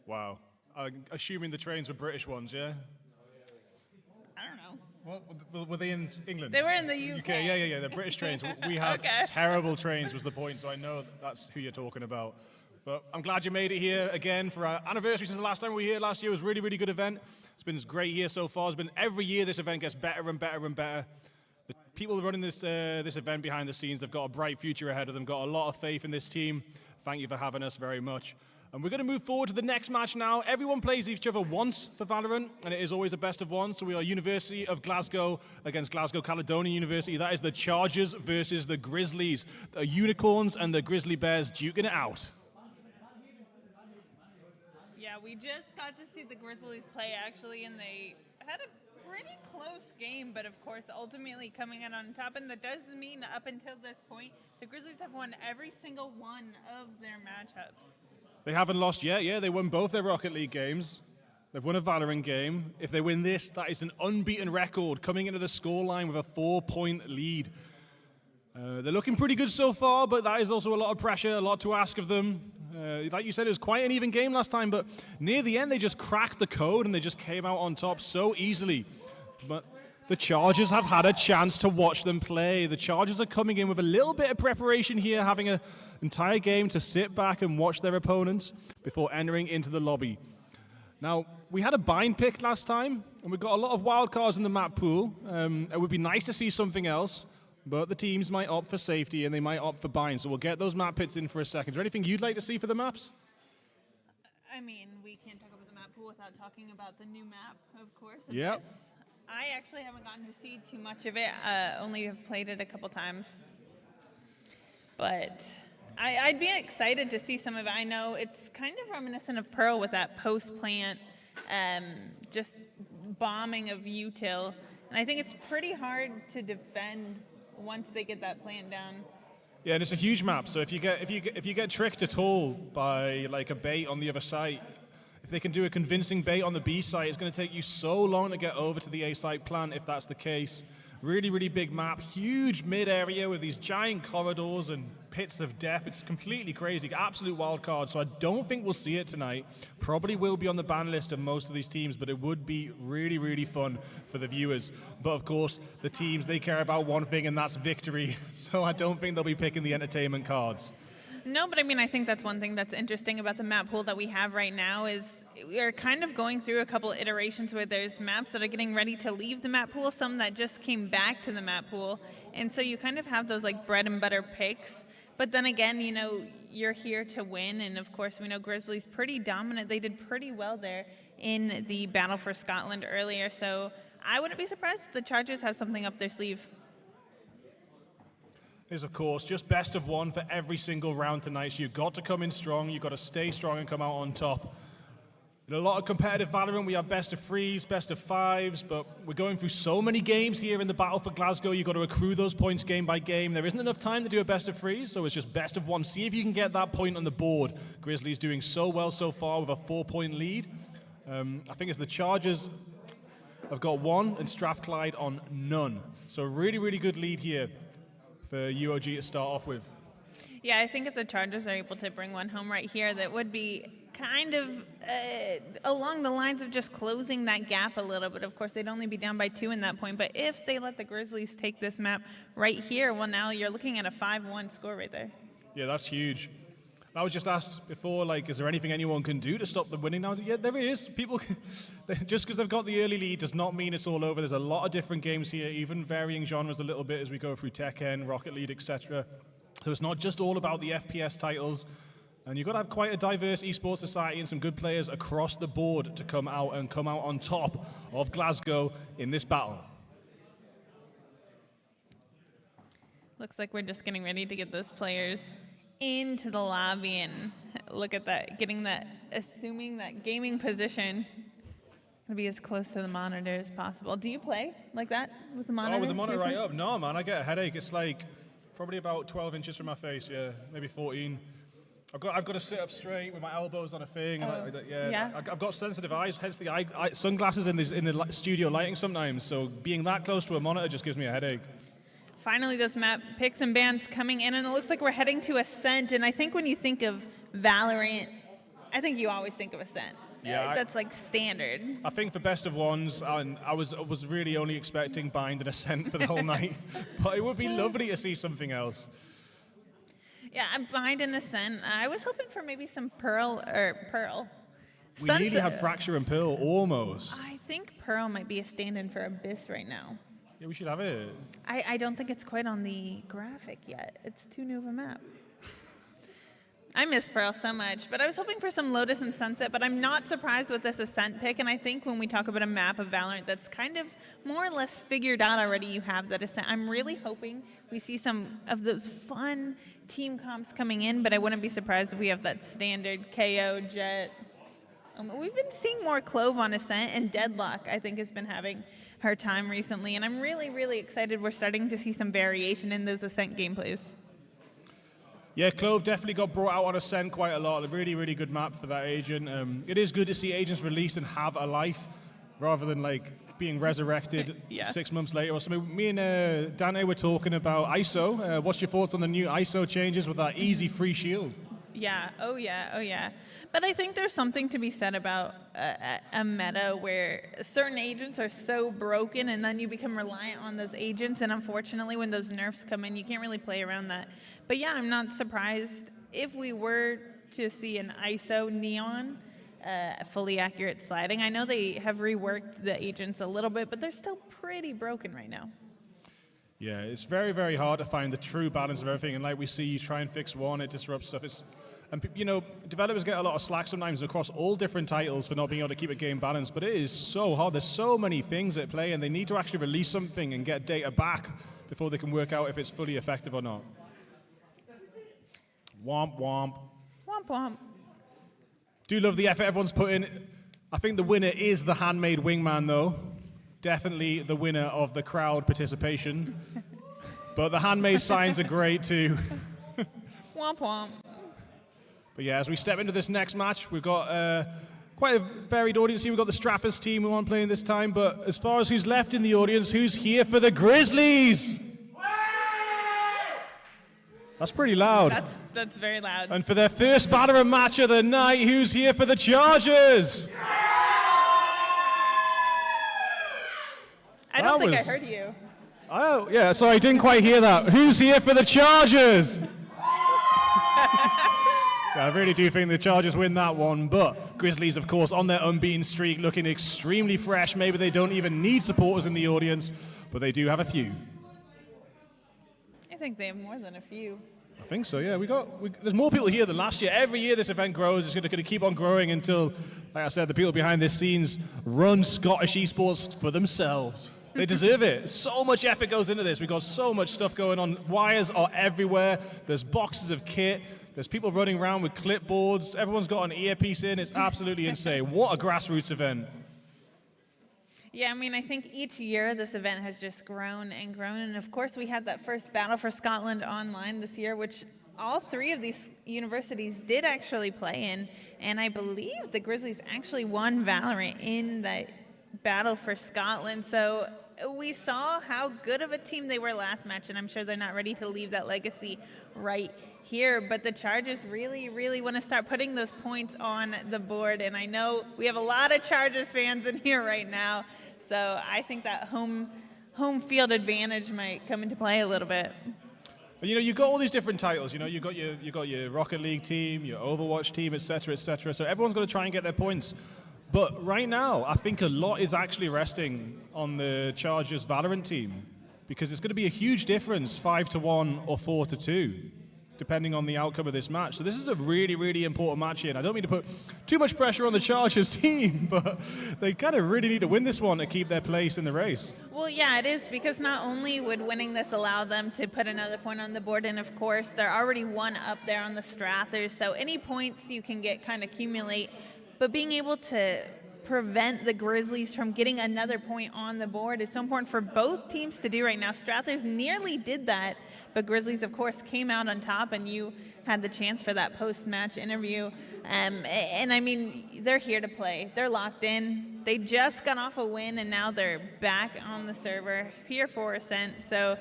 Wow. Assuming the trains were British ones, yeah? I don't know. Well, were they in England? They were in the UK. Yeah. They're British trains. We have terrible trains was the point, so I know that's who you're talking about. But I'm glad you made it here again for our anniversary since the last time we were here last year. It was a really, really good event. It's been a great year so far. It's been every year this event gets better and better and better. The people running this event behind the scenes have got a bright future ahead of them, got a lot of faith in this team. Thank you for having us very much. And we're going to move forward to the next match now. Everyone plays each other once for Valorant, and it is always a best of one. So we are University of Glasgow against Glasgow Caledonian University. That is the Chargers versus the Grizzlies. The Unicorns and the Grizzly Bears duking it out. Yeah, we just got to see the Grizzlies play, actually, and they had a pretty close game, but of course, ultimately coming out on top. And that does mean up until this point, the Grizzlies have won every single one of their matchups. They haven't lost yet, yeah. They won both their Rocket League games. They've won a Valorant game. If they win this, that is an unbeaten record coming into the scoreline with a 4-point lead. They're looking pretty good so far, but that is also a lot of pressure, a lot to ask of them. Like you said, it was quite an even game last time, but near the end, they just cracked the code and they just came out on top so easily. But the Chargers have had a chance to watch them play. The Chargers are coming in with a little bit of preparation here, having an entire game to sit back and watch their opponents before entering into the lobby. Now, we had a bind pick last time, and we've got a lot of wild cards in the map pool. It would be nice to see something else, but the teams might opt for safety and they might opt for bind, so we'll get those map picks in for a second. Is there anything you'd like to see for the maps? I mean, we can't talk about the map pool without talking about the new map, of course. Yep. I actually haven't gotten to see too much of it, only have played it a couple times. But I'd be excited to see some of it. I know it's kind of reminiscent of Pearl with that post-plant just bombing of util. And I think it's pretty hard to defend once they get that plant down. Yeah, and it's a huge map, so if you get tricked at all by like a bait on the other side, if they can do a convincing bait on the B site, it's going to take you so long to get over to the A site plant if that's the case. Really, really big map, huge mid area with these giant corridors and pits of death. It's completely crazy, absolute wild card. So I don't think we'll see it tonight. Probably will be on the ban list of most of these teams, but it would be really, really fun for the viewers. But of course, the teams, they care about one thing, and that's victory. So I don't think they'll be picking the entertainment cards. No, but I mean, I think that's one thing that's interesting about the map pool that we have right now is we are kind of going through a couple iterations where there's maps that are getting ready to leave the map pool, some that just came back to the map pool. And so you kind of have those like bread and butter picks. But then again, you know, you're here to win, and of course we know Grizzlies pretty dominant. They did pretty well there in the Battle for Scotland earlier, so I wouldn't be surprised if the Chargers have something up their sleeve. Is of course just best of one for every single round tonight, so you've got to come in strong, you've got to stay strong and come out on top. In a lot of competitive Valorant, we have best of 3s, best of 5s, but we're going through so many games here in the Battle for Glasgow. You've got to accrue those points game by game. There isn't enough time to do a best of 3s, so it's just best of 1. See if you can get that point on the board. Grizzlies doing so well so far with a 4-point lead. I think it's the Chargers have got 1 and Strathclyde on none. So really, really good lead here for UOG to start off with. Yeah, I think if the Chargers are able to bring one home right here, that would be kind of along the lines of just closing that gap a little bit. Of course, they'd only be down by 2 in that point, but if they let the Grizzlies take this map right here, well, now you're looking at a 5-1 score right there. Yeah, that's huge. I was just asked before, like, is there anything anyone can do to stop them winning now? Yeah, there is. People can, just because they've got the early lead does not mean it's all over. There's a lot of different games here, even varying genres a little bit as we go through Tekken, Rocket League, etc. So it's not just all about the FPS titles. And you've got to have quite a diverse esports society and some good players across the board to come out on top of Glasgow in this battle. Looks like we're just getting ready to get those players into the lobby, and look at that, assuming that gaming position to be as close to the monitor as possible. Do you play like that with the monitor? Oh, with the monitor right up? No, man, I get a headache. It's like probably about 12 inches from my face, yeah, maybe 14. I've got to sit up straight with my elbows on a thing. And I've got sensitive eyes, hence the sunglasses in the studio lighting sometimes. So being that close to a monitor just gives me a headache. Finally, those map picks and bans coming in, and it looks like we're heading to Ascent. And I think when you think of Valorant, I think you always think of Ascent. Yeah, that's like standard. I think for best of ones, and I was really only expecting Bind and Ascent for the whole night, but it would be lovely to see something else. Yeah, I'm behind in Ascent. I was hoping for maybe some Pearl. We nearly had Fracture and Pearl, almost. I think Pearl might be a stand-in for Abyss right now. Yeah, we should have it. I don't think it's quite on the graphic yet. It's too new of a map. I miss Pearl so much, but I was hoping for some Lotus and Sunset, but I'm not surprised with this Ascent pick, and I think when we talk about a map of Valorant that's kind of more or less figured out already, you have that Ascent. I'm really hoping we see some of those fun team comps coming in, but I wouldn't be surprised if we have that standard KO, Jet. We've been seeing more Clove on Ascent, and Deadlock, I think, has been having her time recently, and I'm really, really excited we're starting to see some variation in those Ascent gameplays. Yeah, Clove definitely got brought out on Ascent quite a lot. A really, really good map for that agent. It is good to see agents released and have a life rather than like being resurrected 6 months later or something. Me and Dante were talking about ISO. What's your thoughts on the new ISO changes with that easy free shield? Yeah, oh yeah. But I think there's something to be said about a meta where certain agents are so broken and then you become reliant on those agents, and unfortunately when those nerfs come in, you can't really play around that. But yeah, I'm not surprised if we were to see an ISO Neon fully accurate sliding. I know they have reworked the agents a little bit, but they're still pretty broken right now. Yeah, it's very, very hard to find the true balance of everything, and like we see, you try and fix one, it disrupts stuff. And you know, developers get a lot of slack sometimes across all different titles for not being able to keep a game balanced, but it is so hard. There's so many things at play, and they need to actually release something and get data back before they can work out if it's fully effective or not. Womp womp. Womp womp. Do love the effort everyone's put in. I think the winner is the handmade wingman, though. Definitely the winner of the crowd participation. But the handmade signs are great, too. Womp womp. But yeah, as we step into this next match, we've got quite a varied audience here. We've got the Straffers team who aren't playing this time, but as far as who's left in the audience, who's here for the Grizzlies? That's pretty loud. That's very loud. And for their first Valorant match of the night, who's here for the Chargers? I don't think I heard you. Oh, yeah, sorry, I didn't quite hear that. Who's here for the Chargers? Yeah, I really do think the Chargers win that one, but Grizzlies, of course, on their unbeaten streak, looking extremely fresh. Maybe they don't even need supporters in the audience, but they do have a few. I think they have more than a few. I think so, yeah. There's more people here than last year. Every year this event grows. It's going to keep on growing until, like I said, the people behind the scenes run Scottish esports for themselves. They deserve it. So much effort goes into this. We've got so much stuff going on. Wires are everywhere. There's boxes of kit. There's people running around with clipboards. Everyone's got an earpiece in. It's absolutely insane. What a grassroots event. Yeah, I mean, I think each year this event has just grown and grown. And of course, we had that first Battle for Scotland online this year, which all three of these universities did actually play in. And I believe the Grizzlies actually won Valorant in that Battle for Scotland. So we saw how good of a team they were last match, and I'm sure they're not ready to leave that legacy right here. But the Chargers really, really want to start putting those points on the board. And I know we have a lot of Chargers fans in here right now. So I think that home field advantage might come into play a little bit. But you've got all these different titles. You've got your Rocket League team, your Overwatch team, etc., etc. So everyone's going to try and get their points. But right now, I think a lot is actually resting on the Chargers Valorant team, because it's going to be a huge difference, 5-1 or 4-2, depending on the outcome of this match. So this is a really, really important match here. And I don't mean to put too much pressure on the Chargers team, but they kind of really need to win this one to keep their place in the race. Well, yeah, it is, because not only would winning this allow them to put another point on the board, and of course, they're already one up there on the Strathers, so any points you can get kind of accumulate, but being able to prevent the Grizzlies from getting another point on the board is so important for both teams to do right now. Strathers nearly did that, but Grizzlies, of course, came out on top, and you had the chance for that post-match interview. And I mean, they're here to play. They're locked in. They just got off a win, and now they're back on the server, here for Ascent. So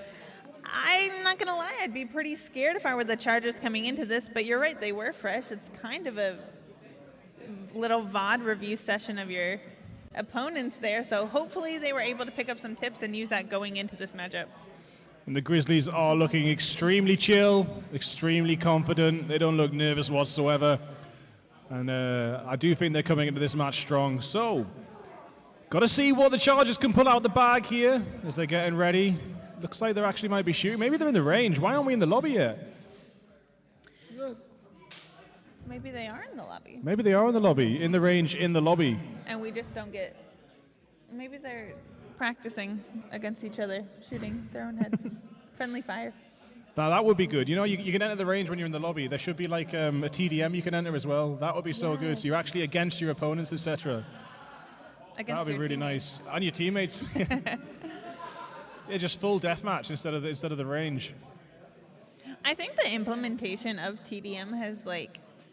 I'm not going to lie, I'd be pretty scared if I were the Chargers coming into this, but you're right, they were fresh. It's kind of a little VOD review session of your opponents there, so hopefully they were able to pick up some tips and use that going into this matchup. And the Grizzlies are looking extremely chill, extremely confident. They don't look nervous whatsoever. And I do think they're coming into this match strong. So, got to see what the Chargers can pull out the bag here as they're getting ready. Looks like they actually might be shooting. Maybe they're in the range. Why aren't we in the lobby yet? Maybe they are in the lobby. Maybe they are in the lobby, in the range, in the lobby. And we just don't get... Maybe they're practicing against each other, shooting their own heads. Friendly fire. Now, that would be good. You can enter the range when you're in the lobby. There should be like a TDM you can enter as well. That would be so good. So you're actually against your opponents, etc. That would be really nice. And your teammates. Yeah, just full deathmatch instead of the range. I think the implementation of TDM has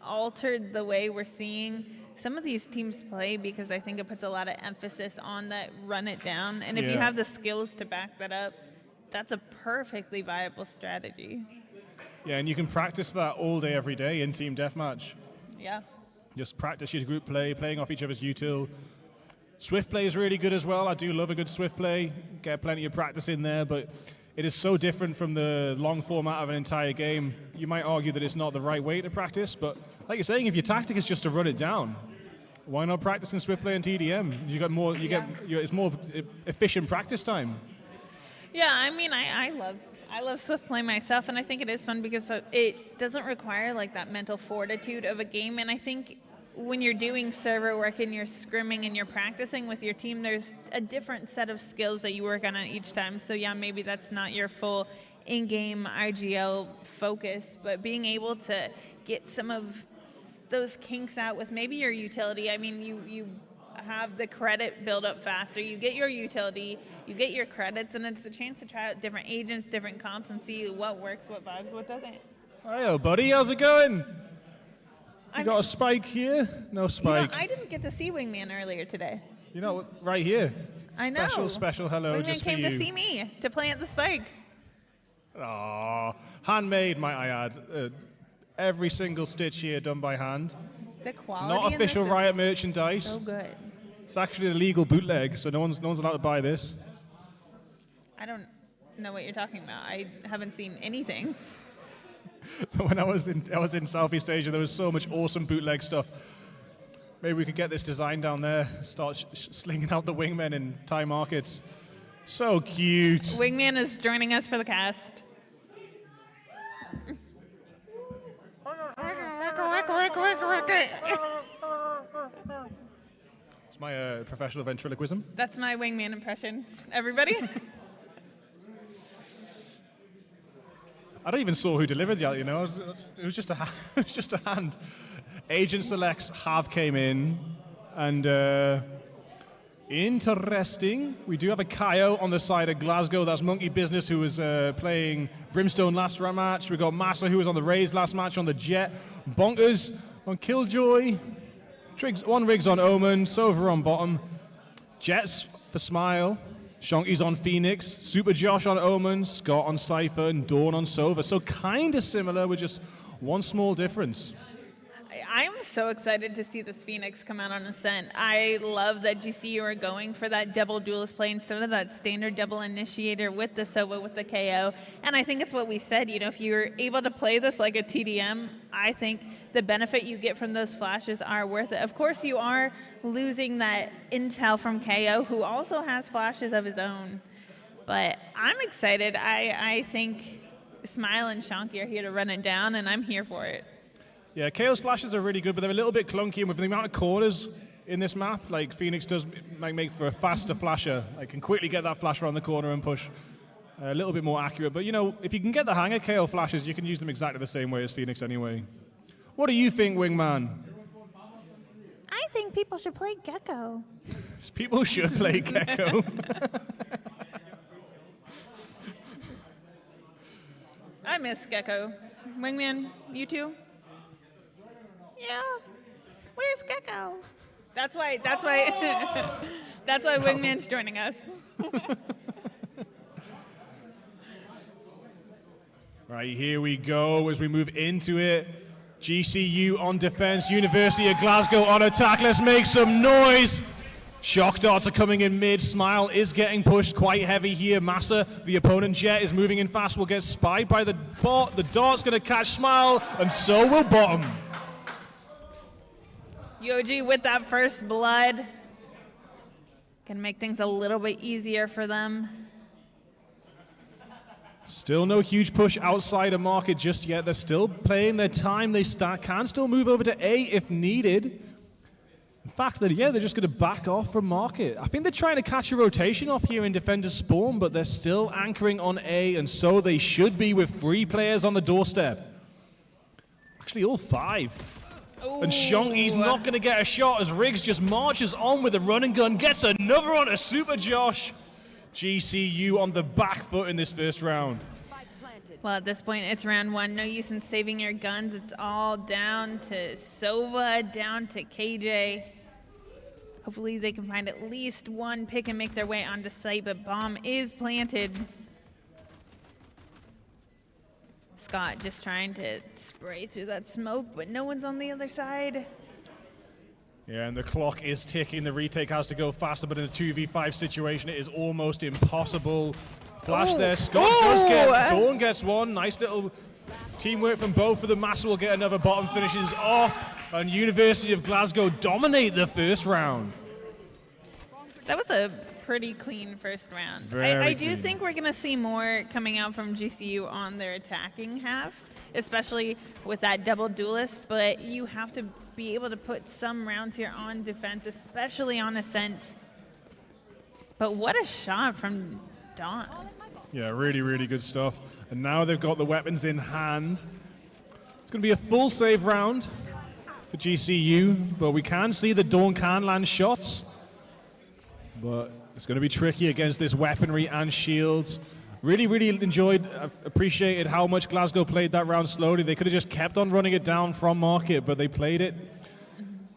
altered the way we're seeing some of these teams play, because I think it puts a lot of emphasis on that run it down. And if you have the skills to back that up, that's a perfectly viable strategy. Yeah, and you can practice that all day, every day in team deathmatch. Yeah. Just practice your group play, playing off each other's util. Swift play is really good as well. I do love a good swift play. Get plenty of practice in there, but it is so different from the long format of an entire game. You might argue that it's not the right way to practice, but like you're saying, if your tactic is just to run it down, why not practice in swift play and TDM? It's more efficient practice time. Yeah, I mean, I love swift play myself, and I think it is fun because it doesn't require that mental fortitude of a game. And I think when you're doing server work and you're scrimming and you're practicing with your team, there's a different set of skills that you work on each time. So yeah, maybe that's not your full in-game IGL focus, but being able to get some of those kinks out with maybe your utility. I mean, you have the credit build up faster. You get your utility, you get your credits, and it's a chance to try out different agents, different comps, and see what works, what vibes, what doesn't. Hello, buddy. How's it going? You got a spike here? No spike. I didn't get to see Wingman earlier today. Right here. I know. Special hello Wingman just for you. came to see me to plant the spike. Aww. Handmade, might I add. Every single stitch here done by hand. The quality It's not official Riot merchandise. So good. It's actually a legal bootleg, so no one's allowed to buy this. I don't know what you're talking about. I haven't seen anything. When I was in Southeast Asia, there was so much awesome bootleg stuff. Maybe we could get this design down there, start slinging out the wingmen in Thai markets. So cute. Wingman is joining us for the cast. It's my professional ventriloquism. That's my wingman impression. Everybody? I don't even saw who delivered the, you know, it was just a it was just a hand. Agent selects have came in, and interesting. We do have a Kaio on the side of Glasgow. That's Monkey Business, who was playing Brimstone last match. We got Massa, who was on the Raze last match on the Jet. Bonkers on Killjoy. One Riggs on Omen. Sova on bottom. Jets for Smile. Shonky's on Phoenix, Super Josh on Omen, Scott on Cypher, and Dawn on Sova. So kind of similar with just one small difference. I'm so excited to see this Phoenix come out on Ascent. I love that GCU are going for that double duelist play instead of that standard double initiator with the Sova, with the KO. And I think it's what we said, you know, if you're able to play this like a TDM, I think the benefit you get from those flashes are worth it. Of course, you are losing that intel from KO, who also has flashes of his own. But I'm excited. I think Smile and Shonky are here to run it down, and I'm here for it. Yeah, KO's flashes are really good, but they're a little bit clunky, and with the amount of corners in this map, like Phoenix does make for a faster flasher. I can quickly get that flash around the corner and push a little bit more accurate. But, you know, if you can get the hang of KO flashes, you can use them exactly the same way as Phoenix anyway. What do you think, Wingman? I think people should play Gecko. People should play Gecko. I miss Gecko. Wingman, you too? Yeah. Where's Gecko? That's why that's why Wingman's joining us. Right, here we go as we move into it. GCU on defense, University of Glasgow on attack. Let's make some noise. Shock darts are coming in mid. Smile is getting pushed quite heavy here. Massa, the opponent Jet, is moving in fast. Will get spied by the bot. The dart's going to catch Smile, and so will bottom. Yoji with that first blood can make things a little bit easier for them. Still no huge push outside of market just yet. They're still playing their time. They can still move over to A if needed. In fact, they're just going to back off from market. I think they're trying to catch a rotation off here in Defender Spawn, but they're still anchoring on A, and so they should be with 3 players on the doorstep. Actually, all 5. Ooh. And Shonky's not going to get a shot as Riggs just marches on with a run and gun, gets another on a Super Josh. GCU on the back foot in this first round. Well, at this point, it's round 1. No use in saving your guns. It's all down to Sova, down to KJ. Hopefully they can find at least one pick and make their way onto site, but bomb is planted. Scott just trying to spray through that smoke, but no one's on the other side. Yeah, and the clock is ticking. The retake has to go faster, but in a 2v5 situation, it is almost impossible. Flash there. Scott does get, Dawn gets one. Nice little teamwork from both of them. Massa will get another bottom, finishes off, and University of Glasgow dominate the first round. That was a pretty clean first round. I do think we're going to see more coming out from GCU on their attacking half, especially with that double duelist, but you have to be able to put some rounds here on defense, especially on Ascent. But what a shot from Dawn. Yeah, really, really good stuff. And now they've got the weapons in hand. It's going to be a full save round for GCU, but we can see that Dawn can land shots. But it's going to be tricky against this weaponry and shields. Really, really appreciated how much Glasgow played that round slowly. They could have just kept on running it down from market, but they played it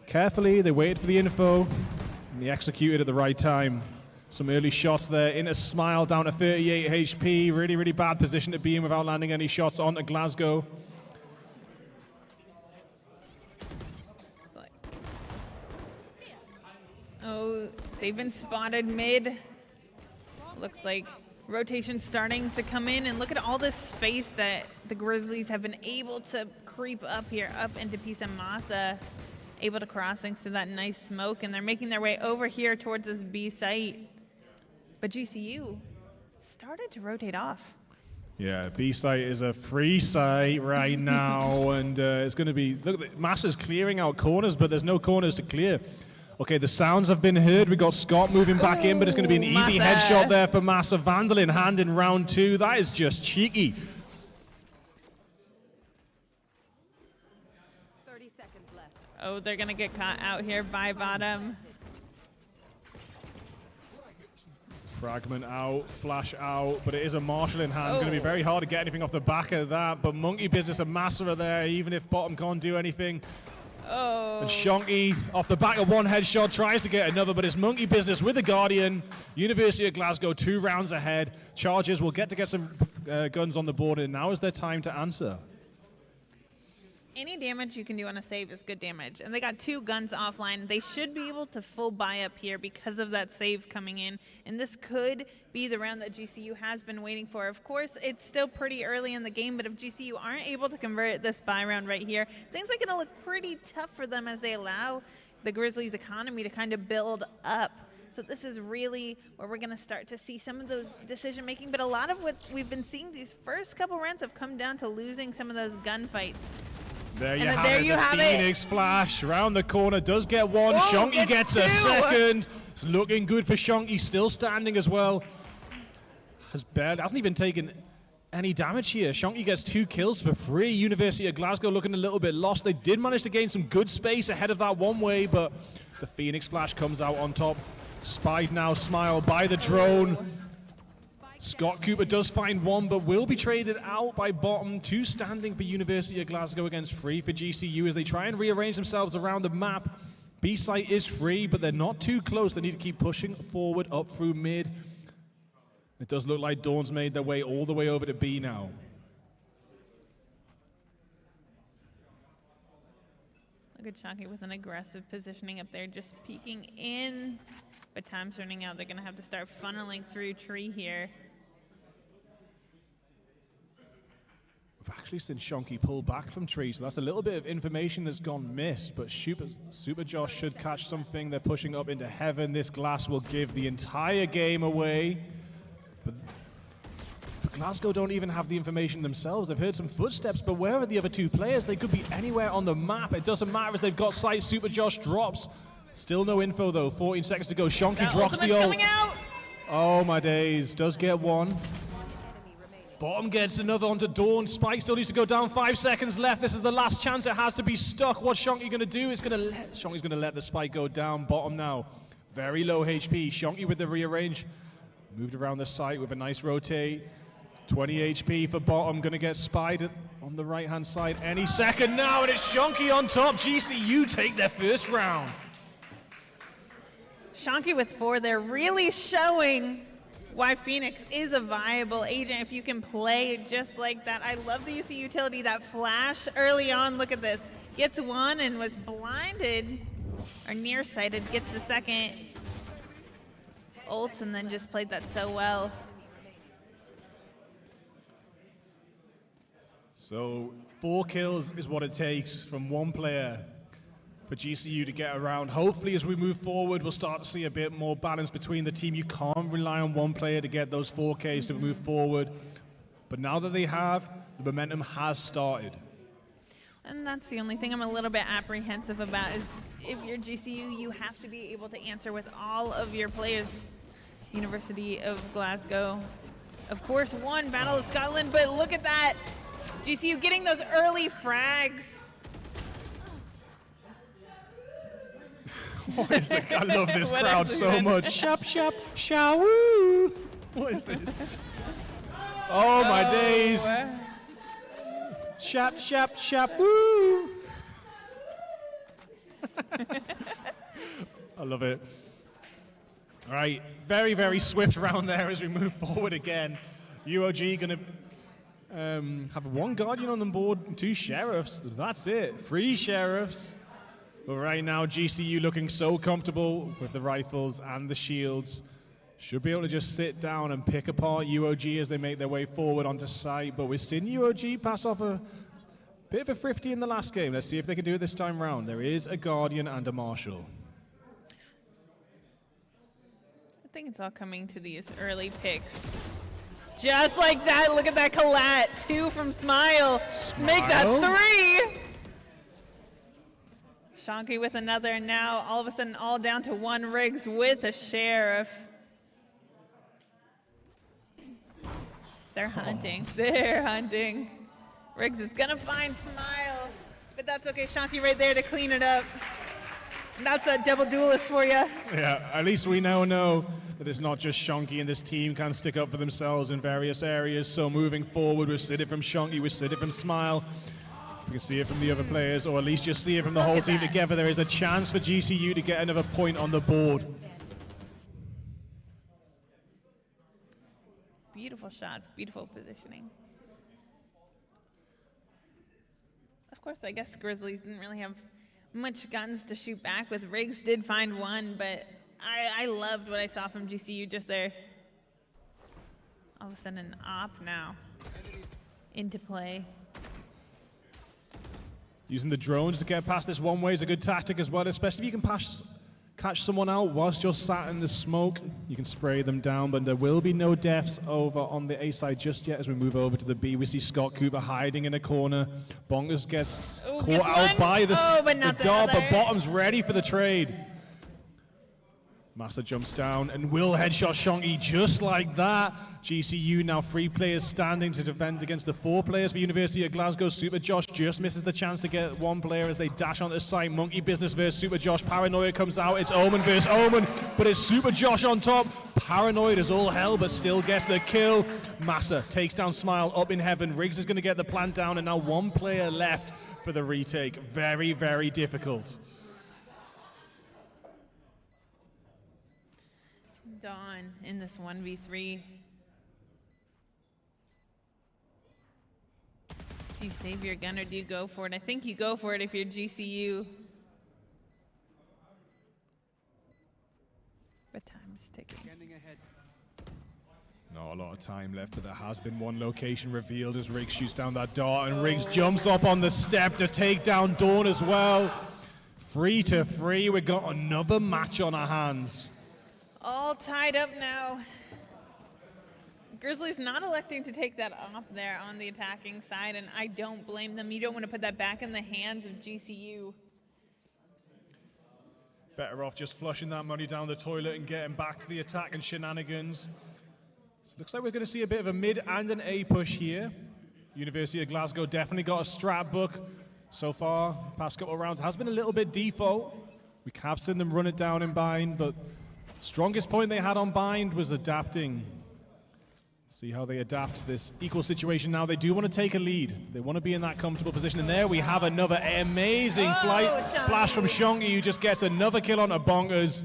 carefully. They waited for the info, and they executed at the right time. Some early shots there into Smile, down to 38 HP. Really, really bad position to be in without landing any shots onto Glasgow. Oh, they've been spotted mid. Looks like rotation starting to come in, and look at all this space that the Grizzlies have been able to creep up here, up into Pisa Massa, able to cross thanks to that nice smoke, and they're making their way over here towards this B site. But GCU started to rotate off. Yeah, B site is a free site right now, and it's going to be, look, Massa's clearing out corners, but there's no corners to clear. Okay, the sounds have been heard. We got Scott moving back in, but it's going to be an easy headshot there for Massa. Vandal in hand in round 2. That is just cheeky. 30 seconds left. Oh, they're going to get caught out here by bottom. Fragment out, flash out, but it is a Marshall in hand. Going to be very hard to get anything off the back of that, but Monkey Business and Massa are there, even if bottom can't do anything. Oh. And Shonky, off the back of one headshot, tries to get another, but it's Monkey Business with the Guardian. University of Glasgow 2 rounds ahead. Chargers will get some guns on the board, and now is their time to answer. Any damage you can do on a save is good damage. And they got 2 guns offline. They should be able to full buy up here because of that save coming in. And this could be the round that GCU has been waiting for. Of course, it's still pretty early in the game, but if GCU aren't able to convert this buy round right here, things are going to look pretty tough for them as they allow the Grizzlies' economy to kind of build up. So this is really where we're going to start to see some of those decision making. But a lot of what we've been seeing these first couple rounds have come down to losing some of those gunfights. There you have it. The Phoenix flash around the corner does get one. Shonky gets a second. It's looking good for Shonky, still standing as well. Hasn't even taken any damage here. Shonky gets 2 kills for free. University of Glasgow looking a little bit lost. They did manage to gain some good space ahead of that one way, but the Phoenix flash comes out on top. Spied now, Smile by the drone. Scott Cooper does find one, but will be traded out by bottom. 2 standing for University of Glasgow against 3 for GCU as they try and rearrange themselves around the map. B site is free, but they're not too close. They need to keep pushing forward up through mid. It does look like Dawn's made their way all the way over to B now. Look at Chalky with an aggressive positioning up there, just peeking in. But time's running out. They're going to have to start funneling through tree here. We've actually seen Shonky pull back from tree, so that's a little bit of information that's gone missed, but Super Josh should catch something. They're pushing up into heaven. This glass will give the entire game away. But Glasgow don't even have the information themselves. They've heard some footsteps, but where are the other 2 players? They could be anywhere on the map. It doesn't matter as they've got sight. Super Josh drops. Still no info though. 14 seconds to go. Shonky drops the ult. Oh my days. Does get one. Bottom gets another onto Dawn. Spike still needs to go down. 5 seconds left. This is the last chance. It has to be stuck. What's Shonky going to do? Shonky's going to let the spike go down. Bottom now. Very low HP. Shonky with the rearrange. Moved around the site with a nice rotate. 20 HP for bottom. Going to get spied on the right-hand side any second now. And it's Shonky on top. GCU take their first round. Shonky with 4, they're really showing why Phoenix is a viable agent if you can play just like that. I love the use of utility, that flash early on. Look at this. Gets one and was blinded, or nearsighted, gets the second. Ults and then just played that so well. So 4 kills is what it takes from one player for GCU to get around. Hopefully as we move forward, we'll start to see a bit more balance between the team. You can't rely on one player to get those 4Ks to move forward. But now that they have, the momentum has started. And that's the only thing I'm a little bit apprehensive about is if you're GCU, you have to be able to answer with all of your players. University of Glasgow, of course, won Battle of Scotland, but look at that. GCU getting those early frags. What is that? I love this crowd so much. Shop, shop, shawoo. What is this? Oh, my days. Shop, shop, shop, woo. I love it. All right, very, very swift round there as we move forward again. UOG going to have 1 Guardian on the board and 2 Sheriffs. That's it. 3 Sheriffs. But right now, GCU looking so comfortable with the rifles and the shields. Should be able to just sit down and pick apart UOG as they make their way forward onto site. But we've seen UOG pass off a bit of a thrifty in the last game. Let's see if they can do it this time round. There is a Guardian and a Marshal. I think it's all coming to these early picks. Just like that, look at that collat. 2 from Smile. Make that 3. Shonky with another, and now all of a sudden all down to 1 Riggs with a Sheriff. They're hunting. They're hunting. Riggs is gonna find Smile, but that's okay. Shonky right there to clean it up. And that's a double duelist for you. Yeah, at least we now know that it's not just Shonky, and this team can stick up for themselves in various areas. So moving forward, we've seen it from Shonky, we've seen it from Smile. We can see it from the other players, or at least just see it from the whole team together. There is a chance for GCU to get another point on the board. Beautiful shots, beautiful positioning. Of course, I guess Grizzlies didn't really have much guns to shoot back with. Riggs did find 1, but I loved what I saw from GCU just there. All of a sudden, an op now into play. Using the drones to get past this one way is a good tactic as well, especially if you can catch someone out whilst you're sat in the smoke. You can spray them down, but there will be no deaths over on the A side just yet as we move over to the B. We see Scott Cooper hiding in a corner. Bonkers gets caught out by the dart, but Bottom's ready for the trade. Massa jumps down and will headshot Shonky just like that. GCU now 3 players standing to defend against the 4 players for University of Glasgow. Super Josh just misses the chance to get 1 player as they dash onto the site. Monkey Business versus Super Josh. Paranoia comes out. It's Omen versus Omen, but it's Super Josh on top. Paranoid as all hell, but still gets the kill. Massa takes down Smile up in heaven. Riggs is going to get the plant down, and now 1 player left for the retake. Very, very difficult. Dawn in this 1v3. Do you save your gun or do you go for it? I think you go for it if you're GCU. But time's ticking. Not a lot of time left, but there has been 1 location revealed as Riggs shoots down that dart, and Riggs jumps up on the step to take down Dawn as well. 3-3, we've got another match on our hands. All tied up now. Grizzlies not electing to take that off there on the attacking side, and I don't blame them. You don't want to put that back in the hands of GCU. Better off just flushing that money down the toilet and getting back to the attack and shenanigans. So looks like we're going to see a bit of a mid and an A push here. University of Glasgow definitely got a strat book so far. Past couple of rounds has been a little bit default. We have seen them run it down in bind, but strongest point they had on bind was adapting. See how they adapt to this equal situation now. They do want to take a lead. They want to be in that comfortable position. And there we have another amazing flash from Shonky, who just gets another kill on a Bonkers.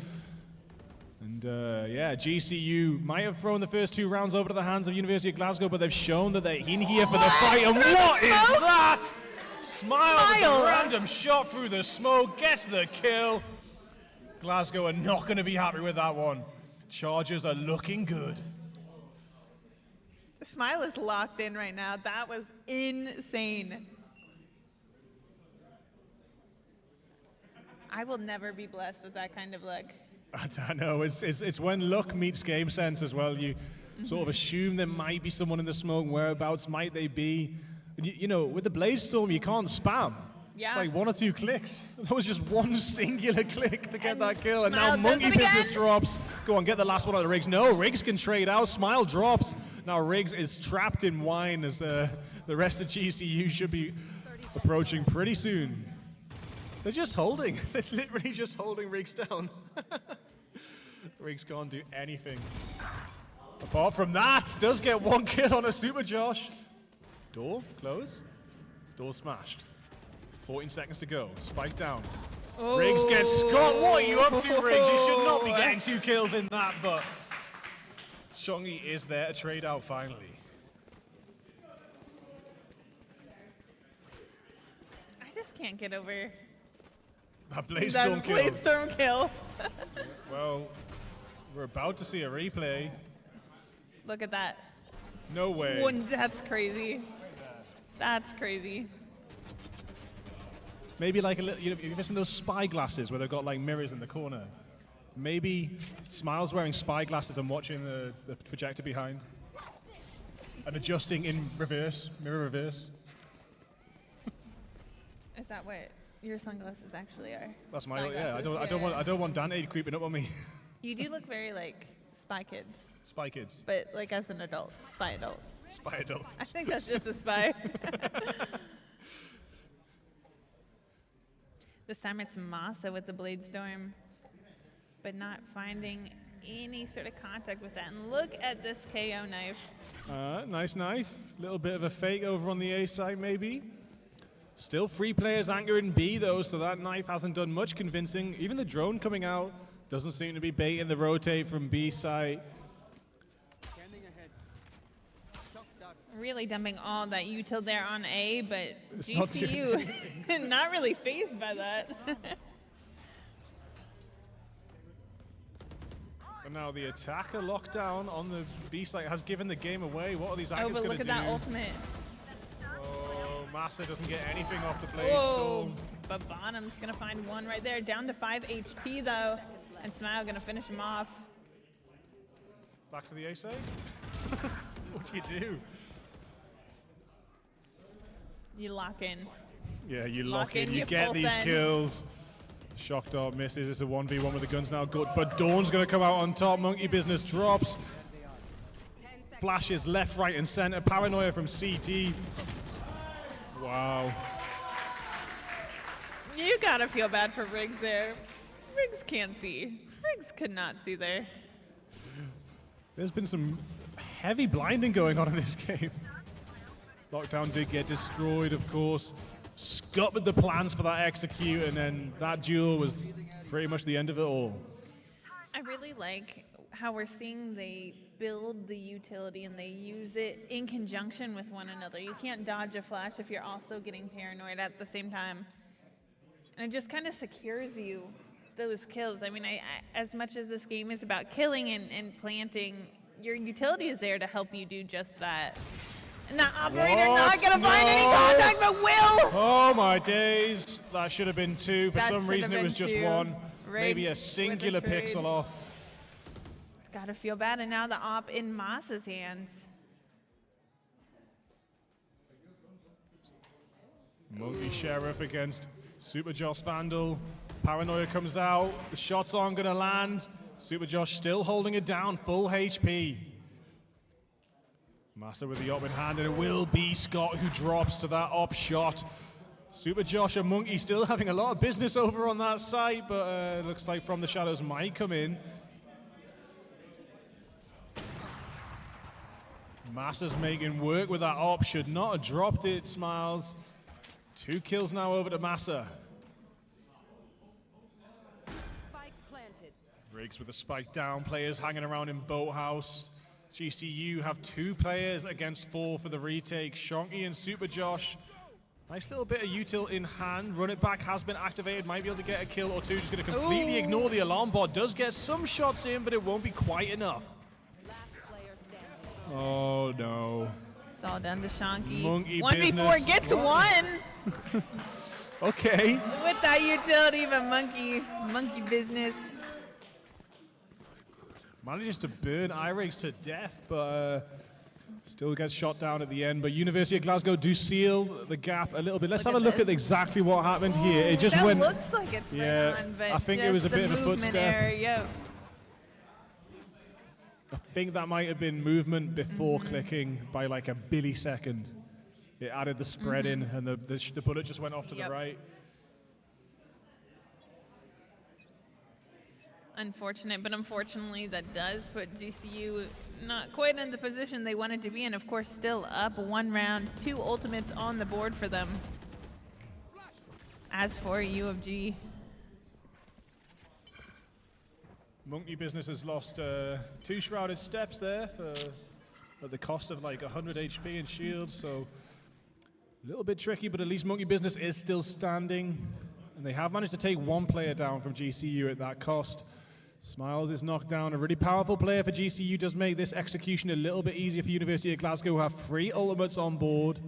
And yeah, GCU might have thrown the first 2 rounds over to the hands of University of Glasgow, but they've shown that they're in here for the fight. And what is that? Smile with a random shot through the smoke, gets the kill. Glasgow are not going to be happy with that one. Chargers are looking good. Smile is locked in right now. That was insane. I will never be blessed with that kind of luck. I know, it's when luck meets game sense as well. You sort of assume there might be someone in the smoke. Whereabouts might they be? And you know, with the Blade Storm, you can't spam. Yeah. It's like 1 or 2 clicks. That was just 1 singular click to get that kill. And now Monkey Business drops. Go on, get the last one out of Riggs. No, Riggs can trade out. Smile drops. Now Riggs is trapped in wine as the rest of GCU should be approaching pretty soon. They're just holding. They're literally just holding Riggs down. Riggs can't do anything. Apart from that, does get 1 kill on a Super Josh. Door close. Door smashed. 14 seconds to go. Spike down. Oh. Riggs gets Scott. What are you up to, Riggs? You should not be getting 2 kills in that, but Shongy is there to trade out finally. I just can't get over that Blade Storm kill. Blade Storm kill. Well, we're about to see a replay. Look at that. No way. That's crazy. That's crazy. Maybe like a little, you know, you've seen those spy glasses where they've got like mirrors in the corner. Maybe Smile's wearing spy glasses and watching the projector behind. And adjusting in reverse, mirror reverse. Is that what your sunglasses actually are? That's my Spy I don't want Dante creeping up on me. You do look very like Spy Kids. Spy Kids. But like as an adult, Spy adult. Spy adult. I think that's just a spy. This time it's Masa with the Blade Storm, but not finding any sort of contact with that. And look at this KO knife. Nice knife. Little bit of a fake over on the A side, maybe. Still 3 players anchoring B, though, so that knife hasn't done much convincing. Even the drone coming out doesn't seem to be baiting the rotate from B side. Really dumping all that util there on A, but It's GCU not really fazed by that. And now the attacker lockdown on the B side has given the game away. What are these actors but going to look do? at that ultimate. Oh, Massa doesn't get anything off the Blade Whoa, Storm. but Bottom's going to find one right there. Down to 5 HP, though. And Smile going to finish him off. Back to the A side? What do you do? You lock in. Yeah, you lock in, you you get full these send. kills. Shock Dart misses, it's a 1v1 with the guns now. Good, but Dawn's gonna come out on top. Monkey Business drops. Flashes left, right, and center. Paranoia from CT. Wow. You got to feel bad for Riggs there. Riggs can't see. Riggs could not see there. There's been some heavy blinding going on in this game. Lockdown did get destroyed, of course. Scuppered the plans for that execute, and then that duel was pretty much the end of it all. I really like how we're seeing they build the utility and they use it in conjunction with one another. You can't dodge a flash if you're also getting paranoid at the same time. And it just kind of secures you those kills. I mean, as much as this game is about killing and planting, your utility is there to help you do just that. And that operator not going to find any contact, but will! Oh my days. That should have been 2. For That some should reason have it was been just 2. 1. Maybe a Riggs singular with a trade. pixel off. Gotta feel bad, and now the op in Moss's hands. Monkey Sheriff against Super Josh Vandal. Paranoia comes out. The shots aren't going to land. Super Josh still holding it down. Full HP. Massa with the op in hand, and it will be Scott who drops to that op shot. Super Josh and Monkey still having a lot of business over on that side, but looks like From the Shadows might come in. Massa's making work with that op. Should not have dropped it, Smiles. 2 kills now over to Massa. Spike planted. Riggs with a spike down. Players hanging around in Boathouse. GCU have 2 players against 4 for the retake. Shonky and Super Josh. Nice little bit of util in hand. Run it back has been activated. Might be able to get a kill or 2. Just going to completely ignore the alarm bot. Does get some shots in, but it won't be quite enough. Oh no. It's all done to Shonky. Monkey 1v4 business. gets What? 1! Okay. With that utility, but monkey business. Manages to burn Irix to death, but still gets shot down at the end. But University of Glasgow do seal the gap a little bit. Let's have a look at exactly what happened here. It just that went. Looks like it's yeah, on, but I think it was a just bit the of a movement footstep. error, yep. I think that might have been movement before clicking by like a millisecond. It added the spread in, and the bullet just went off to the right. Unfortunate, but unfortunately that does put GCU not quite in the position they wanted to be in. Of course, still up 1 round, 2 ultimates on the board for them. As for U of G, Monkey Business has lost 2 Shrouded Steps there at the cost of like 100 HP and shields, so a little bit tricky, but at least Monkey Business is still standing, and they have managed to take 1 player down from GCU at that cost. Smiles is knocked down. A really powerful player for GCU does make this execution a little bit easier for University of Glasgow, who have 3 ultimates on board.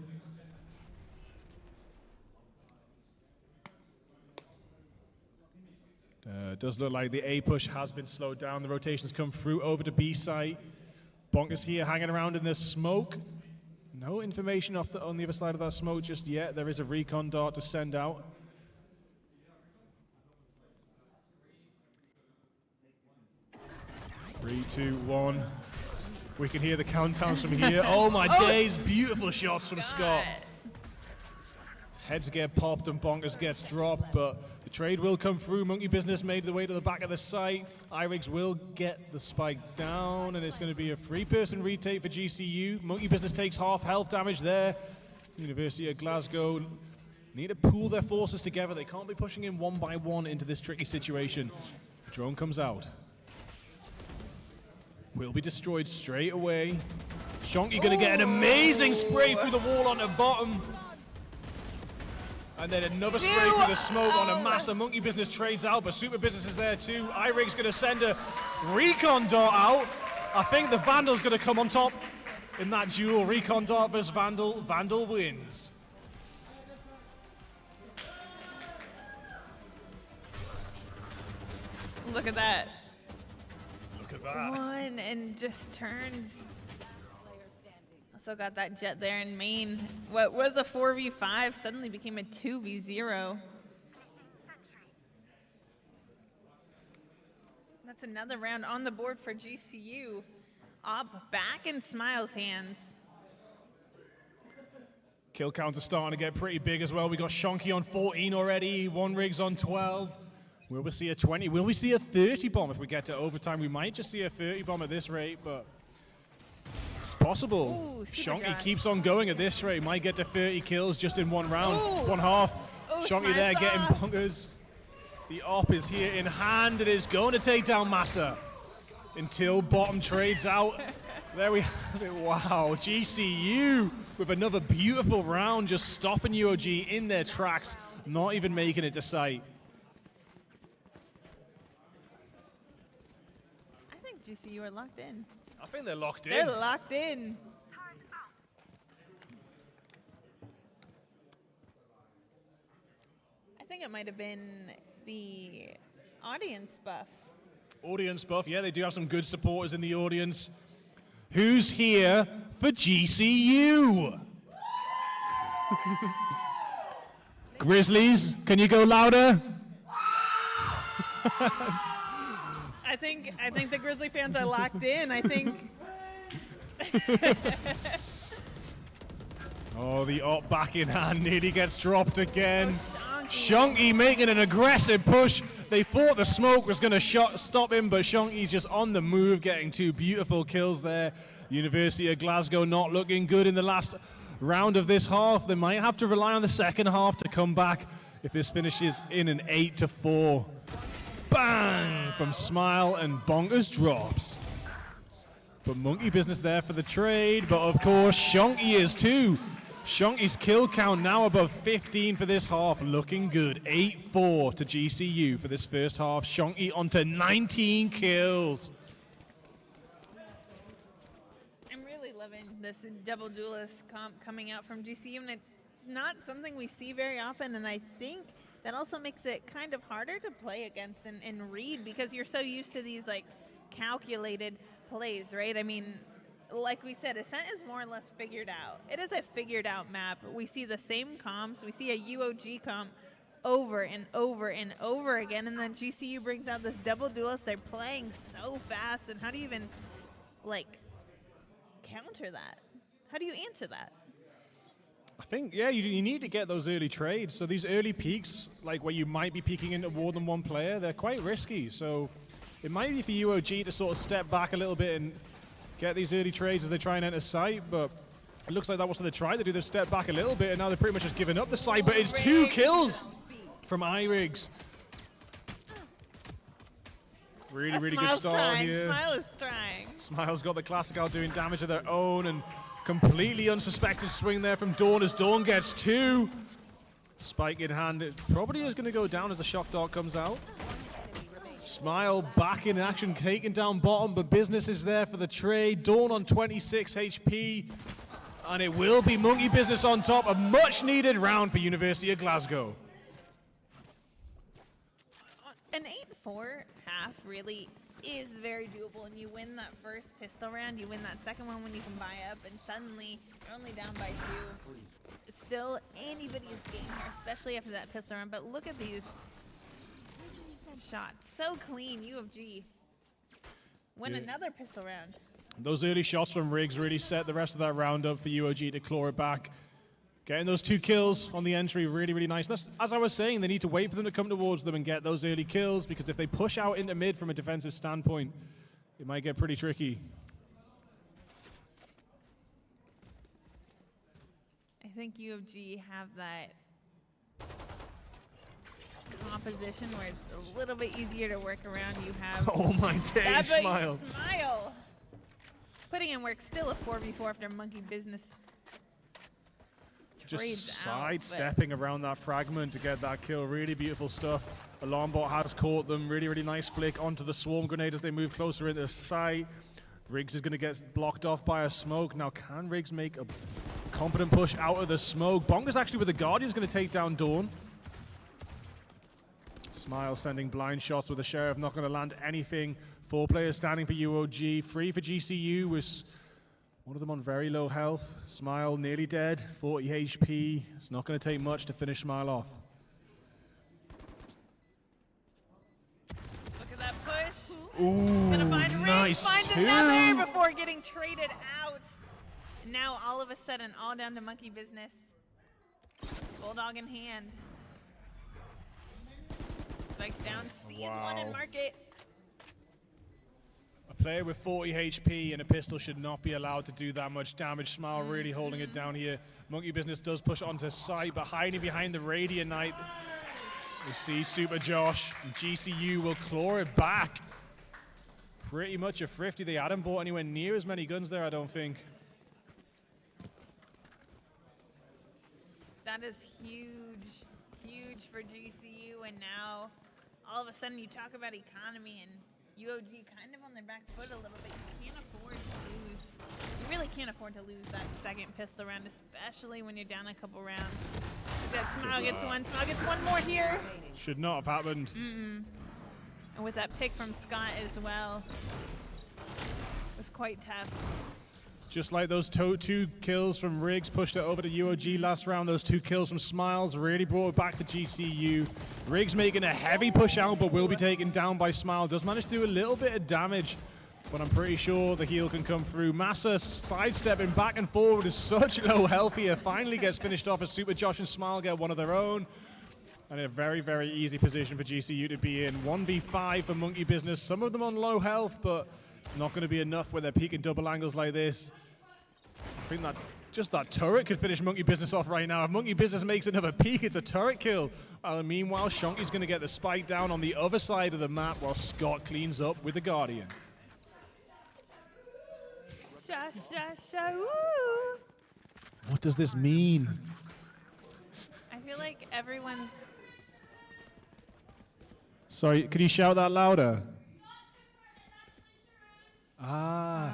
Does look like the A push has been slowed down. The rotations come through over to B site. Bonkers here hanging around in the smoke. No information on the other side of that smoke just yet. There is a recon dart to send out. Three, two, one. We can hear the countdowns from here. Oh my days, beautiful shots from Scott. Heads get popped and Bonkers gets dropped, but the trade will come through. Monkey Business made the way to the back of the site. iRigs will get the spike down, and it's going to be a 3-person retake for GCU. Monkey Business takes half health damage there. University of Glasgow need to pool their forces together. They can't be pushing in one by one into this tricky situation. Drone comes out. Will be destroyed straight away. Shonky going to get an amazing spray through the wall on the bottom. And then another spray through the smoke on a massive. Monkey Business trades out, but Super Business is there too. iRig's going to send a recon dart out. I think the Vandal's going to come on top in that duel. Recon dart versus Vandal. Vandal wins. Look at that. Look at that. One and just turns. Also got that jet there in main. What was a 4v5 suddenly became a 2v0. That's another round on the board for GCU. Up back in Smiles' hands. Kill counts are starting to get pretty big as well. We got Shonky on 14 already. One Rig's on 12. Will we see a 20? Will we see a 30 bomb if we get to overtime? We might just see a 30 bomb at this rate, but it's possible. Ooh, Shonky keeps on going at this rate. Might get to 30 kills just in one round, one half. Shonky there getting bonkers. The op is here in hand and is going to take down Massa until bottom trades out. There we have it. Wow, GCU with another beautiful round, just stopping UOG in their tracks, not even making it to site. GCU are locked in. I think they're locked in. They're locked in. I think it might have been the audience buff. Audience buff, yeah, they do have some good supporters in the audience. Who's here for GCU? Grizzlies, can you go louder? I think the Grizzly fans are locked in. I think. Oh, the op back in hand. Nearly gets dropped again. Shonky making an aggressive push. They thought the smoke was going to stop him, but Shonky's just on the move, getting two beautiful kills there. University of Glasgow not looking good in the last round of this half. They might have to rely on the second half to come back if this finishes in an 8-4. Bang! From Smile and Bonkers drops. But Monkey Business there for the trade, but of course Shonky is too. Shonky's kill count now above 15 for this half, looking good. 8-4 to GCU for this first half. Shonky onto 19 kills. I'm really loving this double duelist comp coming out from GCU, and it's not something we see very often, and I think that also makes it kind of harder to play against and read because you're so used to these like calculated plays, right? I mean, like we said, Ascent is more or less figured out. It is a figured out map. We see the same comps. We see a UOG comp over and over and over again, and then GCU brings out this double duelist. They're playing so fast, and how do you even like counter that? How do you answer that? I think, yeah, you need to get those early trades. So these early peaks, like where you might be peeking into more than one player, they're quite risky. So it might be for UOG to sort of step back a little bit and get these early trades as they try and enter site, but it looks like that was what they tried to do. They've stepped back a little bit, and now they're pretty much just giving up the site, but it's 2 kills from iRigs. Really good start here. Smile is trying. Smile's got the classic out doing damage of their own, and completely unsuspected swing there from Dawn as Dawn gets 2. Spike in hand. It probably is going to go down as the shock dart comes out. Smile back in action, taking down bottom, but Business is there for the trade. Dawn on 26 HP, and it will be Monkey Business on top. A much needed round for University of Glasgow. an 8-4 half really is very doable, and you win that first pistol round, you win that second one when you can buy up, and suddenly you're only down by 2. It's still anybody's game here, especially after that pistol round, but look at these shots. So clean, U of G. Win another pistol round. Those early shots from Riggs really set the rest of that round up for UOG to claw it back. Getting those 2 kills on the entry, really, really nice. As I was saying, they need to wait for them to come towards them and get those early kills, because if they push out into mid from a defensive standpoint, it might get pretty tricky. I think U of G have that composition where it's a little bit easier to work around. You have oh my day, Smile. Smile. Putting in work, still a 4v4 after Monkey Business. Just sidestepping around that fragment to get that kill. Really beautiful stuff. Alarm bot has caught them. Really, really nice flick onto the swarm grenade as they move closer into sight. Riggs is going to get blocked off by a smoke. Now, can Riggs make a competent push out of the smoke? Bonga's actually with the Guardian's going to take down Dawn. Smile sending blind shots with the Sheriff, not going to land anything. 4 players standing for UOG. 3 for GCU, with one of them on very low health. Smile nearly dead, 40 HP. It's not going to take much to finish Smile off. Look at that push. Ooh, gonna find nice. Find another before getting traded out. Now all of a sudden, all down to Monkey Business. Bulldog in hand. Spikes down, sees one in market. A player with 40 HP and a pistol should not be allowed to do that much damage. Smile really holding it down here. Monkey Business does push onto site, but hiding behind the Radiant Knight. We see Super Josh, and GCU will claw it back. Pretty much a thrifty. They hadn't bought anywhere near as many guns there, I don't think. That is huge, huge for GCU, and now all of a sudden you talk about economy and UOG kind of on their back foot a little bit. You can't afford to lose. You really can't afford to lose that second pistol round, especially when you're down a couple rounds. That Smile gets one. Smile gets one more here. Should not have happened. And with that pick from Scott as well, it was quite tough. Just like those 2 kills from Riggs pushed it over to UOG last round, those 2 kills from Smiles really brought it back to GCU. Riggs making a heavy push out, but will be taken down by Smile. Does manage to do a little bit of damage, but I'm pretty sure the heal can come through. Massa sidestepping back and forward is such low health here. Finally gets finished off as Super Josh and Smile get one of their own. And a very, very easy position for GCU to be in. 1v5 for Monkey Business. Some of them on low health, but it's not going to be enough when they're peeking double angles like this. I think that just that turret could finish Monkey Business off right now. If Monkey Business makes another peek, it's a turret kill. Meanwhile, Shonky's going to get the spike down on the other side of the map while Scott cleans up with the Guardian. Woo. What does this mean? I feel like everyone's... Sorry, could you shout that louder?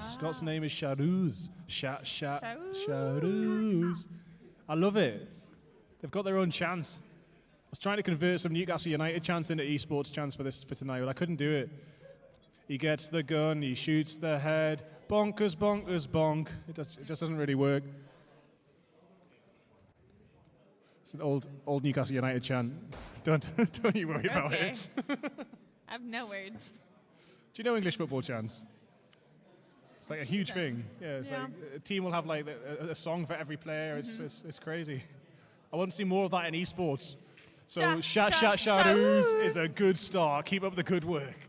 Scott's name is Shadouz. Shadouz. I love it. They've got their own chance. I was trying to convert some Newcastle United chants into Esports chants for tonight, but I couldn't do it. He gets the gun, he shoots the head. Bonkers, bonkers, bonk. It just doesn't really work. It's an old Newcastle United chant. Don't you worry about it. I have no words. Do you know English football chants? It's like a huge thing. Yeah, it's like a team will have like a song for every player. It's crazy. I want to see more of that in esports. So Shadouz is a good start. Keep up the good work.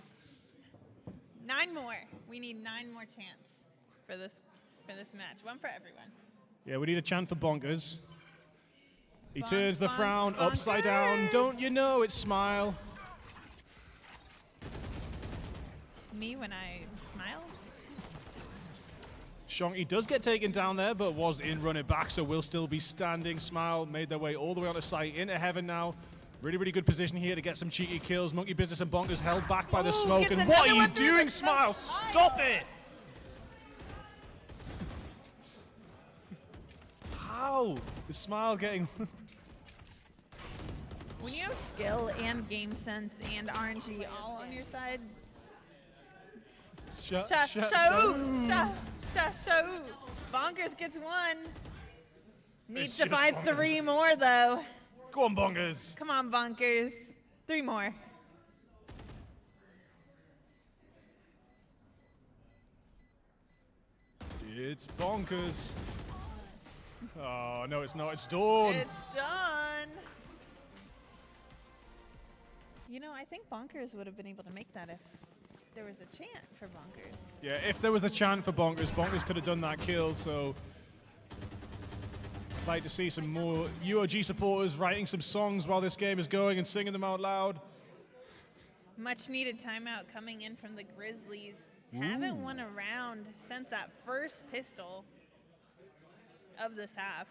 9 more. We need 9 more chants for this match. One for everyone. Yeah, we need a chant for Bonkers. He turns the frown upside down. Don't you know it's Smile? Me when I smile? Shonky does get taken down there, but was in running back, so will still be standing. Smile made their way all the way onto site, into heaven now. Really, really good position here to get some cheeky kills. Monkey Business and Bonkers held back by the smoke. And what are you doing, Smile? Stop it! How is Smile getting... When you have skill and game sense and RNG all on your side, Bonkers gets one. Needs to find 3 more though. Go on, Bonkers. Come on, Bonkers. 3 more. It's Bonkers. Oh, no, it's not. It's Dawn. It's done. You know, I think Bonkers would have been able to make that if there was a chant for Bonkers. Yeah, if there was a chant for Bonkers, Bonkers could have done that kill, so I'd like to see some more UOG supporters writing some songs while this game is going and singing them out loud. Much needed timeout coming in from the Grizzlies. Haven't won a round since that first pistol of this half.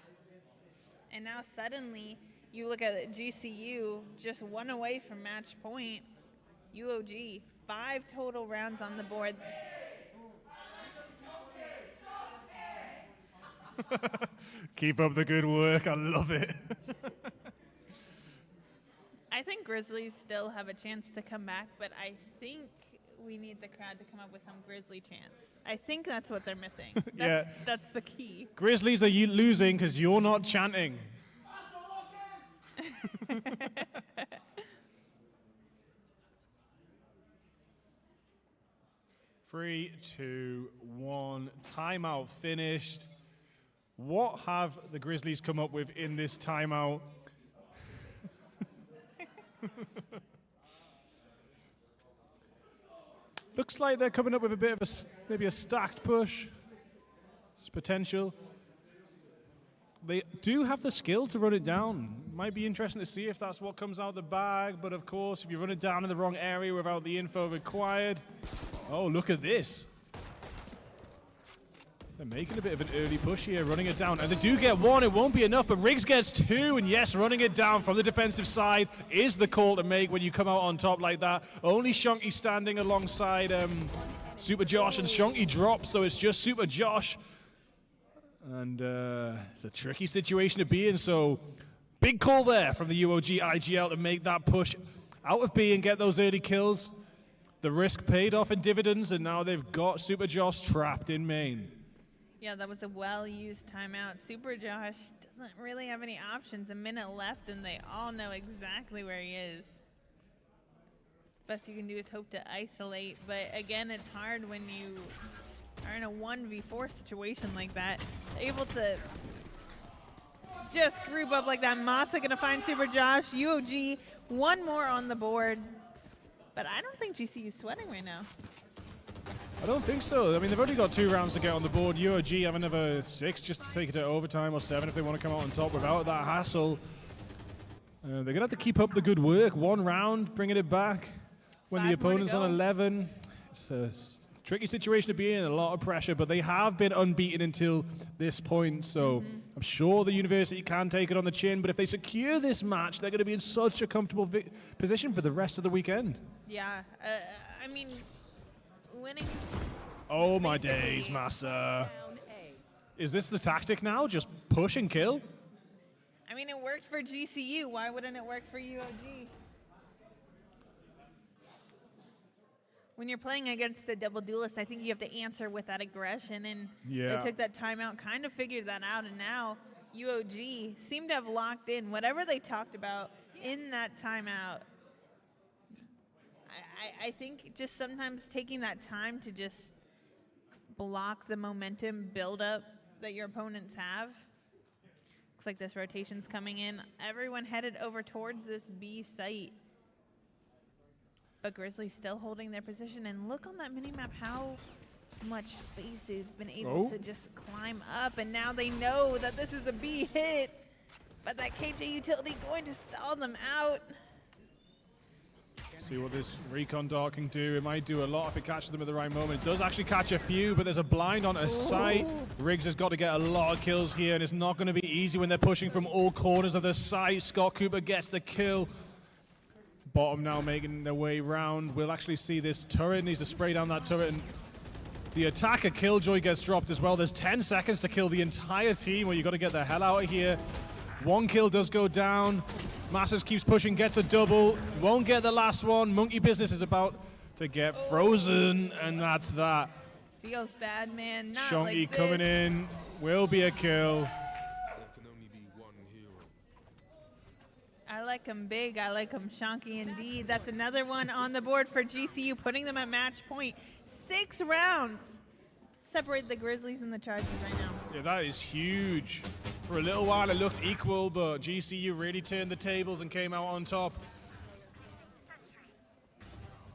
And now suddenly you look at GCU just 1 away from match point. UOG, 5 total rounds on the board. Keep up the good work. I love it. I think Grizzlies still have a chance to come back, but I think we need the crowd to come up with some Grizzly chants. I think that's what they're missing. That's the key. Grizzlies are losing because you're not chanting. 3, 2, 1. Timeout finished. What have the Grizzlies come up with in this timeout? Looks like they're coming up with a bit of maybe a stacked push. It's potential. They do have the skill to run it down. Might be interesting to see if that's what comes out of the bag, but of course, if you run it down in the wrong area without the info required. Oh, look at this. They're making a bit of an early push here, running it down. And they do get 1, it won't be enough, but Riggs gets 2. And yes, running it down from the defensive side is the call to make when you come out on top like that. Only Shunky standing alongside Super Josh, and Shunky drops, so it's just Super Josh. And it's a tricky situation to be in, so big call there from the UOG IGL to make that push out of B and get those early kills. The risk paid off in dividends, and now they've got Super Josh trapped in main. Yeah, that was a well-used timeout. Super Josh doesn't really have any options. A minute left, and they all know exactly where he is. Best you can do is hope to isolate, but again, it's hard when you are in a 1v4 situation like that. Able to just group up like that. Masa gonna find Super Josh. UOG, 1 more on the board. But I don't think GCU's sweating right now. I don't think so. I mean, they've only got 2 rounds to get on the board. UOG have another 6 just to take it to overtime, or 7 if they want to come out on top without that hassle. They're going to have to keep up the good work. 1 round, bringing it back when the opponent's on 11. It's a tricky situation to be in, a lot of pressure, but they have been unbeaten until this point, so I'm sure the university can take it on the chin, but if they secure this match, they're going to be in such a comfortable position for the rest of the weekend. Yeah, I mean, winning. Oh my days, Massa. Is this the tactic now? Just push and kill? I mean, it worked for GCU. Why wouldn't it work for UOG? When you're playing against a double duelist, I think you have to answer with that aggression, and they took that timeout, kind of figured that out, and now UOG seemed to have locked in whatever they talked about in that timeout. I think just sometimes taking that time to just block the momentum buildup that your opponents have. Looks like this rotation's coming in. Everyone headed over towards this B site. But Grizzlies still holding their position, and look on that minimap how much space they've been able to just climb up, and now they know that this is a B hit, but that KJ utility going to stall them out. See what this recon dart can do. It might do a lot if it catches them at the right moment. It does actually catch a few, but there's a blind on a site. Riggs has got to get a lot of kills here, and it's not going to be easy when they're pushing from all corners of the site. Scott Cooper gets the kill. Bottom now making their way round. We'll actually see this turret. Needs to spray down that turret, and the attacker Killjoy gets dropped as well. There's 10 seconds to kill the entire team, where you got to get the hell out of here. 1 kill does go down. Masters keeps pushing, gets a double. Won't get the last one. Monkey Business is about to get frozen, and that's that. Feels bad, man. Not Shonky like coming this. in. Will be a kill. I like him big. I like him chunky indeed. That's another one on the board for GCU, putting them at match point. 6 rounds separate the Grizzlies and the Chargers right now. Yeah, that is huge. For a little while it looked equal, but GCU really turned the tables and came out on top.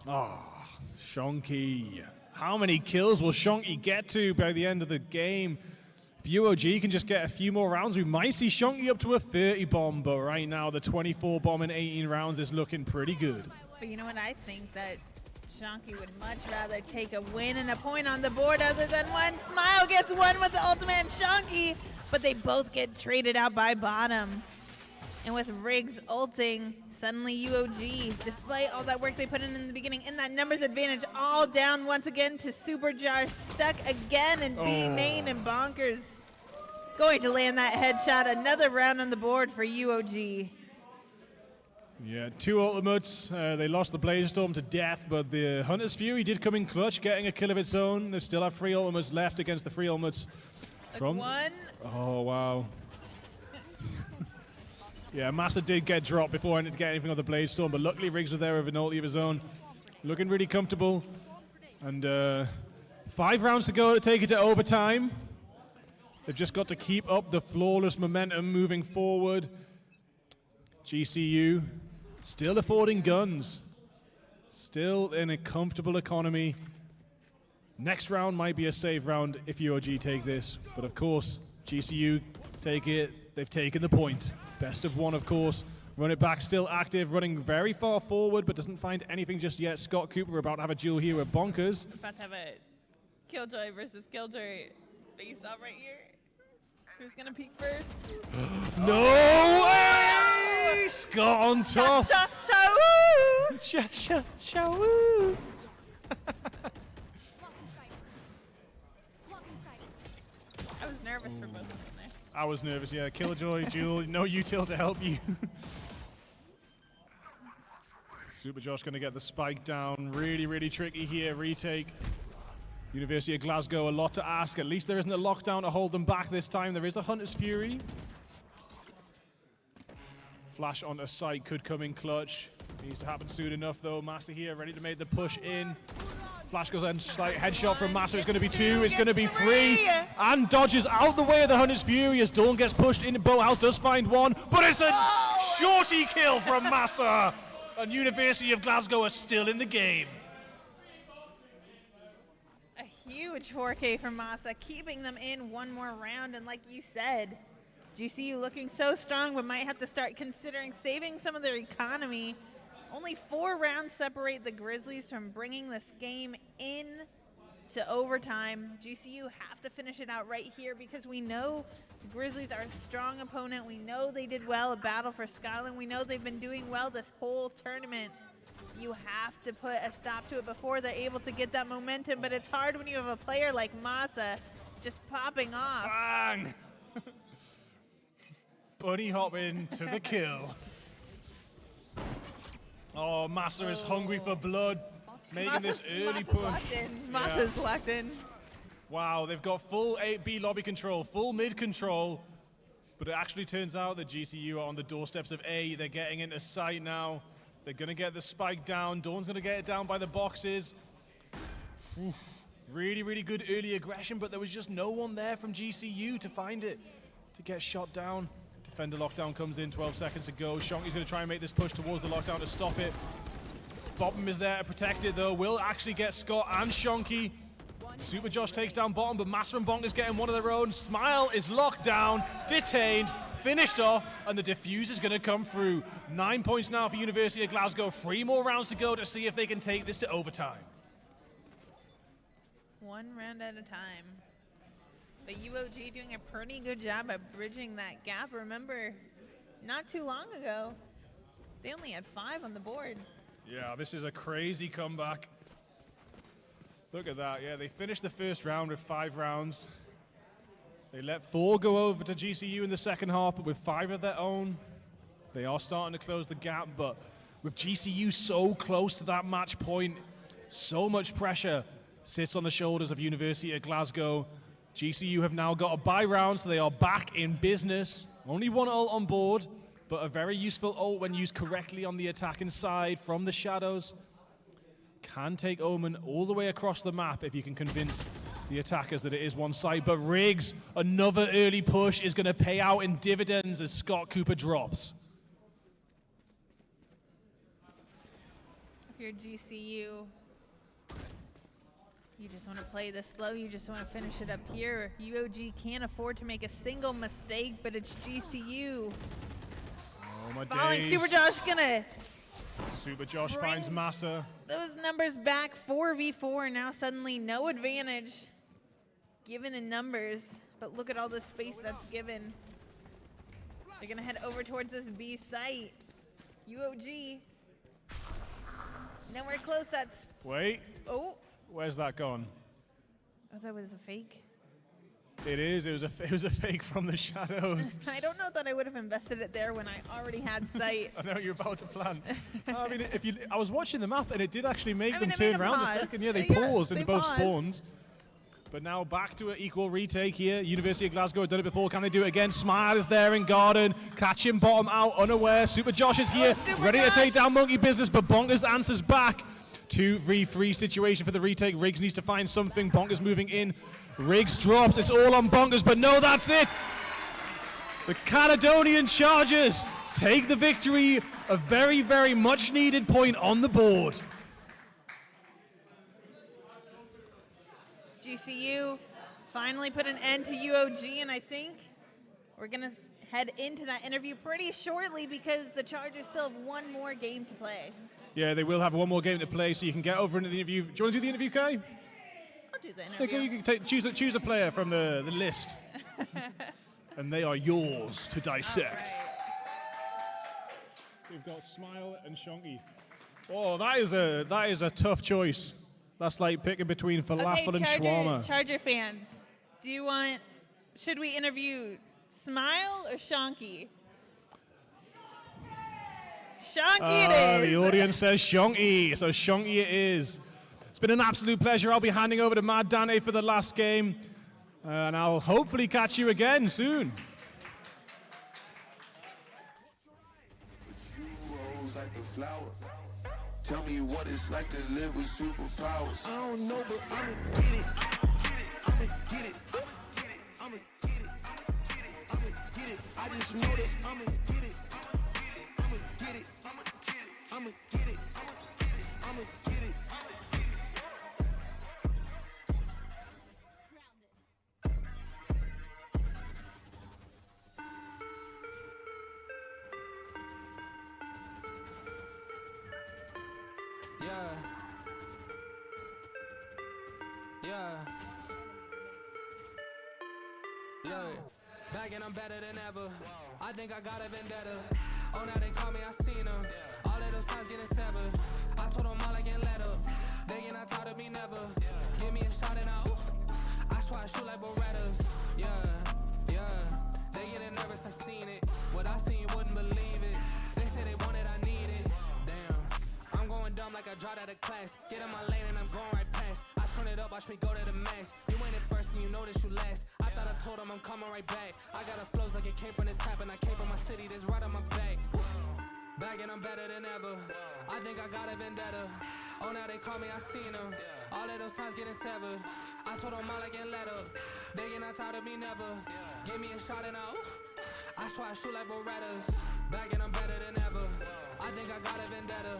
Oh, Shonky. How many kills will Shonky get to by the end of the game? If UOG can just get a few more rounds, we might see Shonky up to a 30 bomb, but right now the 24 bomb in 18 rounds is looking pretty good. But you know what? I think that Shonky would much rather take a win and a point on the board other than one. Smile gets one with the ultimate and Shonky, but they both get traded out by bottom. And with Riggs ulting, suddenly UOG, despite all that work they put in the beginning, in that numbers advantage, all down once again to Superjar, stuck again in B main and Bonkers. Going to land that headshot, another round on the board for UOG. Yeah, 2 ultimates. They lost the Blazestorm to death, but the Hunter's Fury did come in clutch, getting a kill of its own. They still have 3 ultimates left against the 3 ultimates from... One. Oh, wow. Yeah, Massa did get dropped before I didn't get anything on the Blazestorm, but luckily Riggs was there with an ulti of his own. Looking really comfortable. And 5 rounds to go to take it to overtime. They've just got to keep up the flawless momentum moving forward. GCU still affording guns. Still in a comfortable economy. Next round might be a save round if UOG take this. But of course, GCU take it. They've taken the point. Best of 1, of course. Run it back, still active, running very far forward, but doesn't find anything just yet. Scott Cooper about to have a duel here with Bonkers. About to have a Killjoy versus Killjoy face off right here. Who's gonna peek first? No way! Scott on top. Shawoo! I was nervous for both of them there. I was nervous, yeah. Killjoy, Jewel, no util to help you. Super Josh going to get the spike down. Really, really tricky here. Retake. University of Glasgow, a lot to ask. At least there isn't a lockdown to hold them back this time. There is a Hunter's Fury. Flash onto sight could come in clutch. Needs to happen soon enough, though. Massa here, ready to make the push in. Flash goes in, slight headshot from Massa. It's going to be 2, it's going to be 3. And dodges out the way of the Hunter's Fury as Dawn gets pushed in. Boathouse does find 1, but it's a shorty kill from Massa. And University of Glasgow are still in the game. A huge 4K from Massa, keeping them in one more round. And like you said, GCU looking so strong, but might have to start considering saving some of their economy. Only 4 rounds separate the Grizzlies from bringing this game in to overtime. GCU have to finish it out right here because we know the Grizzlies are a strong opponent. We know they did well at Battle for Scotland. We know they've been doing well this whole tournament. You have to put a stop to it before they're able to get that momentum, but it's hard when you have a player like Massa just popping off. Bang! Bunny hopping to the kill. Oh, Massa is hungry for blood, making this early push. Massa's locked in. Wow, they've got full 8B lobby control, full mid control, but it actually turns out that GCU are on the doorsteps of A. They're getting into sight now. They're going to get the spike down. Dawn's going to get it down by the boxes. Oof. Really, really good early aggression, but there was just no one there from GCU to find it, to get shot down. Defender lockdown comes in, 12 seconds to go. Shonky's going to try and make this push towards the lockdown to stop it. Bottom is there to protect it, though. Will actually get Scott and Shonky. Super Josh takes down bottom, but Master and Bonkers getting one of their own. Smile is locked down, detained, finished off, and the defuse is going to come through. 9 points now for University of Glasgow. 3 more rounds to go to see if they can take this to overtime. 1 round at a time. The UOG doing a pretty good job at bridging that gap. Remember, not too long ago, they only had 5 on the board. Yeah, this is a crazy comeback. Look at that. Yeah, they finished the first round with 5 rounds. They let 4 go over to GCU in the second half, but with 5 of their own. They are starting to close the gap, but with GCU so close to that match point, so much pressure sits on the shoulders of University of Glasgow. GCU have now got a bye round, so they are back in business. Only one ult on board, but a very useful ult when used correctly on the attacking side from the shadows. Can take Omen all the way across the map if you can convince the attackers that it is one side. But Riggs, another early push, is going to pay out in dividends as Scott Cooper drops. If you're GCU, you just want to play this slow, you just want to finish it up here. UOG can't afford to make a single mistake, but it's GCU. Oh my Falling days. Super Josh gonna Super Josh finds Massa. those numbers back 4v4, now suddenly no advantage given in numbers, but look at all the space that's given. They're gonna head over towards this B site. UOG. Nowhere close, that's... Wait. Oh. Where's that gone? Oh, that was a fake. It is. It was a fake from the shadows. I don't know that I would have invested it there when I already had sight. I know you're about to plan. I mean, I was watching the map and it did actually make them it turn made them around pause. a second. Yeah, they Yeah, paused they in both paused. spawns. But now back to an equal retake here. University of Glasgow had done it before. Can they do it again? Smile is there in Garden. Catch him bottom out, unaware. Super Josh is here, ready to take down Monkey Business, but Bonkers answers back. 2v3 situation for the retake. Riggs needs to find something. Bonkers moving in. Riggs drops. It's all on Bonkers, but no, that's it. The Caledonian Chargers take the victory. A very, very much needed point on the board. GCU finally put an end to UOG, and I think we're going to head into that interview pretty shortly because the Chargers still have one more game to play. Yeah, they will have one more game to play, so you can get over into the interview. Do you want to do the interview, Kay? I'll do the interview. Okay, you can choose a player from the list, and they are yours to dissect. We've got Smile and Shonky. Oh, that is a tough choice. That's like picking between falafel and shawarma. Charger fans, should we interview Smile or Shonky? Shonky it is. The audience says Shonky, so Shonky it is. It's been an absolute pleasure. I'll be handing over to Mad Dante for the last game, and I'll hopefully catch you again soon. Like the flower. Tell me what it's like to live with superpowers. I don't know, but I'ma get it. I'ma get it. I'ma get it. I'ma get it. I just know that I'ma get it. I'ma get it. I'ma get it. I'ma get it. Look, back and I'm better than ever. I think I got a vendetta. Oh, now they call me, I seen them. All of those times getting severed. I told them all I can let up. They get not tired of me never. Give me a shot and I swear I shoot like Berettas. Yeah. They getting nervous, I seen it. What I seen, you wouldn't believe it. They say they want it, I need it. Damn. I'm going dumb like I dropped out of class. Get in my lane and I'm going right past. I turn it up, watch me go to the max. You ain't it first and you know that you last. I thought I told them I'm coming right back. I got a flows like it came from the tap and I came from my city that's right on my back. Back and I'm better than ever. I think I got a vendetta. Oh, now they call me, I seen them. All of those times getting severed. I told them all I can let up. They get not tired of me never. Give me a shot and I swear I shoot like Berettas. Back and I'm better than ever. I think I got a vendetta.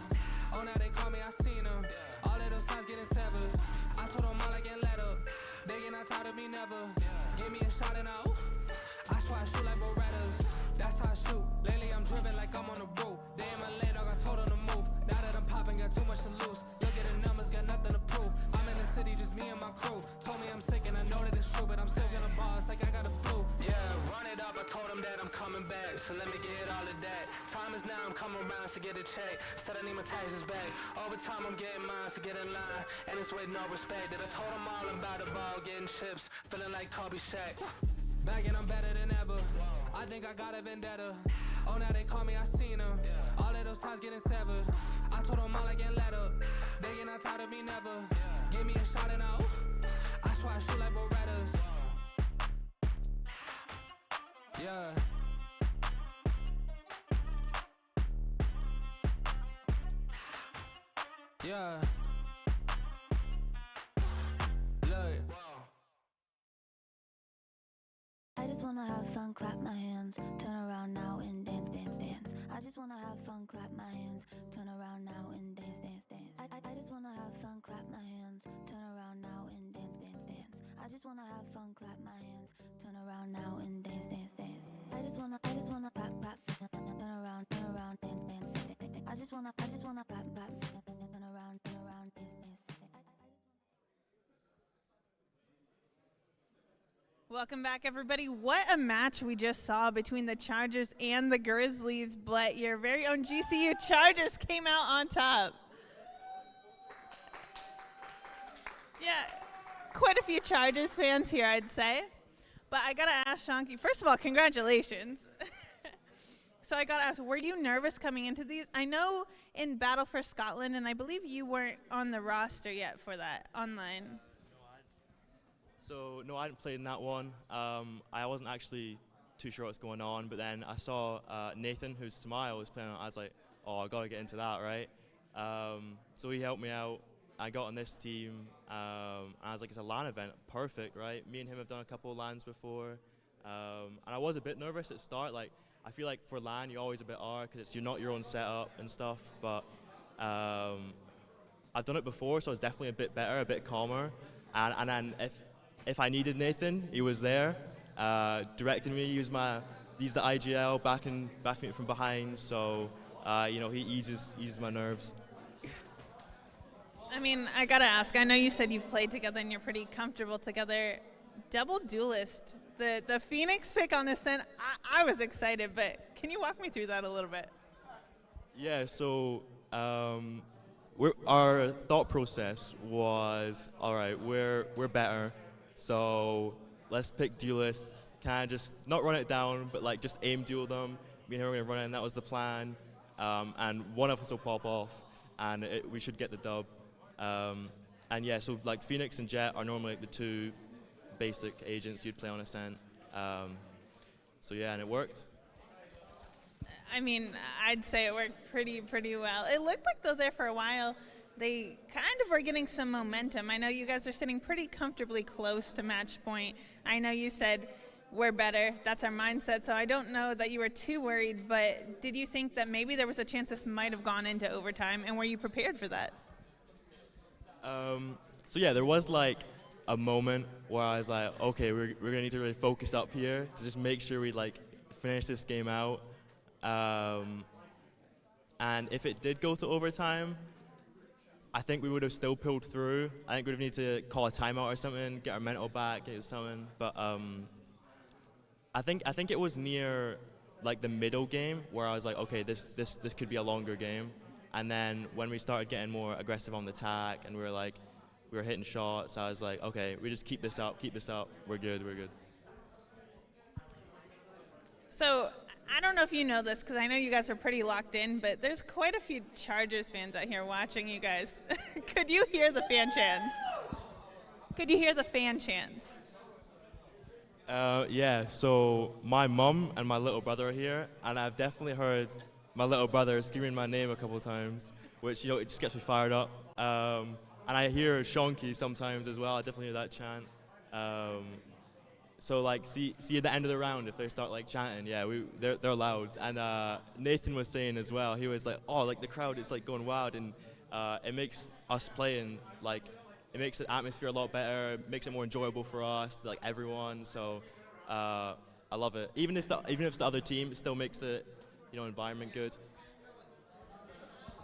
Oh, now they call me, I seen them. All of those times getting severed. I told them all I can let up. They get not tired of me never. Give me a shot and I swear I shoot like Berettas. That's how I shoot. Lately I'm driven like I'm on the road. They in my lane, dog, I told them to move. Now that I'm popping, got too much to lose. Look at the numbers, got nothing to prove. I'm in the city, just me and my crew. Told me I'm sick and I know that it's true, but I'm still gonna ball. It's like I got a flu. Yeah, run it up, I told them that I'm coming back. So let me get all of that. Time is now, I'm coming around to get a check. Said I need my taxes back. Over time, I'm getting mine to get in line. And it's with no respect. That I told them all about the ball, getting chips. Feeling like Kobe Shaq. Back and I'm better than ever. I think I got a vendetta. Oh, now they call me, I seen them. All of those times getting severed. I told them all I get let up. They get not tired of me never. Give me a shot and I swear I shoot like Berettas. Yeah. Yeah. Look. I just wanna have fun, clap my hands, turn around now and dance, dance, dance. I just wanna have fun, clap my hands, turn around now and dance, dance, dance. I just wanna have fun, clap my hands, turn around now and dance, dance, dance. I just wanna have fun, clap my hands, turn around now and dance, dance, dance. I just wanna clap, clap, turn around, dance, dance, dance. I just wanna clap, clap, turn around, dance, dance, dance. Welcome back, everybody. What a match we just saw between the Chargers and the Grizzlies, but your very own GCU Chargers came out on top. Yeah, quite a few Chargers fans here, I'd say. But I gotta ask Shonky, first of all, congratulations. So I gotta ask, were you nervous coming into these? I know in Battle for Scotland, and I believe you weren't on the roster yet for that online. So, no, I hadn't played in that one. I wasn't actually too sure what's going on, but then I saw Nathan, whose Smile was playing on. I was like, oh, I got to get into that, right? So he helped me out. I got on this team. And I was like, it's a LAN event. Perfect, right? Me and him have done a couple of LANs before. And I was a bit nervous at the start. Like, I feel like for LAN, you're always a bit because you're not your own setup and stuff. But I've done it before, so it's definitely a bit better, a bit calmer. And then if I needed Nathan, he was there, directing me. He used the IGL, backing me from behind. So, he eases my nerves. I mean, I gotta ask. I know you said you've played together and you're pretty comfortable together. Double duelist, the Phoenix pick on Ascent. I was excited, but can you walk me through that a little bit? Yeah. So. Our thought process was, all right, we're better, so let's pick duelists, kind of just not run it down, but like just aim duel them. Me and her were going to run it, and that was the plan. And one of us will pop off, and we should get the dub. And yeah, so like Phoenix and Jet are normally like the two basic agents you'd play on Ascent. So yeah, and it worked. I mean, I'd say it worked pretty well. It looked like though there for a while, they kind of were getting some momentum. I know you guys are sitting pretty comfortably close to match point. I know you said we're better. That's our mindset. So I don't know that you were too worried, but did you think that maybe there was a chance this might have gone into overtime, and were you prepared for that? So yeah, there was like a moment where I was like, okay, we're gonna need to really focus up here to just make sure we like finish this game out. And if it did go to overtime, I think we would have still pulled through. I think we would have needed to call a timeout or something, get our mental back, get something. But I think it was near like the middle game where I was like, okay, this could be a longer game. And then when we started getting more aggressive on the attack and we were hitting shots, I was like, okay, we just keep this up, we're good. So I don't know if you know this, because I know you guys are pretty locked in, but there's quite a few Chargers fans out here watching you guys. Could you hear the fan chants? Yeah, so my mum and my little brother are here, and I've definitely heard my little brother screaming my name a couple of times, which, it just gets me fired up. And I hear Shonky sometimes as well. I definitely hear that chant. So like, see at the end of the round if they start like chanting, yeah, they're loud. And Nathan was saying as well, he was like, oh, like the crowd is like going wild, and it makes us playing like, it makes the atmosphere a lot better, it makes it more enjoyable for us, like everyone. So I love it. Even if it's the other team, it still makes the environment good.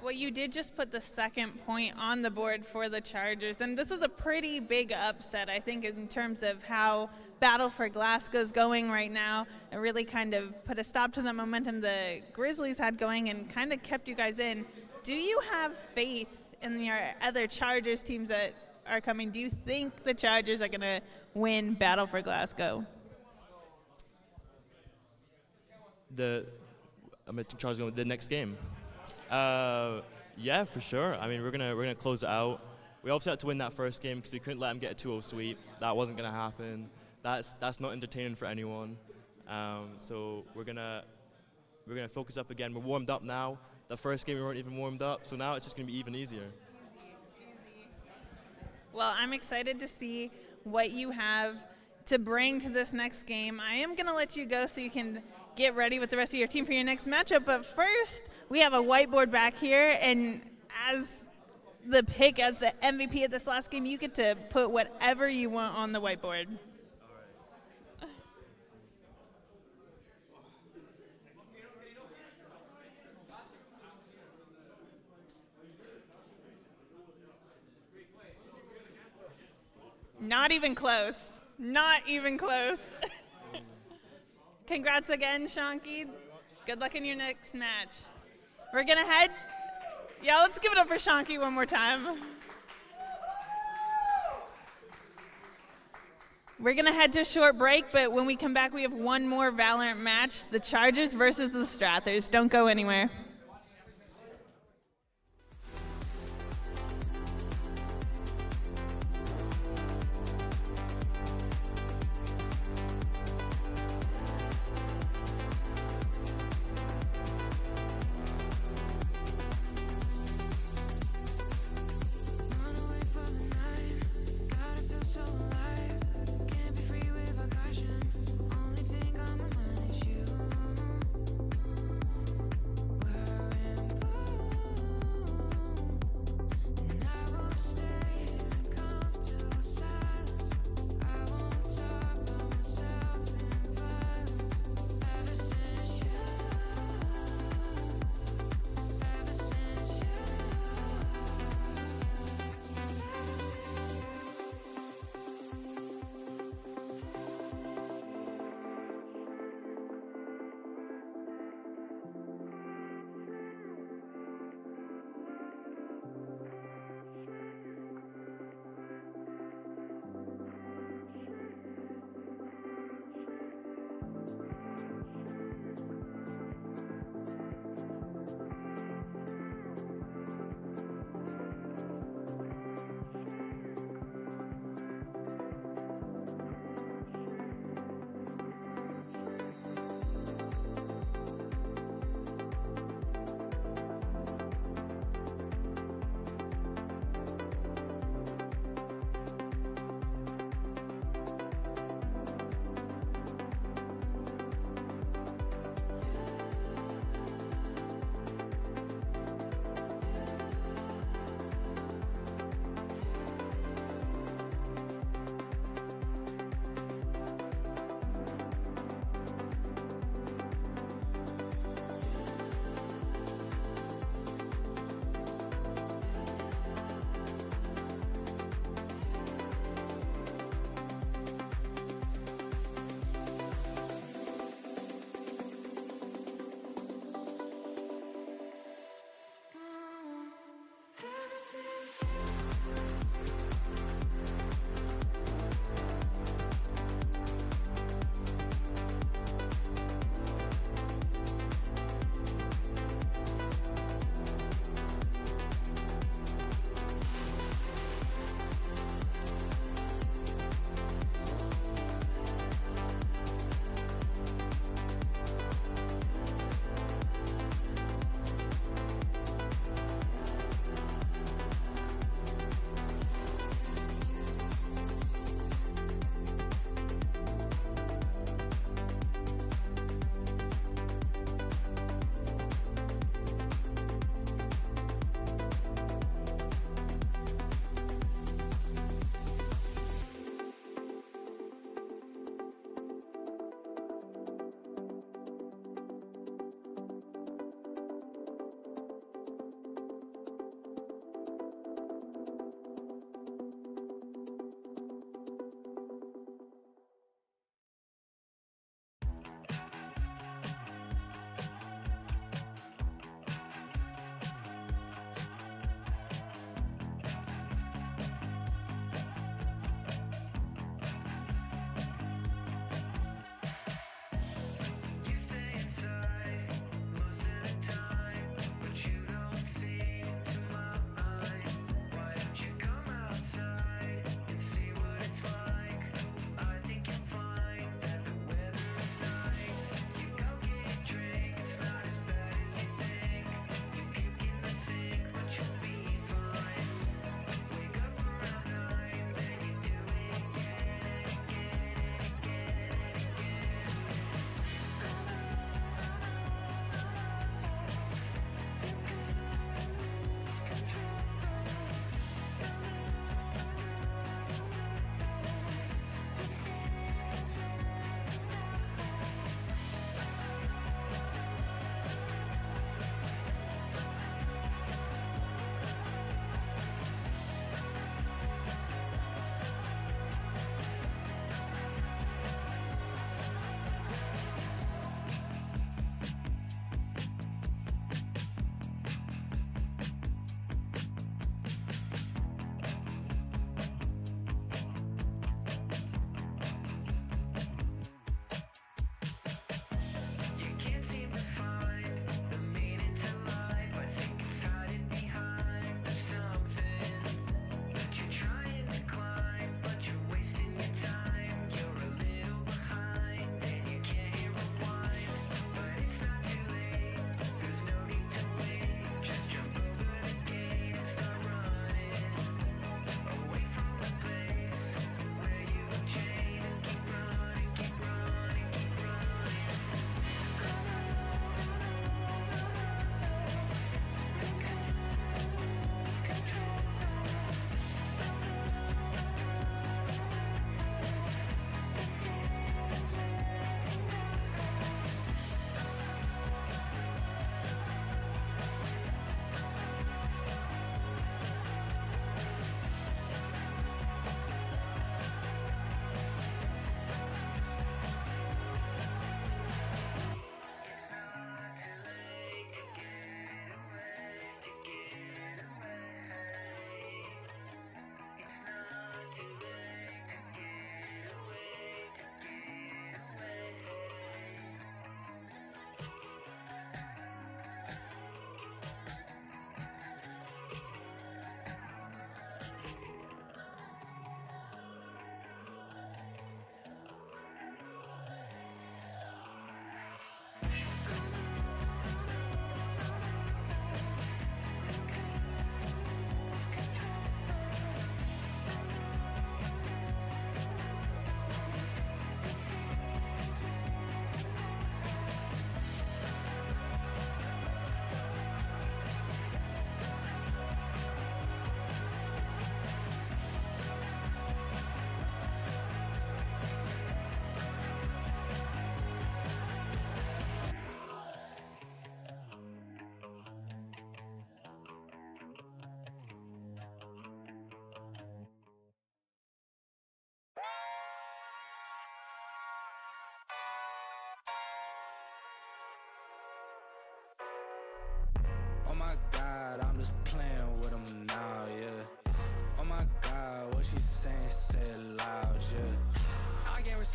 Well, you did just put the second point on the board for the Chargers, and this is a pretty big upset, I think, in terms of how Battle for Glasgow's going right now. It really kind of put a stop to the momentum the Grizzlies had going and kind of kept you guys in. Do you have faith in your other Chargers teams that are coming? Do you think the Chargers are going to win Battle for Glasgow? I'm in charge of the next game. Yeah, for sure. I mean, we're gonna close it out. We obviously had to win that first game because we couldn't let them get a 2-0 sweep. That wasn't gonna happen. That's not entertaining for anyone. So we're gonna focus up again. We're warmed up now. The first game we weren't even warmed up, so now it's just gonna be even easier. Well, I'm excited to see what you have to bring to this next game. I am gonna let you go so you can get ready with the rest of your team for your next matchup. But first, we have a whiteboard back here, and as the pick, as the MVP of this last game, you get to put whatever you want on the whiteboard. Not even close. Not even close. Congrats again, Shanky. Good luck in your next match. We're going to head. Yeah, let's give it up for Shanky one more time. We're going to head to a short break, but when we come back, we have one more Valorant match, the Chargers versus the Strathers. Don't go anywhere. Where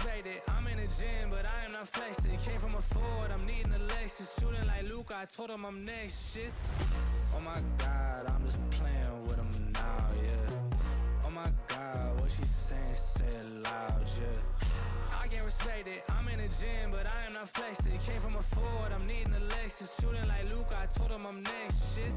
respect it. I'm in the gym, but I am not flexing. Came from a Ford, I'm needing a Lexus. Shooting like Luke, I told him I'm next. Shit. Oh my God, I'm just playing with him now, yeah. Oh my God, what she saying, say it loud, yeah. I can't respect it. I'm in the gym, but I am not flexing. Came from a Ford, I'm needing a Lexus. Shooting like Luke, I told him I'm next. Shit.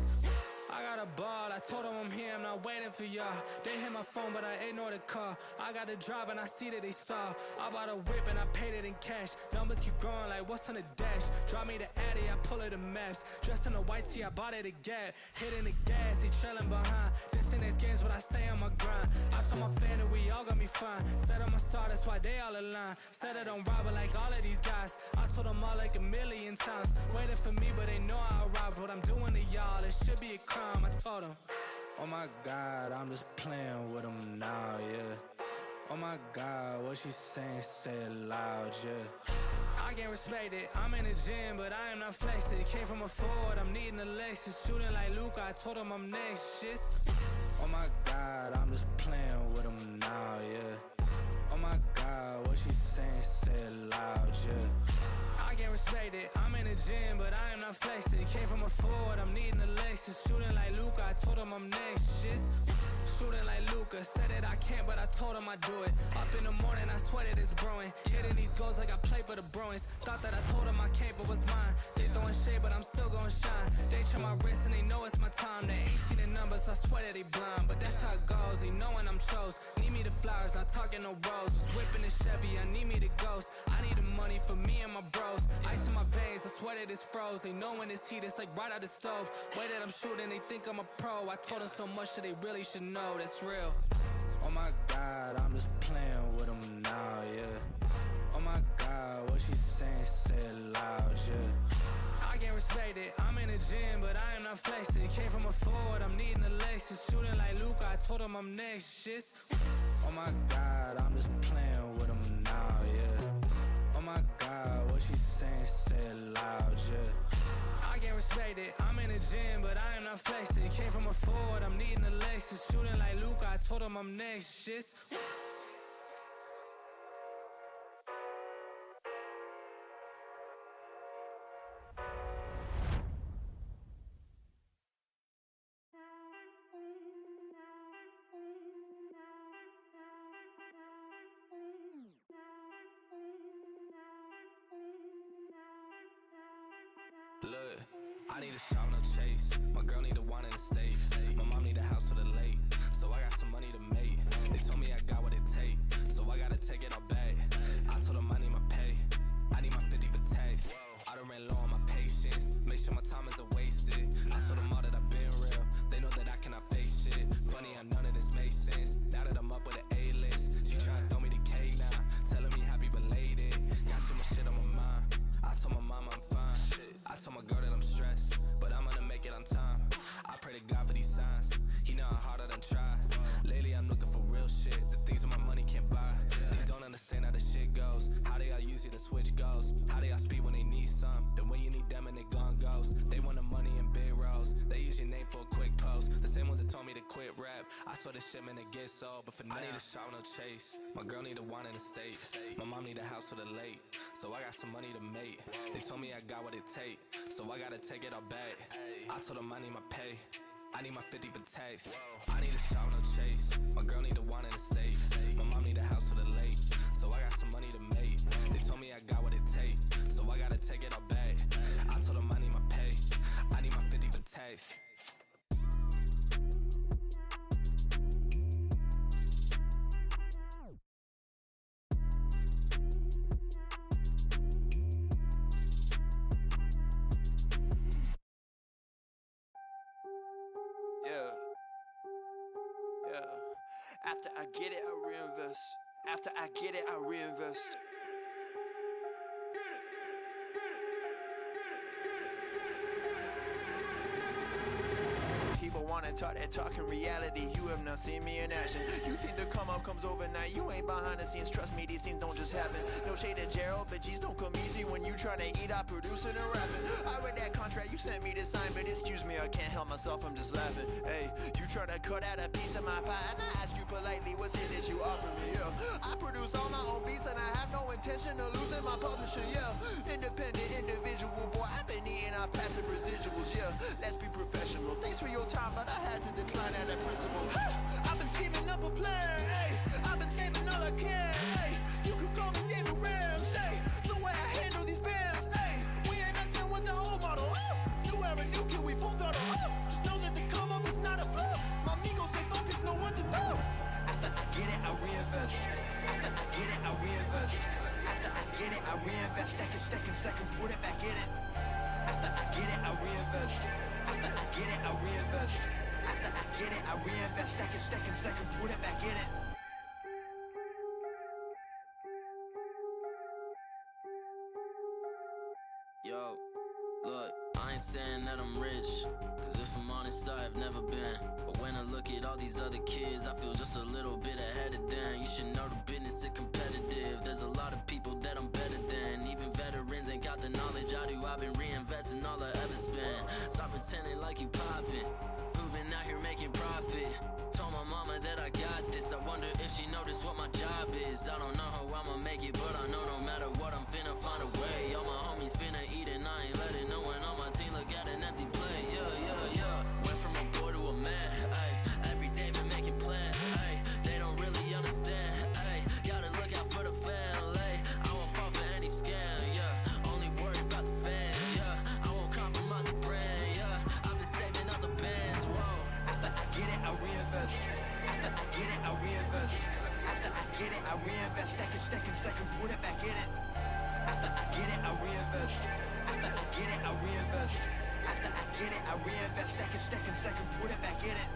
I got a ball, I told them I'm here, I'm not waiting for y'all. They hit my phone, but I ignore the call. I got the drive and I see that they stall. I bought a whip and I paid it in cash. Numbers keep growing like what's on the dash. Drop me the Addy, I pull it the maps. Dressed in a white tee, I bought it a Gap. Hitting the gas, he trailing behind. This in these games, but I stay on my grind. I told my fan that we all got me fine. Said I'm a star, that's why they all align. Said I don't rob it like all of these guys. I told them all like a million times. Waiting for me, but they know I'll rob. What I'm doing to y'all, it should be a crime. I told him, oh my God, I'm just playing with him now, yeah. Oh my God, what she saying, say it loud, yeah. I can't respect it, I'm in the gym, but I am not flexing. Came from a Ford, I'm needing a Lexus. Shooting like Luke, I told him I'm next, shit. Oh my God, I'm just playing with him now, yeah. Oh my God, what she saying, say it loud, yeah. I can't respect it, I'm in the gym, but I am not flexing. Came from a Ford, I'm needing a Lexus. Shooting like Luke, I told him I'm next, shit. Shooting like Luca, said that I can't, but I told him I do it. Up in the morning, I sweat it is brewing. Hitting these goals like I play for the Bruins. Thought that I told them I can't, but was mine. They throwing shade, but I'm still gonna shine. They check my wrist and they know it's my time. They ain't seen the numbers, I swear that they blind. But that's how it goes, they knowing I'm chose. Need me the flowers, not talking no rose. Was whipping the Chevy, I need me the ghost. I need the money for me and my bros. Ice in my veins, I swear that it's froze. They know when it's heat, it's like right out the stove. Way that I'm shooting, they think I'm a pro. I told them so much that they really should know. That's real. Oh my God, I'm just playing with him now, yeah. Oh my God, what she saying, say it loud, yeah. I can't respect it, I'm in the gym, but I am not flexing. Came from a Ford, I'm needing a Lexus. Shooting like Luke, I told him I'm next, shit. Oh my God, I'm just playing with him now, yeah. Oh my God, what she saying, say it loud, yeah. I can't respect it, I'm in the gym, but I am not flexing. Came from a Ford, I'm needing a Lexus. Shooting like Luke, I told him I'm next, shit. Look, I need a shot, no chase. My girl need a wine in the state. My mom need a house for the late. So I got some money to make. They told me I got what it take. So I gotta take it all back. I told them I need my pay. I need my 50 for tax. I done ran low on my patience. Make sure my time isn't wasted. I told them all that I've been real. They know that I cannot face shit. Funny how none of this makes sense. Now that I'm up with an A-list. She tryna throw me the K now. Telling me happy belated. Got too much shit on my mind. I told my mama I'm fine. I told my girl that I'm stressed, but I'm gonna make it on time. I pray to God for these signs. He know how hard I done try. Lately I'm looking for real shit. The things that my money can't buy. They don't understand how the shit goes. How they all use it to switch goals. How they all speak when they need some. Then when you need them and they gone ghost. They want the money in big roles. They use your name for a quick post. The same ones that told me to quit rap. I saw this shit man, it gets sold. But for now I need a shot, no chase. My girl need a wine in the state. My mom need a house for the late. So I got some money to make. They told me I got what it take. So I gotta take it all back. I told them I need my pay. I need my 50 for tax. I need a shot, no chase. My girl need a wine in the state. My mom need a house for the late. So I got some money to make. They told me I got what it take. So I gotta take it all back. I told them I need my pay. I need my 50 for tax. After I get it, I reinvest. After I get it, I reinvest. People wanna talk that talk in reality. You have not seen me in action. You think the come up comes overnight. You ain't behind the scenes. Trust me, these things don't just happen. No shade to Gerald, but G's don't come easy when you tryna eat out producing and rapping. I read that contract you sent me to sign, but excuse me, I can't help myself, I'm just laughing. Hey, you tryna cut out a piece of my pie, and I asked you politely, what's it that you offer me? Yeah, I produce all my own beats and I have no intention of losing my publisher. Yeah, independent individual, boy, I've been eating off passive residuals. Yeah, let's be professional. Thanks for your time, but I had to decline at that principle. I've been scheming up a plan, hey. I've been saving all I can, hey. You could call me David Ramsey. The way I handle these bands, hey. We ain't messing with the old model. New era, new kid, we full throttle. Just know that the come up is not a fluke. My amigos, they focus, know what to do. After I get it, I reinvest. After I get it, I reinvest. After I get it, I reinvest. Stack and put it back in it. After I get it, I reinvest. After I get it, I reinvest. After I get it, I reinvest. Stack and put it back in it. Yo, look, I ain't saying that I'm rich, cause if I'm honest, I've never been. But when I look at all these other kids, I feel just a little bit ahead of them. You should know the business is competitive. There's a lot of people that I'm better than. Even veterans ain't got the knowledge I do. I've been reinvesting all I ever spent. Stop pretending like you poppin'. Who been out here making profit? Told my mama that I got this. I wonder if she noticed what my job is. I don't know how I'ma make it, but I know no matter what, I'm finna find a way. All my homies finna eat and I ain't letting no one on my team look at an empty plate. Yeah. Went from a boy to a man, ayy. Every day been making plans, ayy. They don't really understand, ayy. Gotta look out for the family. I won't fall for any scam, yeah. Only worry about the fans, yeah. I won't compromise the brand, yeah. I've been saving up the bands, whoa. After I get it, I reinvest. After I get it, I reinvest. After I get it, I reinvest. Stack and put it back in it. After I get it, I reinvest. After I get it, I reinvest. After I get it, I reinvest. Stack and put it back in it.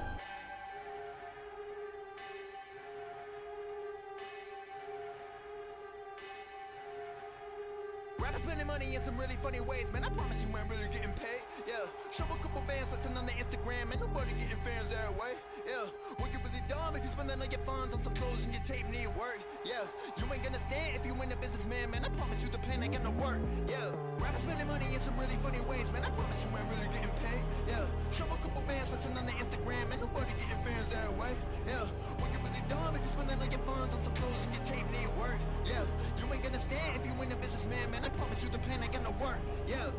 Rappers spending money in some really funny ways, man. I promise you, man, really getting paid. Yeah, show a couple bands flexing on the Instagram, and nobody getting fans that way. Yeah, well, you really dumb if you spending all your funds on some clothes and your tape need work. Yeah, you ain't gonna stand if you ain't a businessman, man. I promise you, the plan ain't gonna work. Yeah, rappers spending money in some really funny ways, man. I promise you, man, really getting paid. Yeah, show a couple bands flexing on the Instagram, and nobody getting fans that way. Yeah, well, you really dumb if you spending all your funds on some clothes and your tape need work. Yeah, you ain't gonna stand if you ain't a businessman, man. I promise you, the plan ain't gonna work. Yeah.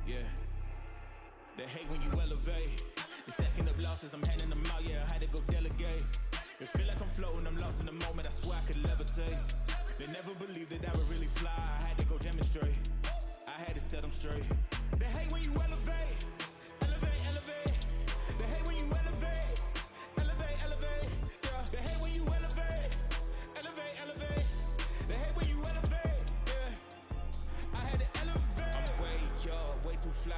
Yeah, they hate when you elevate. They stacking up losses, I'm handing them out, yeah, I had to go delegate. It feel like I'm floating, I'm lost in the moment, I swear I could levitate. They never believed that I would really fly, I had to go demonstrate. I had to set them straight. They hate when you elevate, elevate, elevate. They hate when you elevate, elevate, elevate. Yeah. They hate when you elevate, elevate, elevate. They hate when you elevate, yeah. I had to elevate. I'm way too fly,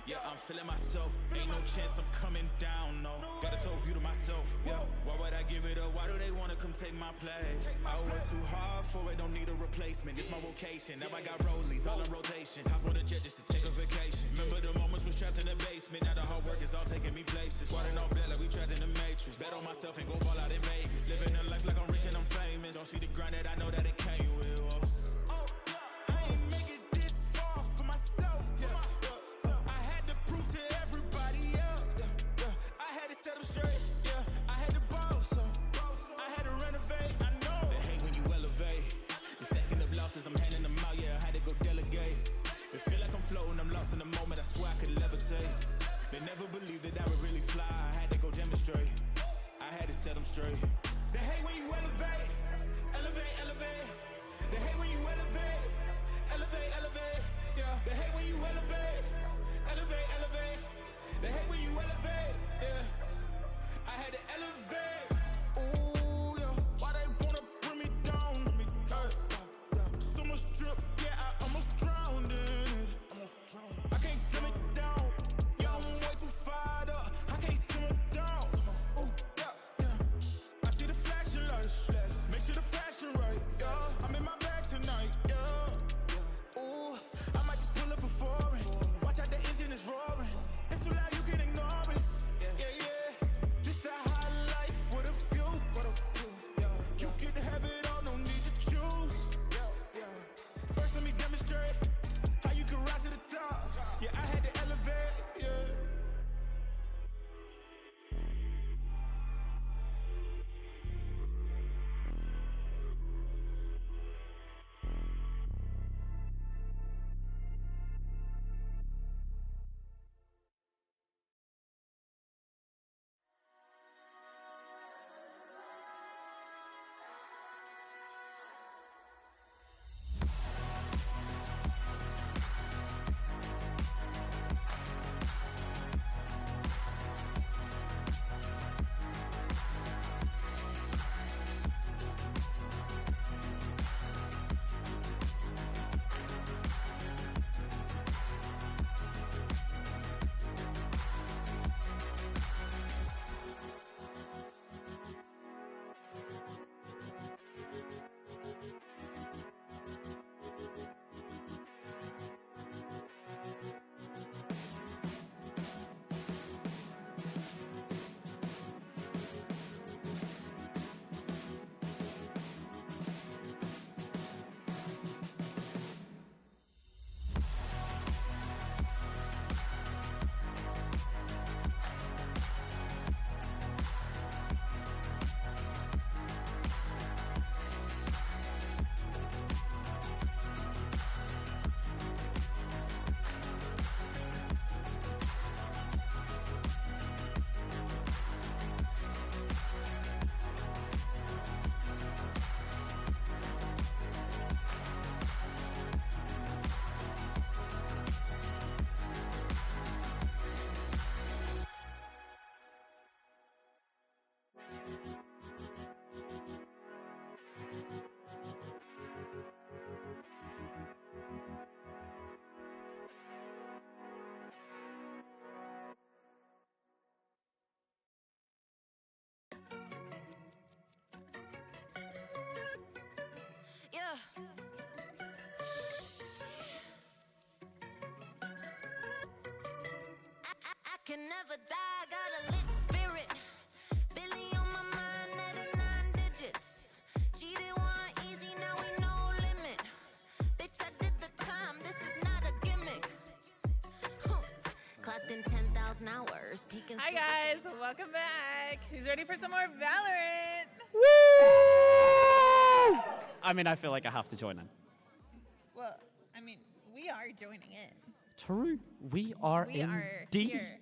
yeah, I'm feeling myself. Ain't no chance I'm coming down, no. Got this whole view to myself, yeah. Why would I give it up? Why do they wanna come take my place? I work too hard for it, don't need a replacement. This my vocation, now I got rollies, all in rotation. Hop on a jet just to take a vacation. Remember the moments was trapped in the basement. Now the hard work is all taking me places. Water on bed like we trapped in the matrix. Bet on myself and go ball out in Vegas. Living a life like I'm rich and I'm famous. Don't see the grind that I know that it came with. I ain't make it this far for myself, yeah. I had to prove to everybody else, I had to set them straight, yeah. I had to boss, I had to renovate, I know. They hate when you elevate. They stacking up losses, I'm handing them out, yeah, I had to go delegate. It feel like I'm floating, I'm lost in the moment, I swear I could levitate. They never believed that I would really fly, I had to go demonstrate. I had to set them straight. They hate when you elevate, elevate, elevate. They hate when you elevate, elevate, elevate. Yeah, they hate when you elevate, elevate, elevate. They hate when you elevate, yeah. I had to elevate. Ooh, yeah. Why they wanna bring me down? So much drip, yeah, I almost drowned in it. I can't dim it down. Yeah, I'm way too fired up. I can't simmer down. Ooh, yeah. I see the flashing lights. Make sure the flashing right, yeah. I'm in my bag tonight, yeah. Ooh, I might just pull up before it. Watch out, the engine is roaring. can never die, got a lit spirit. Billy on my mind, adding 9 digits. Cheated one easy, now we no limit. Bitch, I did the time, this is not a gimmick. Clocked in 10,000 hours, peaking. Hi guys, welcome back. Who's ready for some more Valorant? Woo! I mean, I feel like I have to join in. Well, I mean, we are joining in. True. We are We are indeed. here.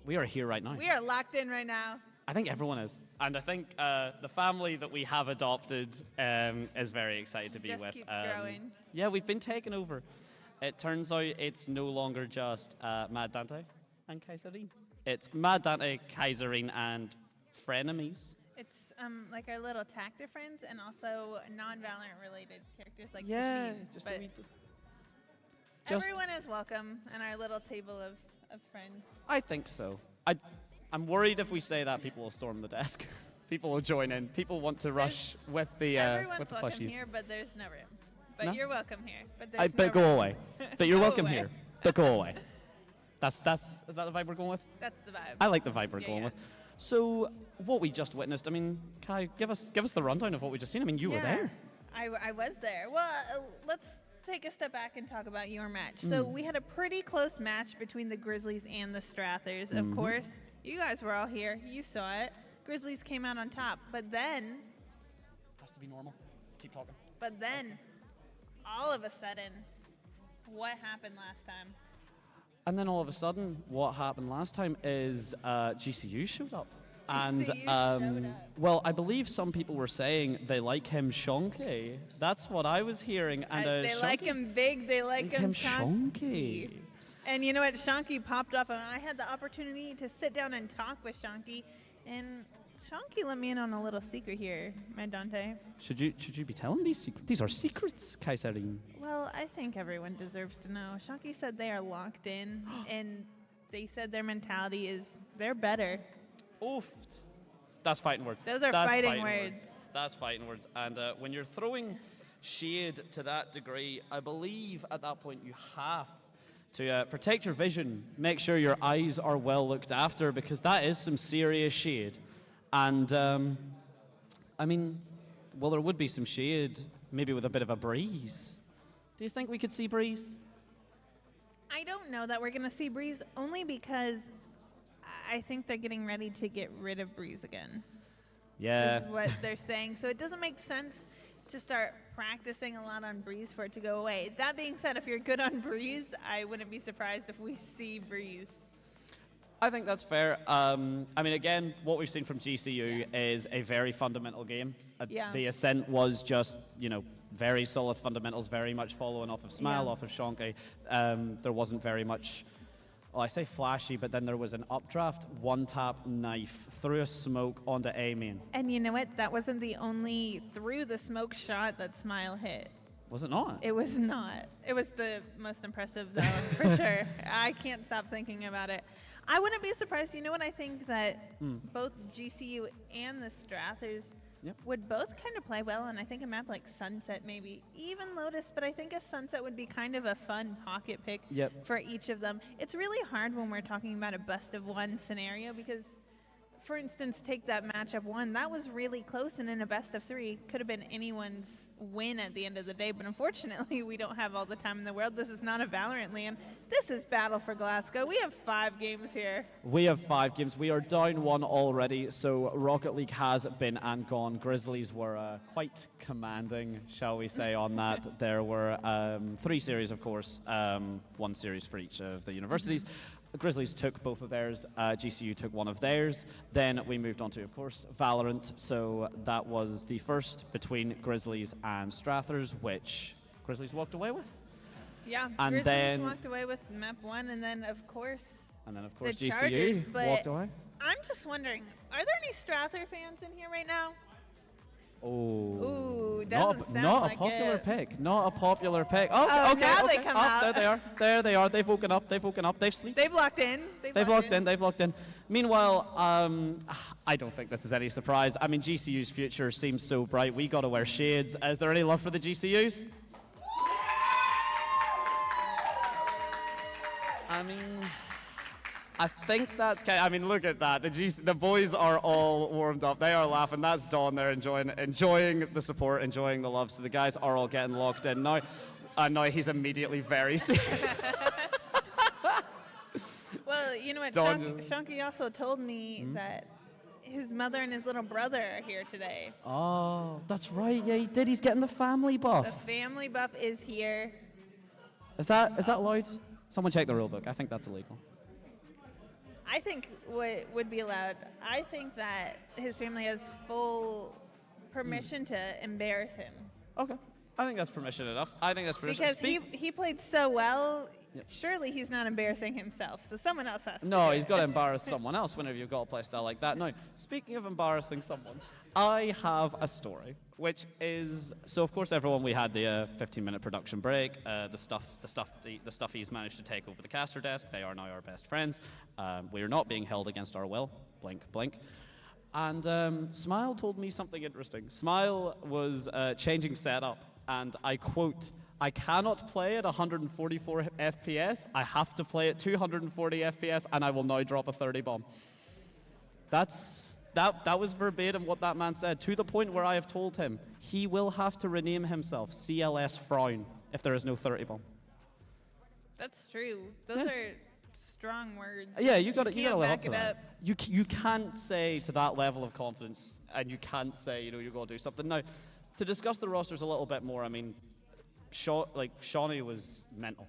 We are here right now. We are locked in right now. I think everyone is. And I think the family that we have adopted is very excited to be Just with. keeps growing. Yeah, we've been taken over. It turns out it's no longer just Mad Dante and Kaiserine. It's Mad Dante, Kaiserine, and frenemies. It's like our little tactic friends and also non-Valorant related characters like Yeah, Machine. just But a wee just- everyone is welcome in our little table of friends. I think so. I'm worried if we say that people will storm the desk. People will join in. People want to rush with the Everyone's welcome plushies. here, but there's no room. But No? you're welcome here. But there's But no go room. away. But you're Go welcome away. here. But go away. Is that the vibe we're going with? That's the vibe. I like the vibe we're Yeah, going yeah. with. So what we just witnessed, I mean, Kai, give us the rundown of what we just seen. I mean, you were there. I was there. Well, let's take a step back and talk about your match. So we had a pretty close match between the Grizzlies and the Strathers. Of Mhm. course, you guys were all here. You saw it. Grizzlies came out on top. But then, Has to be normal. Keep talking. all of a sudden, what happened last time? And then all of a sudden, what happened last time is GCU showed up. And, GCU showed up. well, I believe some people were saying they like him shonky. That's what I was hearing. And They like him big. They like him shonky. And you know what? Shanky popped up, and I had the opportunity to sit down and talk with Shanky. And Shanky let me in on a little secret here, Mad Dante. Should you be telling these secrets? These are secrets, Kaiserine. Well, I think everyone deserves to know. Shanky said they are locked in, and they said their mentality is they're better. Oof. That's fighting words. Those are That's fighting words. That's fighting words. And when you're throwing shade to that degree, I believe at that point you have to protect your vision, make sure your eyes are well looked after, because that is some serious shade. And, I mean, well, there would be some shade, maybe with a bit of a breeze. Do you think we could see breeze? I don't know that we're going to see Breeze, only because I think they're getting ready to get rid of Breeze again. Yeah. Is what they're saying. So it doesn't make sense to start practicing a lot on Breeze for it to go away. That being said, if you're good on Breeze, I wouldn't be surprised if we see Breeze. I think that's fair. I mean, again, what we've seen from GCU is a very fundamental game. Yeah. The Ascent was just, very solid fundamentals, very much following off of Smile, Yeah. off of Shonky. There wasn't very much, well, I say flashy, but then there was an updraft, one-tap knife through a smoke onto A main. And you know what? That wasn't the only through the smoke shot that Smile hit. Was it not? It was not. It was the most impressive, though, for sure. I can't stop thinking about it. I wouldn't be surprised. You know what? I think that both GCU and the Strathers would both kind of play well, and I think a map like Sunset maybe, even Lotus, but I think a Sunset would be kind of a fun pocket pick for each of them. It's really hard when we're talking about a best of one scenario because, for instance, take that matchup 1. That was really close, and in a best of 3, could have been anyone's win at the end of the day. But unfortunately, we don't have all the time in the world. This is not a Valorant land. This is Battle for Glasgow. We have 5 games here. We have 5 games. We are down 1 already, so Rocket League has been and gone. Grizzlies were quite commanding, shall we say, on that. There were 3 series, of course, 1 series for each of the universities. The Grizzlies took both of theirs, GCU took one of theirs. Then we moved on to, of course, Valorant. So that was the first between Grizzlies and Strathers, which Grizzlies walked away with. Yeah, And Grizzlies then- walked away with map 1, and then, of course, the GCU Chargers walked away. I'm just wondering, are there any Strather fans in here right now? Oh, Ooh, not doesn't a, sound not like a popular it. pick. Not a popular pick. Oh, Oh, okay. now okay. they come Oh, out. There they are. There they are. They've woken up. They've woken up. They've slept. They've locked in. They've locked in. They've locked in. Meanwhile, I don't think this is any surprise. I mean, GCU's future seems so bright. We got to wear shades. Is there any love for the GCUs? I mean, I think that's I mean, look at that. The boys are all warmed up. They are laughing. That's Dawn. They're enjoying the support, enjoying the love. So the guys are all getting locked in now. Now he's immediately very serious. Well, you know what? Shonky also told me that his mother and his little brother are here today. Oh, that's right. Yeah, he did. He's getting the family buff. The family buff is here. Is that allowed? Someone check the rule book. I think that's illegal. I think what would be allowed, I think that his family has full permission to embarrass him. Okay. I think that's permission enough. Because he played so well, surely he's not embarrassing himself, so someone else has to. No, he's got to embarrass someone else whenever you've got a play style like that. Now, speaking of embarrassing someone, I have a story, which is, so of course everyone, we had the 15-minute production break, the stuffies managed to take over the caster desk. They are now our best friends. We are not being held against our will. Blink, blink. And Smile told me something interesting. Smile was changing setup, and I quote, "I cannot play at 144 FPS. I have to play at 240 FPS, and I will now drop a 30 bomb." That was verbatim what that man said, to the point where I have told him he will have to rename himself CLS Frown if there is no 30 bomb. That's true. Those are strong words. Yeah, you got to live up to it that. up. You can't say to that level of confidence, and you can't say you're going to do something. Now, to discuss the rosters a little bit more, I mean, Shawnee was mental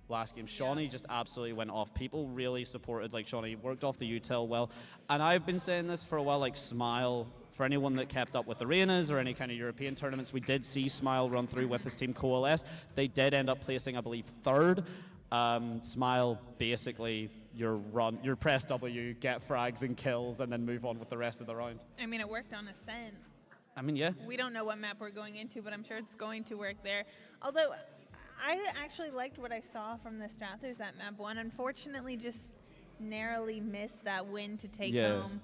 last game. Shawnee just absolutely went off. People really supported Shawnee, worked off the util well. And I've been saying this for a while, Smile, for anyone that kept up with arenas or any kind of European tournaments, we did see Smile run through with his team Coalesce. They did end up placing, I believe, third. Smile, basically, your press W, get frags and kills, and then move on with the rest of the round. I mean, it worked on Ascent. I mean, yeah. We don't know what map we're going into, but I'm sure it's going to work there. Although, I actually liked what I saw from the Strathers at map 1. Unfortunately, just narrowly missed that win to take home.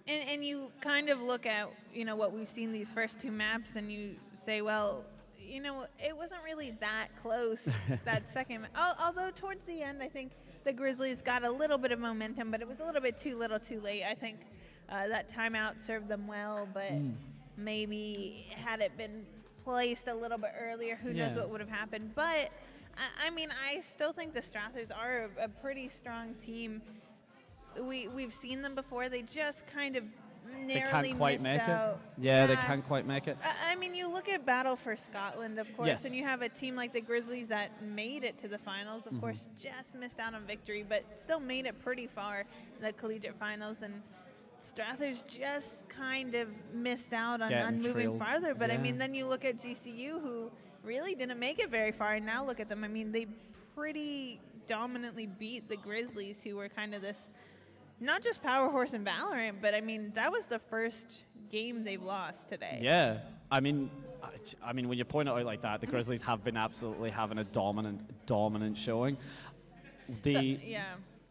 And you kind of look at, what we've seen these first two maps, and you say, well, it wasn't really that close, that second. Although towards the end, I think the Grizzlies got a little bit of momentum, but it was a little bit too little too late. I think that timeout served them well, but maybe had it been placed a little bit earlier, who knows what would have happened. But, I mean, I still think the Strathers are a pretty strong team. We've seen them before. They just kind of narrowly missed out. Yeah, they can't quite make it. I mean, you look at Battle for Scotland, of course, and you have a team like the Grizzlies that made it to the finals. Of course, just missed out on victory, but still made it pretty far in the collegiate finals. And Strathers just kind of missed out on moving farther. But, I mean, then you look at GCU, who really didn't make it very far, and now look at them. I mean, they pretty dominantly beat the Grizzlies, who were kind of this, not just power horse in Valorant, but, I mean, that was the first game they've lost today. Yeah. I mean, when you point it out like that, the Grizzlies have been absolutely having a dominant showing.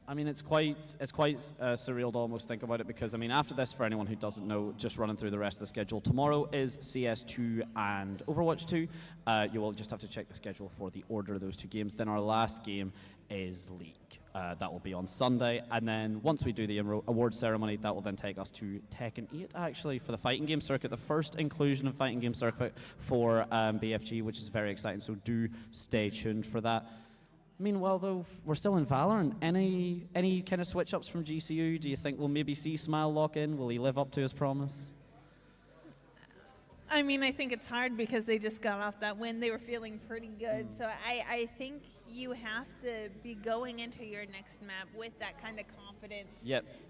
I mean, it's quite surreal to almost think about it, because, I mean, after this, for anyone who doesn't know, just running through the rest of the schedule, tomorrow is CS2 and Overwatch 2. You will just have to check the schedule for the order of those two games. Then our last game is League. That will be on Sunday. And then once we do the award ceremony, that will then take us to Tekken 8, actually, for the fighting game circuit, the first inclusion of fighting game circuit for BFG, which is very exciting. So do stay tuned for that. Meanwhile, though, we're still in Valorant. Any kind of switch-ups from GCU? Do you think we'll maybe see Smile lock in? Will he live up to his promise? I mean, I think it's hard because they just got off that win. They were feeling pretty good. So I think you have to be going into your next map with that kind of confidence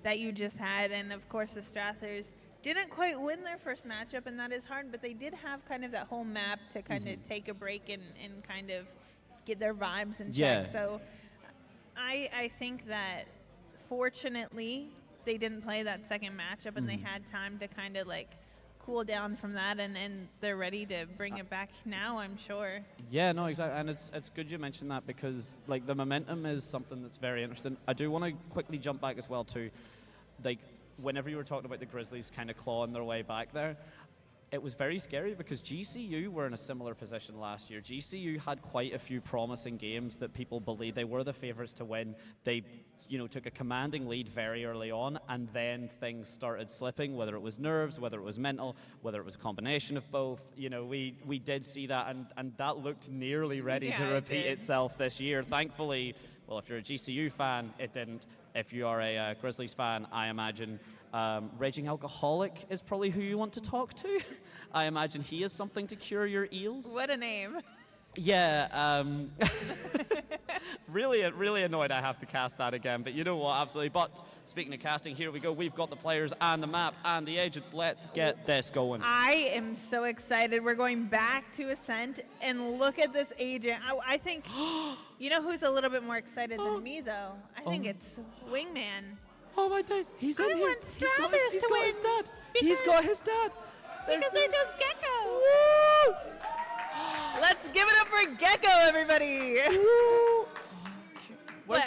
that you just had. And, of course, the Strathers didn't quite win their first matchup, and that is hard. But they did have kind of that whole map to kind of take a break and kind of get their vibes in check. So I think that fortunately they didn't play that second matchup, and they had time to kind of cool down from that, and they're ready to bring it back now, I'm sure. Yeah, no, exactly. And it's good you mentioned that, because the momentum is something that's very interesting. I do want to quickly jump back as well to whenever you were talking about the Grizzlies kind of clawing their way back there, it was very scary because GCU were in a similar position last year. GCU had quite a few promising games that people believed they were the favourites to win. They, took a commanding lead very early on, and then things started slipping, whether it was nerves, whether it was mental, whether it was a combination of both. We did see that, and that looked nearly ready to repeat itself this year. Thankfully, well, if you're a GCU fan, it didn't. If you are a Grizzlies fan, I imagine Raging Alcoholic is probably who you want to talk to. I imagine he is something to cure your eels. What a name. Yeah, really annoyed I have to cast that again, but you know what, absolutely. But speaking of casting, here we go. We've got the players and the map and the agents. Let's get this going. I am so excited. We're going back to Ascent, and look at this agent. I think, you know who's a little bit more excited than me, though? I think it's Wingman. Oh my days, he's in I here. want Strathers He's to got win. his dad. He's because- got his dad. Because I chose Gecko. Woo! Let's give it up for Gecko, everybody. Where's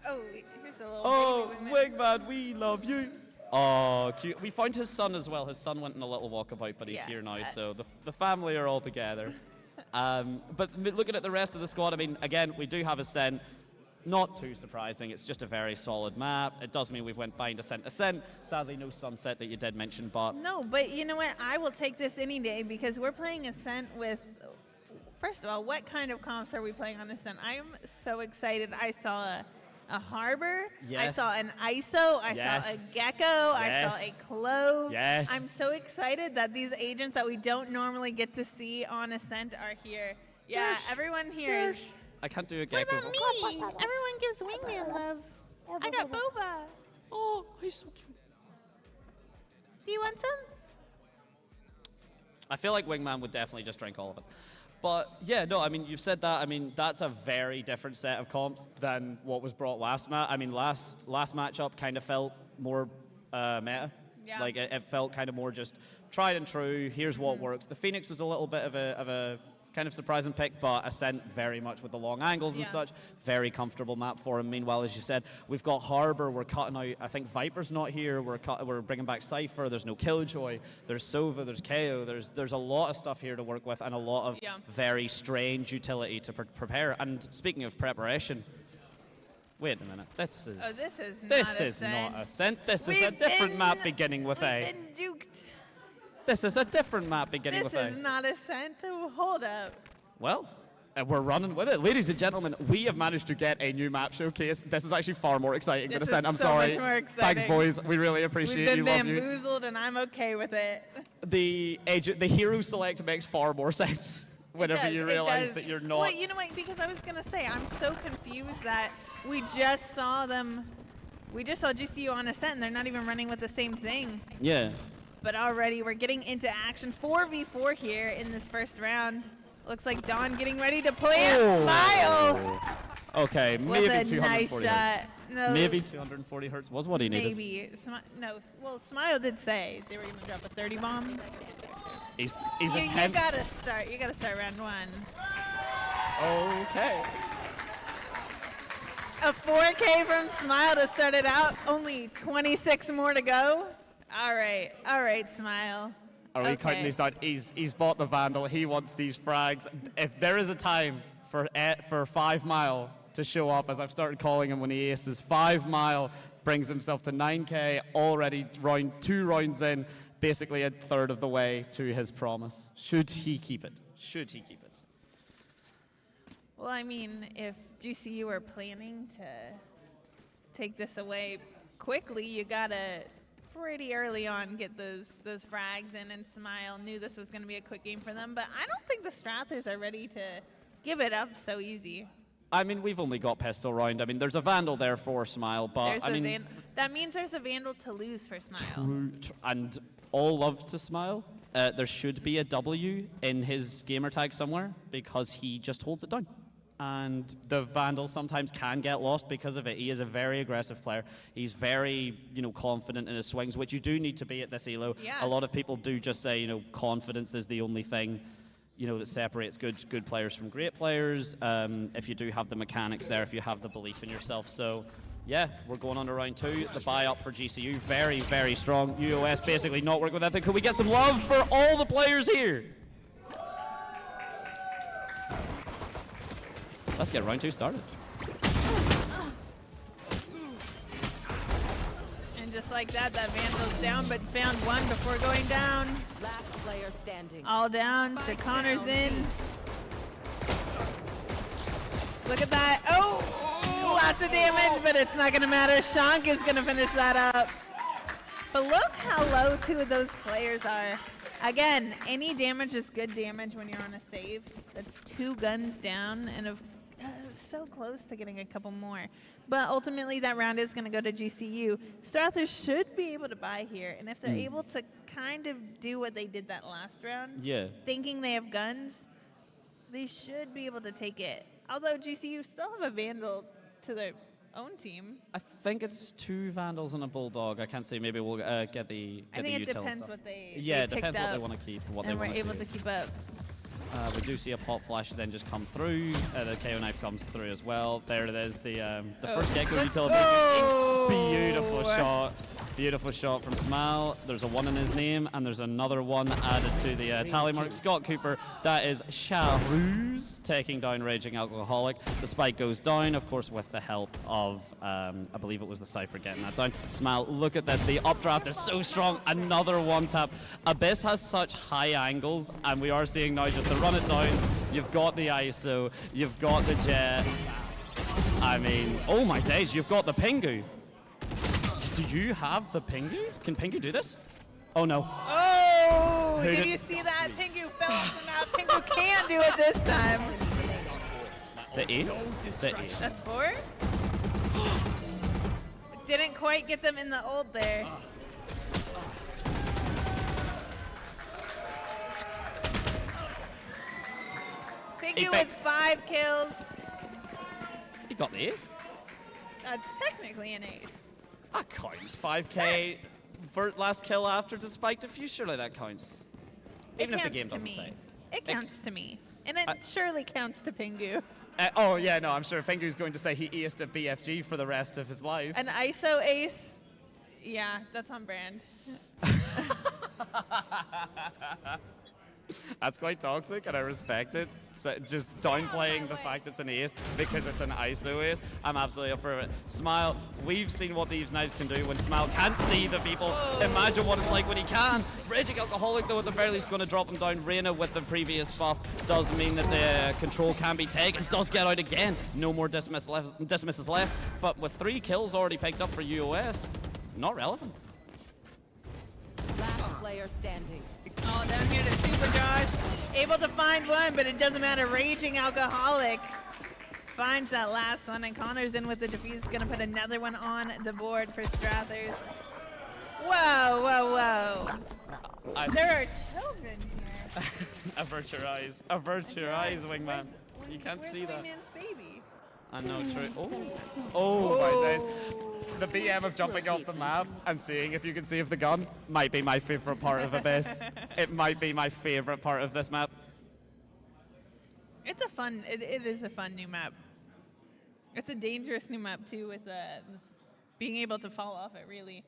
Here's a little Oh, baby Wingman. Wingman, we love you. Oh, cute. We found his son as well. His son went on a little walkabout, but he's here now, so the family are all together. But looking at the rest of the squad, I mean, again, we do have Ascent. Not too surprising. It's just a very solid map. It does mean we've went bind Ascent. Sadly, no Sunset that you did mention, but... No, but you know what? I will take this any day because we're playing Ascent with... First of all, what kind of comps are we playing on Ascent? I am so excited. I saw a Harbor. Yes. I saw an ISO. I saw a Gecko. I saw a Clove. Yes. I'm so excited that these agents that we don't normally get to see on Ascent are here. Yeah, everyone here is... I can't do a What Gecko. about me? Everyone gives Wingman love. I got Boba. Oh, he's so cute. Do you want some? I feel like Wingman would definitely just drink all of it. But yeah, no, I mean, you've said that. I mean, that's a very different set of comps than what was brought last match. I mean, last matchup kind of felt more meta. Yeah. Like it felt kind of more just tried and true. Here's what works. The Phoenix was a little bit of a kind of surprising pick, but Ascent very much with the long angles and such. Very comfortable map for him. Meanwhile, as you said, we've got Harbor. We're cutting out, I think Viper's not here. We're bringing back Cypher. There's no Killjoy. There's Sova. There's KO. There's a lot of stuff here to work with and a lot of very strange utility to prepare. And speaking of preparation, wait a minute. This is not Ascent. This is a different map beginning with A. We've been juked. This is a different map beginning with A. This is not Ascent. Oh, hold up. Well, we're running with it. Ladies and gentlemen, we have managed to get a new map showcase. This is actually far more exciting than Ascent. I'm sorry. Much more exciting. Thanks, boys. We really appreciate you. We've Love been you. bamboozled, and I'm okay with it. The hero select makes far more sense whenever you realize that you're not. Well, you know what? Because I was going to say, I'm so confused that we just saw them. We just saw GCU on Ascent, and they're not even running with the same thing. Yeah. But already we're getting into action. 4v4 here in this first round. Looks like Dawn getting ready to plant Smile. Okay, With maybe a 240 nice hertz. shot. No, Maybe 240 hertz was what he needed. maybe. Well, Smile did say they were going to drop a 30 bomb. He's You a 10. gotta start. You gotta start round one. Okay. A 4K from Smile to start it out. Only 26 more to go. All right, Smile. Are we counting these down? He's bought the Vandal. He wants these frags. If there is a time for 5 Mile to show up, as I've started calling him when he aces, 5 Mile brings himself to 9K already. 2 rounds in, basically a third of the way to his promise. Should he keep it? Should he keep it? Well, I mean, if GCU are planning to take this away quickly, you gotta pretty early on get those frags in, and Smile knew this was going to be a quick game for them, but I don't think the Strathers are ready to give it up so easy. I mean, we've only got pistol round. I mean, there's a Vandal there for Smile, but I mean... that means there's a Vandal to lose for Smile. And all love to Smile. There should be a W in his gamer tag somewhere because he just holds it down. And the Vandal sometimes can get lost because of it. He is a very aggressive player. He's very, confident in his swings, which you do need to be at this elo. Yeah. A lot of people do just say, confidence is the only thing, that separates good players from great players. If you do have the mechanics there, if you have the belief in yourself. So, yeah, we're going on to round 2. The buy up for GCU, very, very strong. UOS basically not working with anything. Could we get some love for all the players here? Let's get round 2 started. And just like that, that Vandal's down, but found one before going down. Last player standing. All down to Connor's in. Look at that. Oh, lots of damage, but it's not going to matter. Shank is going to finish that up. But look how low 2 of those players are. Again, any damage is good damage when you're on a save. That's 2 guns down and so close to getting a couple more. But ultimately, that round is going to go to GCU. Strathers should be able to buy here. And if they're able to kind of do what they did that last round, thinking they have guns, they should be able to take it. Although GCU still have a Vandal to their own team. I think it's 2 Vandals and a Bulldog. I can't say. Maybe we'll get the I think it util depends stuff. what they it picked depends up, what they want to keep and what and they we're want to able to keep up. We do see a pop flash then just come through. The KO knife comes through as well. There it is, the first Gecko utility. Beautiful shot. Beautiful shot from Smile. There's a 1 in his name, and there's another 1 added to the tally mark. Scott Cooper, that is Charus taking down Raging Alcoholic. The spike goes down, of course, with the help of, I believe it was the Cypher getting that down. Smile, look at this. The updraft is so strong. Another 1 tap. Abyss has such high angles, and we are seeing now just the run it downs. You've got the ISO. You've got the Jet. I mean, oh my days, you've got the Pingu. Do you have the Pingu? Can Pingu do this? Oh no. Oh, did you see that? Pingu fell off the map. Pingu can do it this time. The E? The E. That's 4. Didn't quite get them in the ult there. Pingu with 5 kills. He got the ace? That's technically an ace. That counts. 5k for last kill after the spike defuse. Surely that counts. Even if the game doesn't say. It counts to me. And it surely counts to Pingu. Oh, yeah, no, I'm sure Pingu's going to say he aced a BFG for the rest of his life. An ISO ace. Yeah, that's on brand. That's quite toxic, and I respect it. So just downplaying the fact it's an ace because it's an ISO ace. I'm absolutely up for it. Smile, we've seen what these knives can do when Smile can't see the people. Imagine what it's like when he can. Raging Alcoholic, though, at the very least, going to drop him down. Reyna with the previous buff does mean that the control can be taken. Does get out again. No more dismisses left. But with 3 kills already picked up for UOS, not relevant. Last player standing. Oh, down here to Super Josh. Able to find one, but it doesn't matter. Raging Alcoholic finds that last one, and Connor's in with the defuse. Gonna put another one on the board for Strathers. Whoa, whoa, whoa. There are children here. Avert your eyes. Avert your eyes, Wingman. You can't see that. Wingman's baby? I know, true. Oh my days. The BM of jumping off the map and seeing if you can save the gun might be my favorite part of Abyss. It might be my favorite part of this map. It's a fun, it is a fun new map. It's a dangerous new map too, with being able to fall off it, really.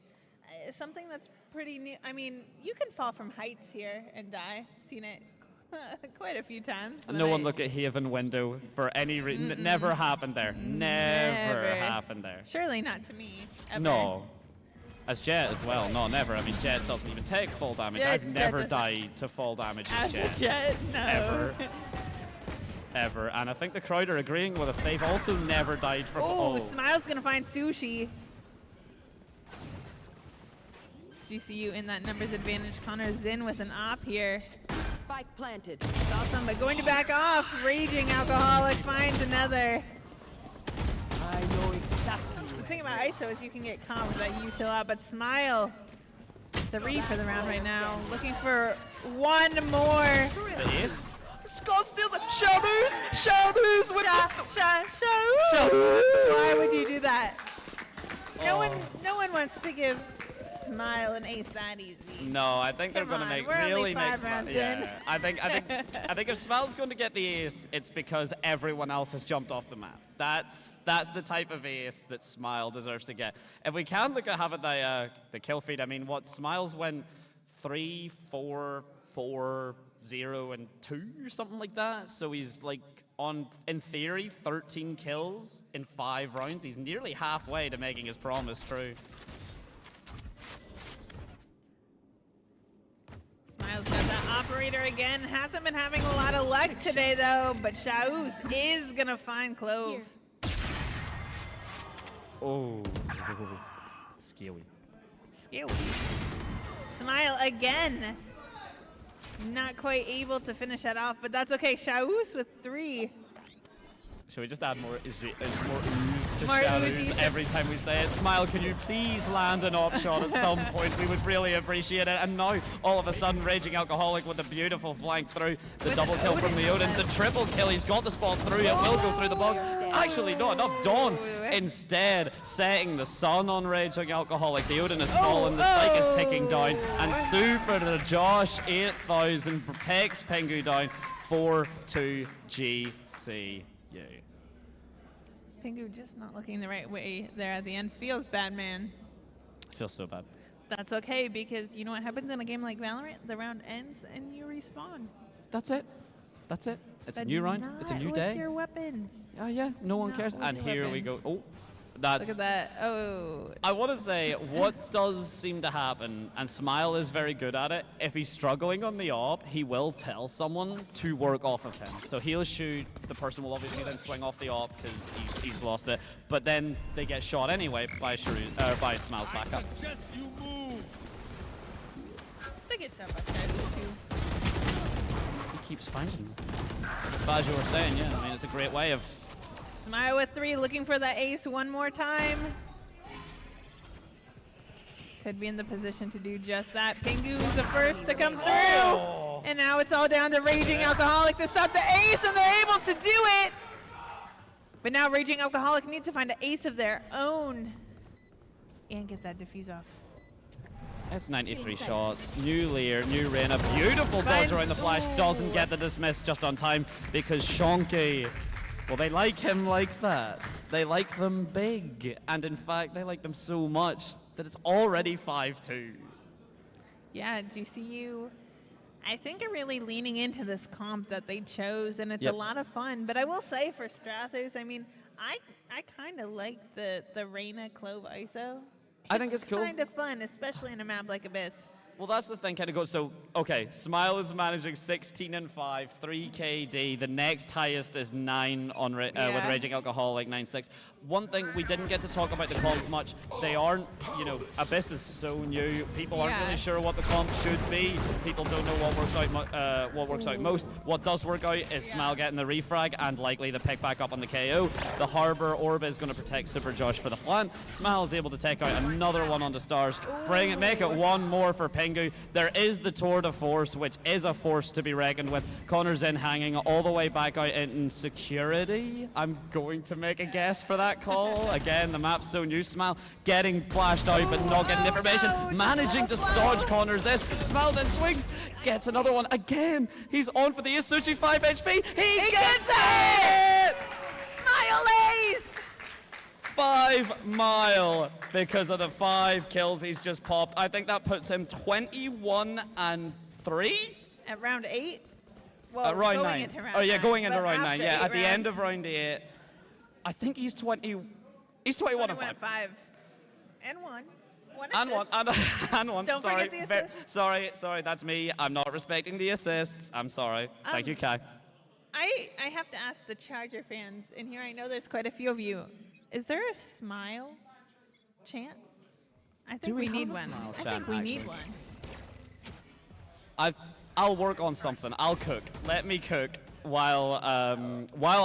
Something that's pretty new. I mean, you can fall from heights here and die. Seen it quite a few times. No one look at Haven window for any reason. Never happened there. Never happened there. Surely not to me. Ever. No. As Jet as well. No, never. I mean, Jet doesn't even take fall damage. I've never died to fall damage as Jet. Jet? No. Ever. Ever. And I think the crowd are agreeing with us. They've also never died for fall. Oh, Smile's going to find Sushi. GCU in that numbers advantage. Connor's in with an op here. Spike planted. It's awesome, but going to back off. Raging Alcoholic finds another. I know exactly. The thing about ISO is you can get comp with that util out, but Smile, 3 for the round right now. Looking for 1 more. The ace. Scott steals it. Shamus! Shamus with Shamus! Why would you do that? No one wants to give Smile and ace that easy. No, I think they're Come going to on, make we're only really 5 make Smile. rounds in. Yeah, I think if Smile's going to get the ace, it's because everyone else has jumped off the map. That's the type of ace that Smile deserves to get. If we can look at having the kill feed, I mean, what Smiles went 3, 4, 4, 0, and 2 or something like that. So he's like on, in theory, 13 kills in 5 rounds. He's nearly halfway to making his promise true. Smiles got that operator again. Hasn't been having a lot of luck today though, but Shaus is gonna find Clove. Oh, scary. Scary. Smile again. Not quite able to finish that off, but that's okay. Shaus with 3. Should we just add more? Is it more ooze to More shout ooze. ooze every time we say it? Smile, can you please land an op shot at some point? We would really appreciate it. And now, all of a sudden, Raging Alcoholic with a beautiful flank through. The double kill from the Odin. The triple kill. He's got the spot through. It will go through the box. Actually, not enough. Dawn instead setting the sun on Raging Alcoholic. The Odin has fallen. The spike is ticking down. And super to Josh 8000 takes Pingu down 4-2 GC. Yay. Pingu just not looking the right way there at the end. Feels bad, man. Feels so bad. That's okay, because you know what happens in a game like Valorant? The round ends and you respawn. That's it. That's it. It's But a new round. not It's a new with day. your weapons. Oh yeah, no one Not cares. with And your here we go. weapons. Oh, that's. Look at that. Oh. I want to say what does seem to happen, and Smile is very good at it. If he's struggling on the op, he will tell someone to work off of him. So he'll shoot. The person will obviously then swing off the op because he's lost it. But then they get shot anyway by by Smile's backup. They get shot by Shaus too. He keeps finding them. But as you were saying, yeah, I mean it's a great way of. Smile with 3, looking for that ace one more time. Could be in the position to do just that. Pingu's the first to come through. And now it's all down to Raging Alcoholic to sub the ace, and they're able to do it. But now Raging Alcoholic needs to find an ace of their own and get that defuse off. It's 93 shots. New Lear, new Reyna. Beautiful dodge around the flash. Doesn't get the dismiss just on time because Shonky, well, they like him like that. They like them big. And in fact, they like them so much that it's already 5-2. Yeah, GCU, I think, are really leaning into this comp that they chose, and it's Yep. a lot of fun. But I will say for Strathers, I mean, I kind of like the Reyna Clove ISO. I think it's cool. Kind of fun, especially in a map like Abyss. Well, that's the thing, kind of goes. So, okay, Smile is managing 16-5, 3 KD. The next highest is 9 on with Raging Alcoholic, 9-6. One thing we didn't get to talk about the comps much. They aren't, you know, Abyss is so new. People aren't really sure what the comps should be. People don't know what works out most. What does work out is Smile getting the refrag and likely the pick back up on the KO. The Harbor Orb is going to protect Super Josh for the plan. Smile is able to take out another one on the stars. Make it one more for Pingu. There is the tour de force, which is a force to be reckoned with. Connor's in hanging all the way back out in security. I'm going to make a guess for that call. Again, the map's so new. Smile getting flashed out but not getting information. Managing to dodge Connor's S. Smile then swings, gets another one again. He's on for the Isuchi 5 HP. He gets it! Smile ace! 5 Mile because of the 5 kills he's just popped. I think that puts him 21-3 At round 8? Well, round going 9. into round Oh yeah, 9, going into but round 9. after Yeah, 8 at the end rounds, of round 8, I think he's 21 and 5. And 1. And one. And one. Don't sorry. forget the assist. Sorry, that's me. I'm not respecting the assists. I'm sorry. Thank you, Kai. I have to ask the Charger fans in here. I know there's quite a few of you. Is there a Smile chant? I think we need one. I think we need one. I'll work on something. I'll cook. Let me cook while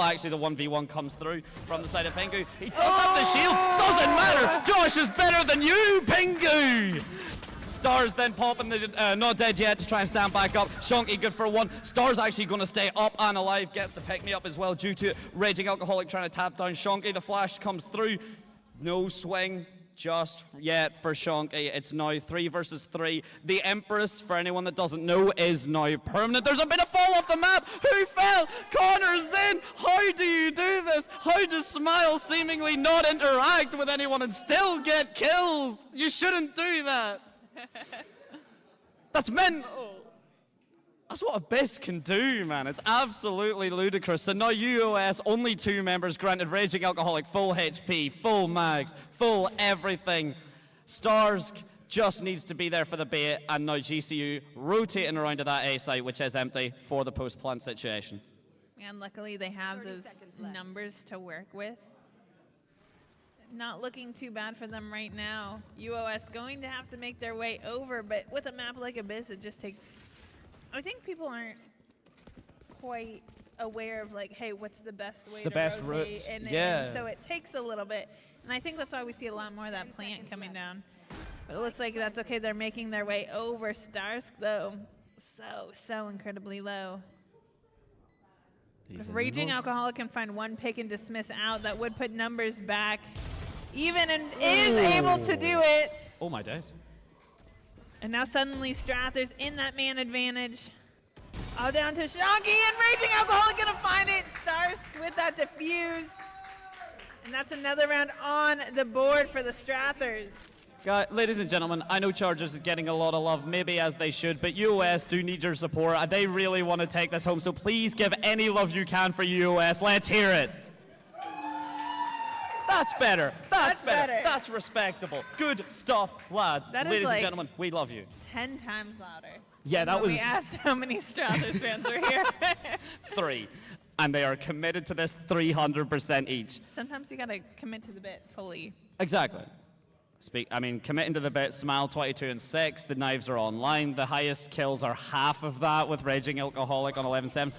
actually the 1v1 comes through from the side of Pingu. He does have the shield. Doesn't matter. Josh is better than you, Pingu. Stars then popping the not dead yet to try and stand back up. Shonky good for 1. Stars actually going to stay up and alive. Gets the pick me up as well due to Raging Alcoholic trying to tap down Shonky. The flash comes through. No swing. just yet for Shonky. It's now 3 versus 3. The Empress, for anyone that doesn't know, is now permanent. There's a bit of fall off the map. Who fell? Connor's in. How do you do this? How does Smile seemingly not interact with anyone and still get kills? You shouldn't do that. That's mental. That's what Abyss can do, man. It's absolutely ludicrous. So now UOS, only 2 members granted Raging Alcoholic, full HP, full mags, full everything. Stars just needs to be there for the bait, and now GCU rotating around to that A site, which is empty for the post-plant situation. And luckily they have those numbers to work with. Not looking too bad for them right now. UOS going to have to make their way over, but with a map like Abyss, it just takes... I think people aren't quite aware of, like, hey, what's the best way to rotate? Route. And Yeah. so it takes a little bit. And I think that's why we see a lot more of that plant coming down. But it looks like that's okay. They're making their way over. Starsk, though, so incredibly low. If Raging Alcoholic can find one pick and dismiss out, that would put numbers back even, and is able to do it. Oh, my days. And now suddenly Strather's in that man advantage. All down to Shonky, and Raging Alcoholic gonna find it. Starsk with that defuse. And that's another round on the board for the Strathers. Ladies and gentlemen, I know Chargers is getting a lot of love, maybe as they should, but UOS do need your support. They really want to take this home, so please give any love you can for UOS. Let's hear it. That's better. That's better. That's respectable. Good stuff, lads. That is Ladies like and gentlemen, we love you. 10 times louder. Yeah, that was... We asked how many Strathers fans are here. 3. And they are committed to this 300% each. Sometimes you gotta commit to the bit fully. Exactly. Committing to the bit, Smile 22 and 6. The knives are online. The highest kills are half of that with Raging Alcoholic on 11-7.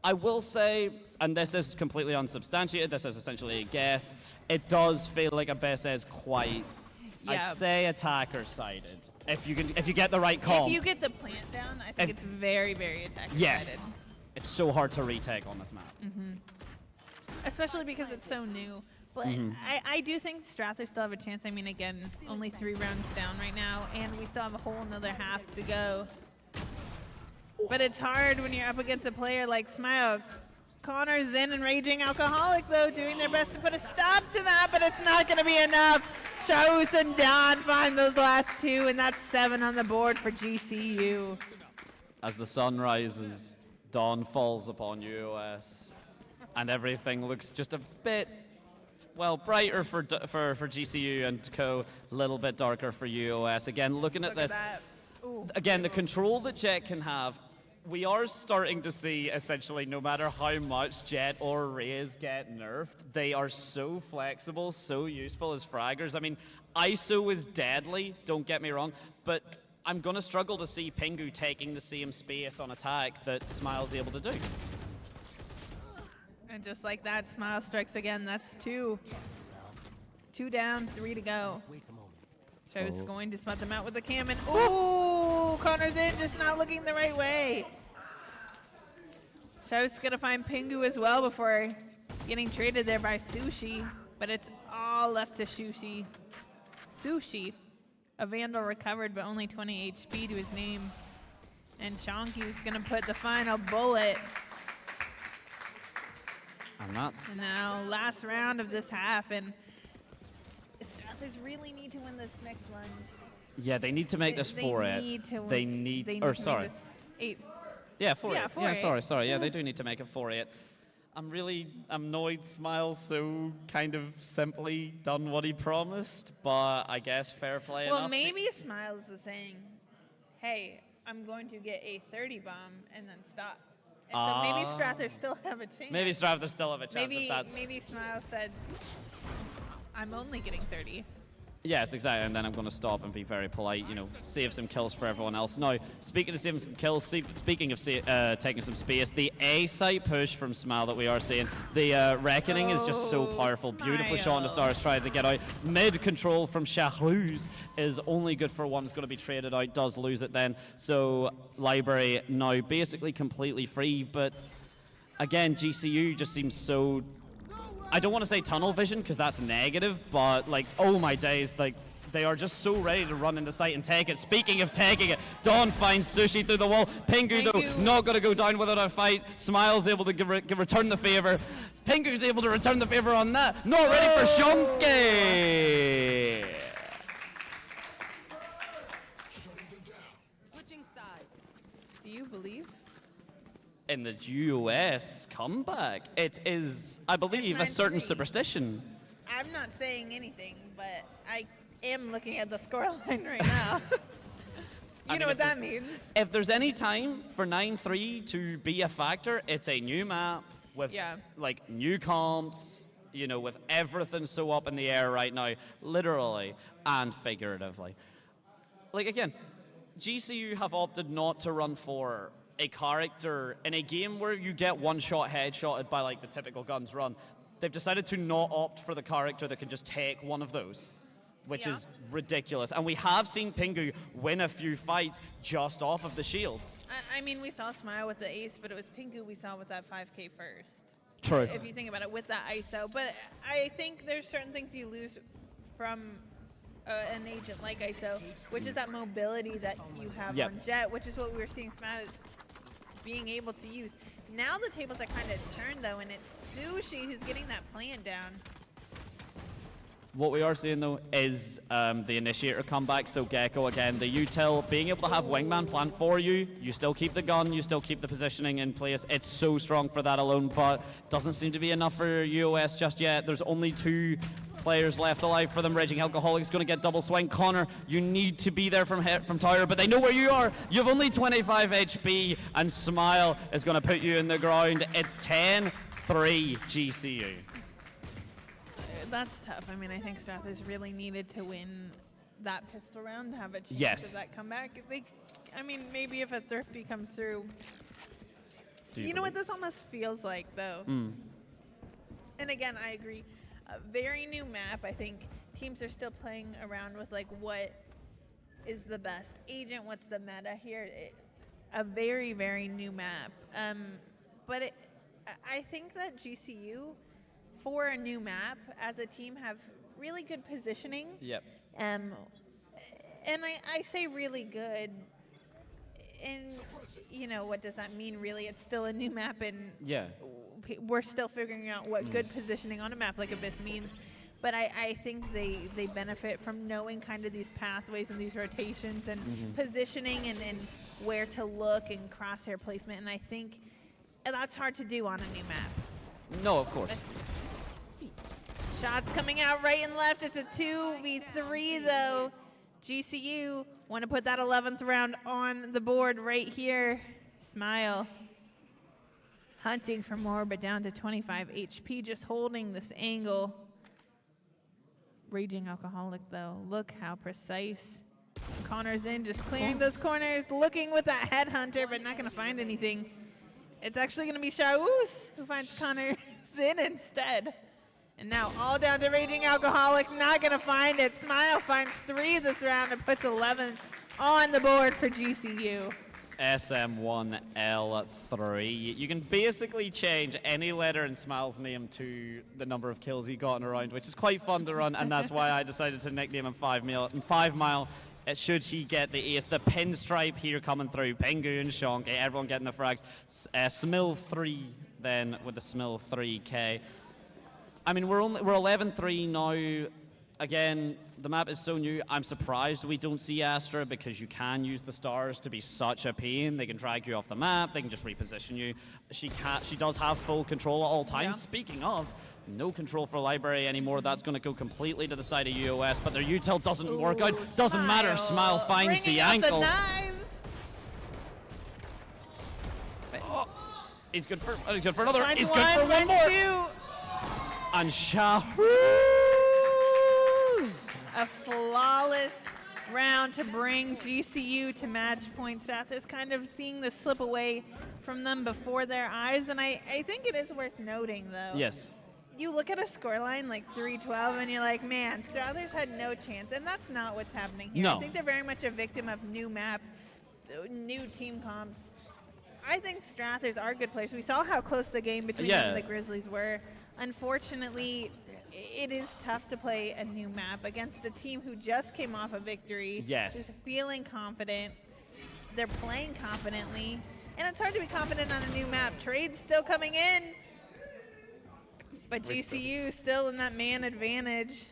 I will say, and this is completely unsubstantiated, this is essentially a guess, it does feel like Abyss is quite, I'd say, attacker-sided. If you get the right call. If you get the plant down, I think it's very, very attacker-sided. Yes. It's so hard to retake on this map. Mm-hmm. Especially because it's so new. But I do think Strathers still have a chance. I mean, again, only 3 rounds down right now, and we still have a whole another half to go. But it's hard when you're up against a player like Smile. Connor, Zen, and Raging Alcoholic, though, doing their best to put a stop to that, but it's not going to be enough. Shaus and Don find those last 2, and that's 7 on the board for GCU. As the sun rises, dawn falls upon UOS, and everything looks just a bit, well, brighter for GCU and co, a little bit darker for UOS. Again, looking at this, again, the control that Jet can have, we are starting to see, essentially, no matter how much Jet or Raze get nerfed, they are so flexible, so useful as fraggers. I mean, ISO is deadly, don't get me wrong, but I'm going to struggle to see Pingu taking the same space on attack that Smile's able to do. And just like that, Smile strikes again. That's 2. 2 down, 3 to go. Show's going to smut them out with the cam, and ooh, Connor's in, just not looking the right way. Show's gonna find Pingu as well before getting traded there by Sushi, but it's all left to Sushi. A Vandal recovered, but only 20 HP to his name. And Shonky's gonna put the final bullet. And that's... Now, last round of this half, and Strathers really need to win this next one. Yeah, they need to make this 4-8. They need, or sorry. This 8. Yeah, 4-8. Yeah, 4-8. Yeah, sorry. Yeah, they do need to make it 4-8. I'm really annoyed Smiles so kind of simply done what he promised, but I guess fair play enough. Well, maybe Smiles was saying, hey, I'm going to get a 30 bomb and then stop. And so maybe Strathers still have a chance. Maybe Strathers still have a chance if that's... Maybe Smiles said, I'm only getting 30. Yes, exactly, and then I'm going to stop and be very polite, you know, save some kills for everyone else. Now, speaking of saving some kills, speaking of taking some space, the A site push from Smile that we are seeing, the Reckoning is just so powerful. Beautiful shot on the Stars trying to get out. Mid control from Shahruz is only good for one. It's going to be traded out, does lose it then. So, Library now basically completely free, but again, GCU just seems so I don't want to say tunnel vision because that's negative, but like, oh my days, like they are just so ready to run into sight and take it. Speaking of taking it, Dawn finds Sushi through the wall. Pingu though, not going to go down without a fight. Smile's able to return the favor. Pingu's able to return the favor on that. Not ready for Shonky. Switching sides. Do you believe? In the US comeback, it is, I believe, a certain superstition. I'm not saying anything, but I am looking at the scoreline right now. You know what that means. If there's any time for 9-3 to be a factor, it's a new map with like new comps, you know, with everything so up in the air right now, literally and figuratively. Like again, GCU have opted not to run for a character in a game where you get one shot headshotted by like the typical guns run. They've decided to not opt for the character that can just take one of those, which is ridiculous. And we have seen Pingu win a few fights just off of the shield. I mean, we saw Smile with the ace, but it was Pingu we saw with that 5K first. True. If you think about it, with that ISO. But I think there's certain things you lose from an agent like ISO, which is that mobility that you have on Jet, which is what we were seeing Smile being able to use. Now the tables are kind of turned, though, and it's Sushi who's getting that plan down. What we are seeing, though, is the initiator comeback. So Gecko, again, the util, being able to have Wingman plan for you. You still keep the gun, you still keep the positioning in place. It's so strong for that alone, but doesn't seem to be enough for UOS just yet. There's only 2 players left alive for them. Raging Alcoholic's going to get double swing. Connor, you need to be there from tower, but they know where you are. You have only 25 HP, and Smile is going to put you in the ground. It's 10-3 GCU. That's tough. I mean, I think Strathers really needed to win that pistol round to have a chance of that comeback. I mean, maybe if a Thrifty comes through. You know what this almost feels like, though? And again, I agree. A very new map. I think teams are still playing around with like what is the best agent, what's the meta here. A very, very new map. But I think that GCU, for a new map, as a team, have really good positioning. Yep. And I say really good. And, you know, what does that mean, really? It's still a new map, and we're still figuring out what good positioning on a map like Abyss means. But I think they benefit from knowing kind of these pathways and these rotations and positioning and where to look and crosshair placement. And I think that's hard to do on a new map. No, of course. Shots coming out right and left. It's a 2v3, though. GCU want to put that 11th round on the board right here. Smile hunting for more, but down to 25 HP, just holding this angle. Raging Alcoholic, though. Look how precise. Connor's in, just clearing those corners, looking with that headhunter, but not going to find anything. It's actually going to be Shaus who finds Connor's in instead. And now all down to Raging Alcoholic, not going to find it. Smile finds 3 this round and puts 11 on the board for GCU. SM1L3. You can basically change any letter in Smile's name to the number of kills he got in a round, which is quite fun to run, and that's why I decided to nickname him 5 Mile. Should he get the ace. The pinstripe here coming through. Pingu and Shonky, everyone getting the frags. Smil 3 then with the Smil 3K. I mean, we're 11-3 now. Again, the map is so new. I'm surprised we don't see Astra, because you can use the stars to be such a pain. They can drag you off the map. They can just reposition you. She does have full control at all times. Yeah. Speaking of, no control for Library anymore. That's going to go completely to the side of UOS, but their util doesn't work out. Doesn't matter. Smile finds the ankles. He's good for another. He's good for one more. And Shahruz! A flawless round to bring GCU to match point. Strathers kind of seeing this slip away from them before their eyes, and I think it is worth noting, though. Yes. You look at a scoreline like 3-12, and you're like, man, Strathers had no chance, and that's not what's happening here. No. I think they're very much a victim of new map, new team comps. I think Strathers are good players. We saw how close the game between them and the Grizzlies were. unfortunately, it is tough to play a new map against a team who just came off a victory. Yes. Who's feeling confident. They're playing confidently. And it's hard to be confident on a new map. Trade's still coming in. But GCU still in that man advantage.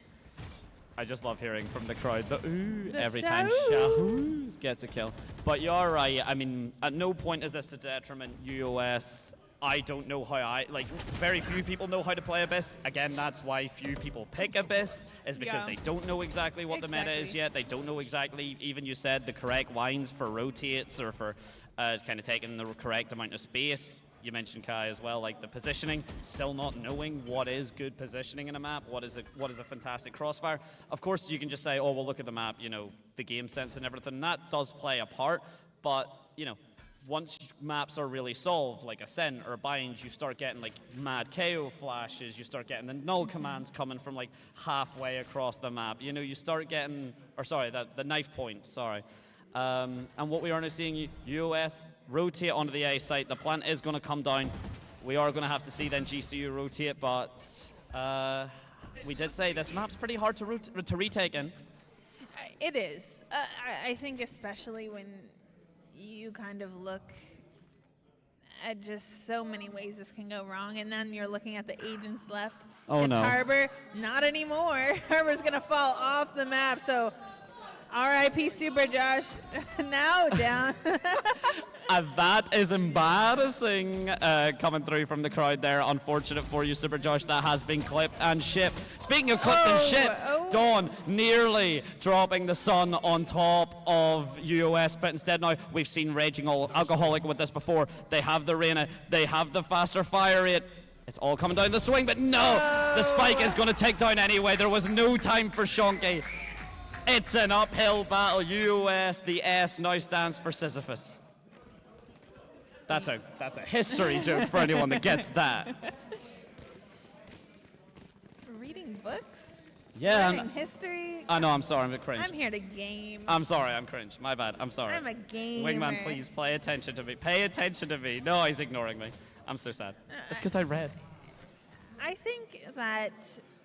I just love hearing from the crowd the ooh The every time Shahoos gets a kill. But you're right. I mean, at no point is this a detriment. UOS, I don't know how very few people know how to play Abyss. Again, that's why few people pick Abyss, is because they don't know exactly what the meta is yet. They don't know exactly, even you said, the correct lines for rotates or for kind of taking the correct amount of space. You mentioned Kai as well, like the positioning, still not knowing what is good positioning in a map, what is a fantastic crossfire. Of course, you can just say, oh, well, look at the map, you know, the game sense and everything. That does play a part, but, you know, once maps are really solved, like Ascent or Bind, you start getting like mad KO flashes, you start getting the null commands coming from like halfway across the map. You know, you start getting, the knife point, sorry. And what we are now seeing, UOS rotate onto the A site. The plant is going to come down. We are going to have to see then GCU rotate, but we did say this map's pretty hard to retake in. It is. I think especially when you kind of look at just so many ways this can go wrong, and then you're looking at the agents left. Oh, it's no. Harbor. Not anymore. Harbor's going to fall off the map, so R.I.P. Super Josh. Now down. That is embarrassing coming through from the crowd there. Unfortunate for you, Super Josh. That has been clipped and shipped. Speaking of clipped and shipped, Dawn nearly dropping the sun on top of UOS, but instead now we've seen Raging Alcoholic with this before. They have the Reyna, they have the faster fire rate. It's all coming down the swing, but no! The spike is going to take down anyway. There was no time for Shonky. It's an uphill battle. UOS, the S now stands for Sisyphus. That's a history joke for anyone that gets that. Reading books? Yeah. Learning history? I know, I'm sorry, I'm a cringe. I'm here to game. I'm sorry, I'm cringe. My bad, I'm sorry. I'm a gamer. Wingman, please pay attention to me. Pay attention to me. No, he's ignoring me. I'm so sad. It's because I read. I think that,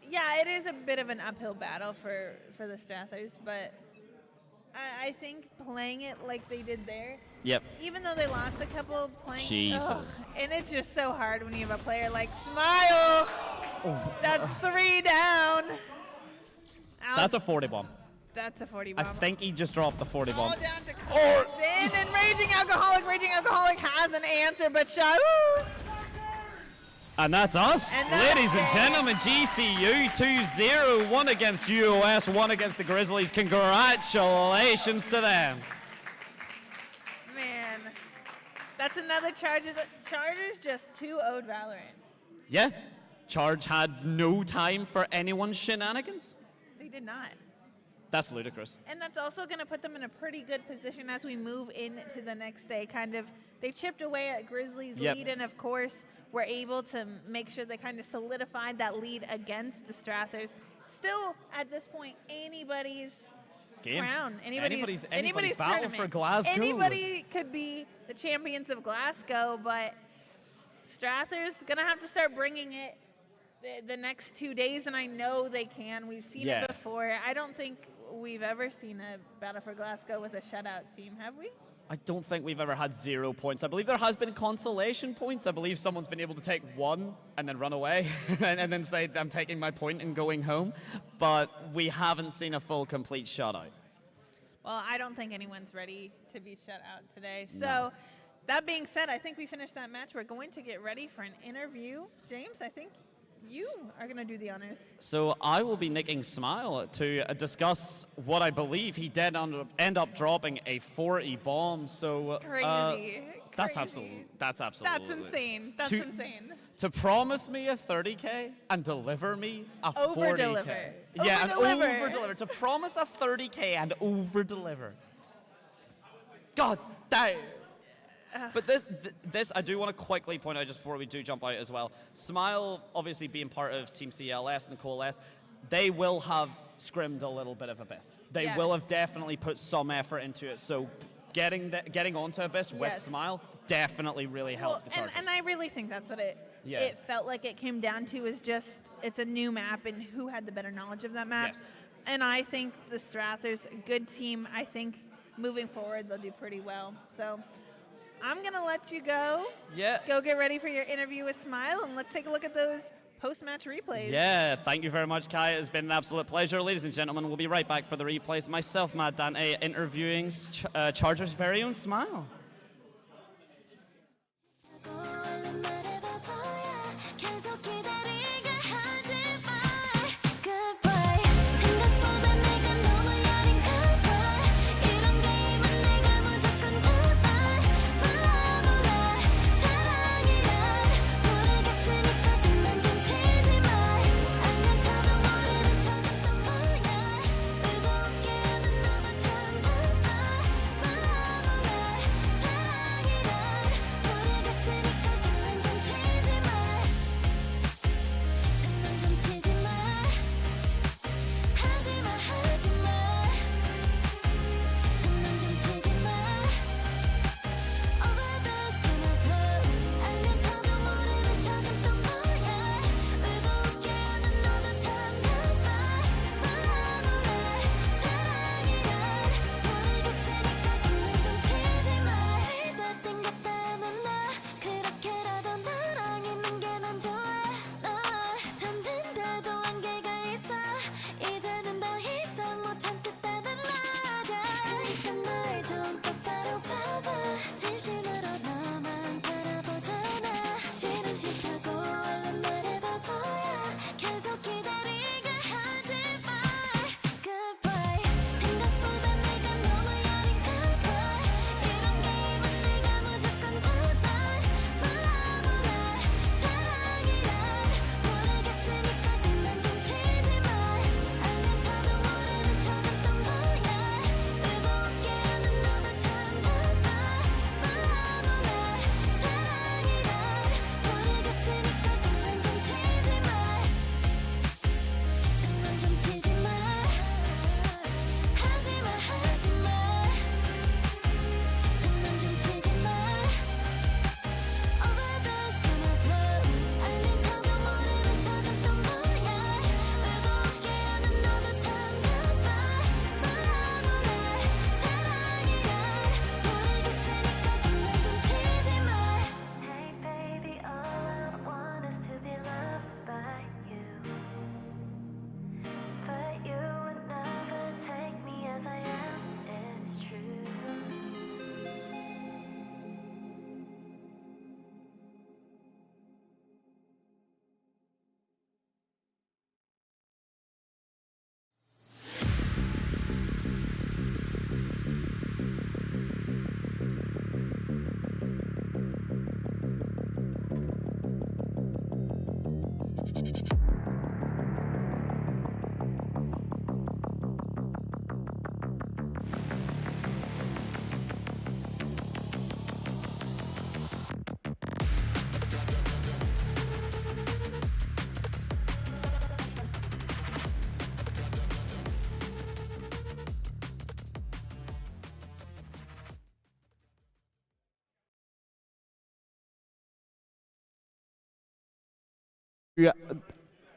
yeah, it is a bit of an uphill battle for the Strathers, but I think playing it like they did there, yep. even though they lost a couple playing, Jesus. and it's just so hard when you have a player like Smile. That's 3 down. That's a 40 bomb. That's a 40 I bomb. think he just dropped the 40 bomb. All down to Carson and Raging Alcoholic. Raging Alcoholic has an answer, but Shahoos. And that's us. Ladies and gentlemen, GCU 2-0, 1 against UOS, 1 against the Grizzlies. Congratulations to them. Man, that's another Chargers just 2-0'd Valorant. Yeah. Charge had no time for anyone's shenanigans. They did not. That's ludicrous. And that's also going to put them in a pretty good position as we move into the next day. Kind of, they chipped away at Grizzlies' lead, and of course, were able to make sure they kind of solidified that lead against the Strathers. Still, at this point, anybody's crown, anybody's battle tournament. for Glasgow. Anybody could be the champions of Glasgow, but Strathers going to have to start bringing it the next 2 days, and I know they can. We've seen it before. I don't think we've ever seen a Battle for Glasgow with a shutout team, have we? I don't think we've ever had 0 points. I believe there has been consolation points. I believe someone's been able to take 1 and then run away and then say, I'm taking my point and going home. But we haven't seen a full, complete shutout. Well, I don't think anyone's ready to be shut out today. So that being said, I think we finished that match. We're going to get ready for an interview. James, I think you are going to do the honors. So I will be nicking Smile to discuss what I believe he did end up dropping a 40 bomb. So Crazy. That's absolutely. That's insane. That's insane. To promise me a 30K and deliver me a 40K. Over-deliver. Yeah, and Over-deliver. over-deliver. To promise a 30K and over-deliver. God damn. But this I do want to quickly point out just before we do jump out as well. Smile, obviously being part of Team CLS and Coalesce, they will have scrimmed a little bit of Abyss. They will have definitely put some effort into it. So getting onto Abyss with Smile definitely really helped the Chargers. And I really think that's what it it felt like it came down to is just it's a new map and who had the better knowledge of that map. Yes. And I think the Strathers, a good team. I think moving forward they'll do pretty well. So I'm going to let you go. Yeah. Go get ready for your interview with Smile, and let's take a look at those post-match replays. Yeah, thank you very much, Kai. It's been an absolute pleasure. Ladies and gentlemen, we'll be right back for the replays. Myself, Matt Dante, interviewing Chargers' very own Smile. Yeah.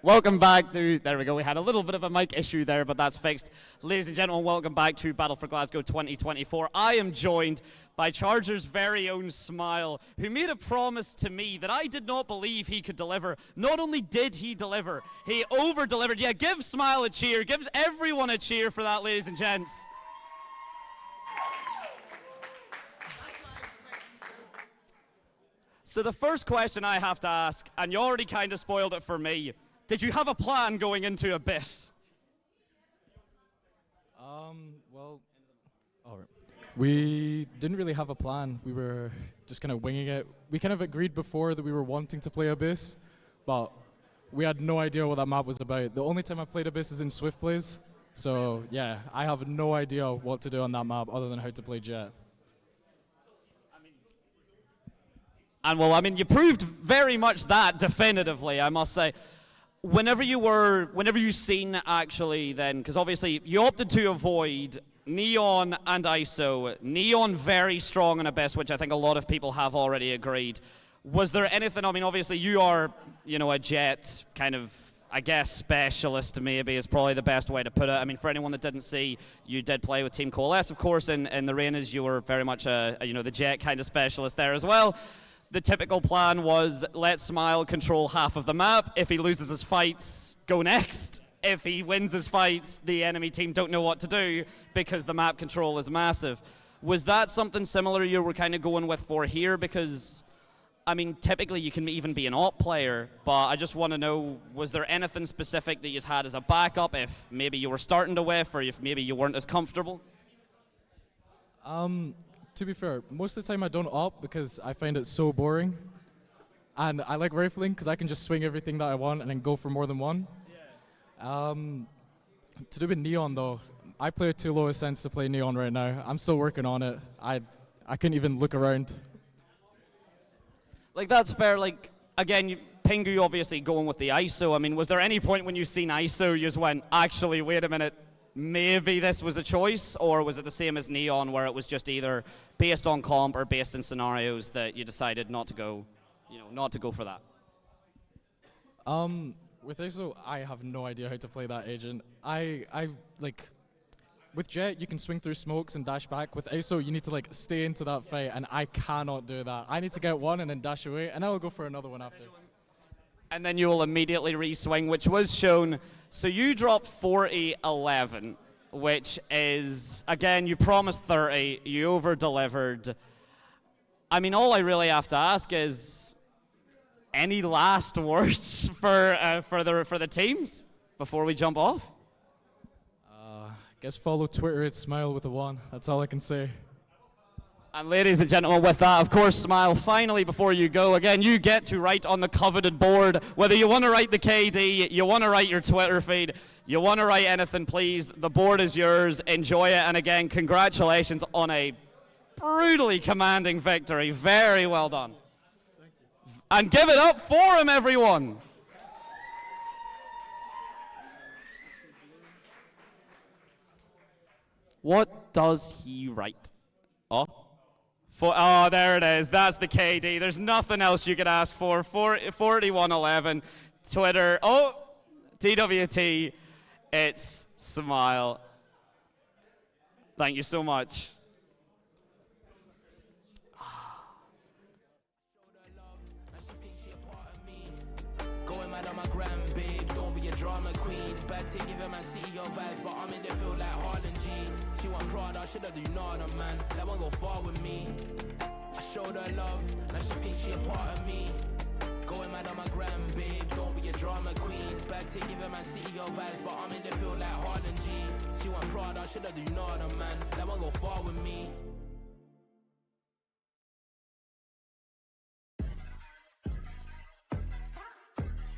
Welcome back to, there we go, we had a little bit of a mic issue there, but that's fixed. Ladies and gentlemen, welcome back to Battle for Glasgow 2024. I am joined by Chargers' very own Smile, who made a promise to me that I did not believe he could deliver. Not only did he deliver, he over-delivered. Yeah, give Smile a cheer. Give everyone a cheer for that, ladies and gents. So the first question I have to ask, and you already kind of spoiled it for me, did you have a plan going into Abyss? Well, all right. We didn't really have a plan. We were just kind of winging it. We kind of agreed before that we were wanting to play Abyss, but we had no idea what that map was about. The only time I've played Abyss is in Swift Plays, so yeah, I have no idea what to do on that map other than how to play Jet. And well, I mean, you proved very much that definitively, I must say. Whenever you seen actually then, because obviously you opted to avoid Neon and ISO. Neon very strong in Abyss, which I think a lot of people have already agreed. Was there anything, I mean, obviously you are, you know, a Jet kind of, I guess, specialist maybe is probably the best way to put it. I mean, for anyone that didn't see, you did play with Team Coalesce, of course, in the Reignas. You were very much you know, the Jet kind of specialist there as well. The typical plan was let Smile control half of the map. If he loses his fights, go next. If he wins his fights, the enemy team don't know what to do because the map control is massive. Was that something similar you were kind of going with for here? Because, I mean, typically you can even be an op player, but I just want to know, was there anything specific that you had as a backup if maybe you were starting to whiff or if maybe you weren't as comfortable? To be fair, most of the time I don't op because I find it so boring. And I like rifling because I can just swing everything that I want and then go for more than one. To do with Neon though, I play too low a sense to play Neon right now. I'm still working on it. I couldn't even look around. Like, that's fair. Like, again, Pingu obviously going with the ISO. I mean, was there any point when you seen ISO you just went, actually, wait a minute, maybe this was a choice? Or was it the same as Neon where it was just either based on comp or based in scenarios that you decided not to go, you know, not to go for that? With ISO, I have no idea how to play that agent. I like, with Jet, you can swing through smokes and dash back. With ISO, you need to like stay into that fight, and I cannot do that. I need to get one and then dash away, and I'll go for another one after. And then you will immediately re-swing, which was shown. So you dropped 40-11, which is, again, you promised 30, you over-delivered. I mean, all I really have to ask is, any last words for the teams before we jump off? Guess follow Twitter at Smile with a 1. That's all I can say. And ladies and gentlemen, with that, of course, Smile, finally, before you go, again, you get to write on the coveted board, whether you want to write the KD, you want to write your Twitter feed, you want to write anything, please, the board is yours, enjoy it, and again, congratulations on a brutally commanding victory. Very well done. And give it up for him, everyone. What does he write? Oh, there it is. That's the KD. There's nothing else you could ask for. 4111, Twitter. Oh, TWT. It's Smile. Thank you so much. Going mad on my gram, babe, don't be a drama queen. Bad to give him my CEO vibes, but I'm in the field like Harlan G. She want Prada, should have do nada, man. That won't go far with me. I showed her love, now she thinks she a part of me. Going mad on my gram, babe, don't be a drama queen. Bad to give him my CEO vibes, but I'm in the field like Harlan G. She want Prada, should have do nada, man. That won't go far with me.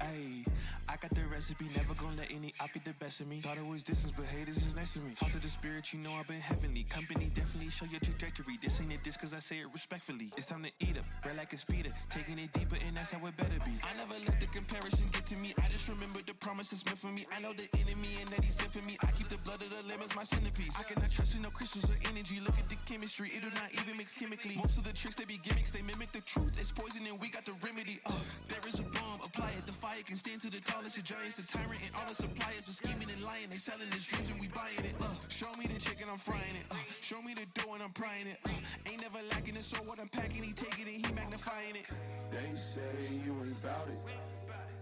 Ayy, I got the recipe, never gonna let any op get the best of me. Thought it was distance, but haters is next to me. Talk to the spirit, you know I've been heavenly. Company definitely show your trajectory. This ain't a diss cause I say it respectfully. It's time to eat up, red like a speeder. Taking it deeper and that's how it better be. I never let the comparison get to me. I just remember the promises meant for me. I know the enemy and that he sent for me. I keep the blood of the lemons my centerpiece. I cannot trust in no crystals or energy. Look at the chemistry, it do not even mix chemically. Most of the tricks they be gimmicks, they mimic the truth. It's poison and we got the remedy. There is a bomb, apply it, defy it. Can stand to the tallest of giants, the tyrant and all the suppliers are scheming and lying. They selling his dreams and we buying it. Show me the chicken, I'm frying it. Show me the dough and I'm prying it. Ain't never lacking it, so what I'm packing, he taking it, he magnifying it. They say you ain't bout it.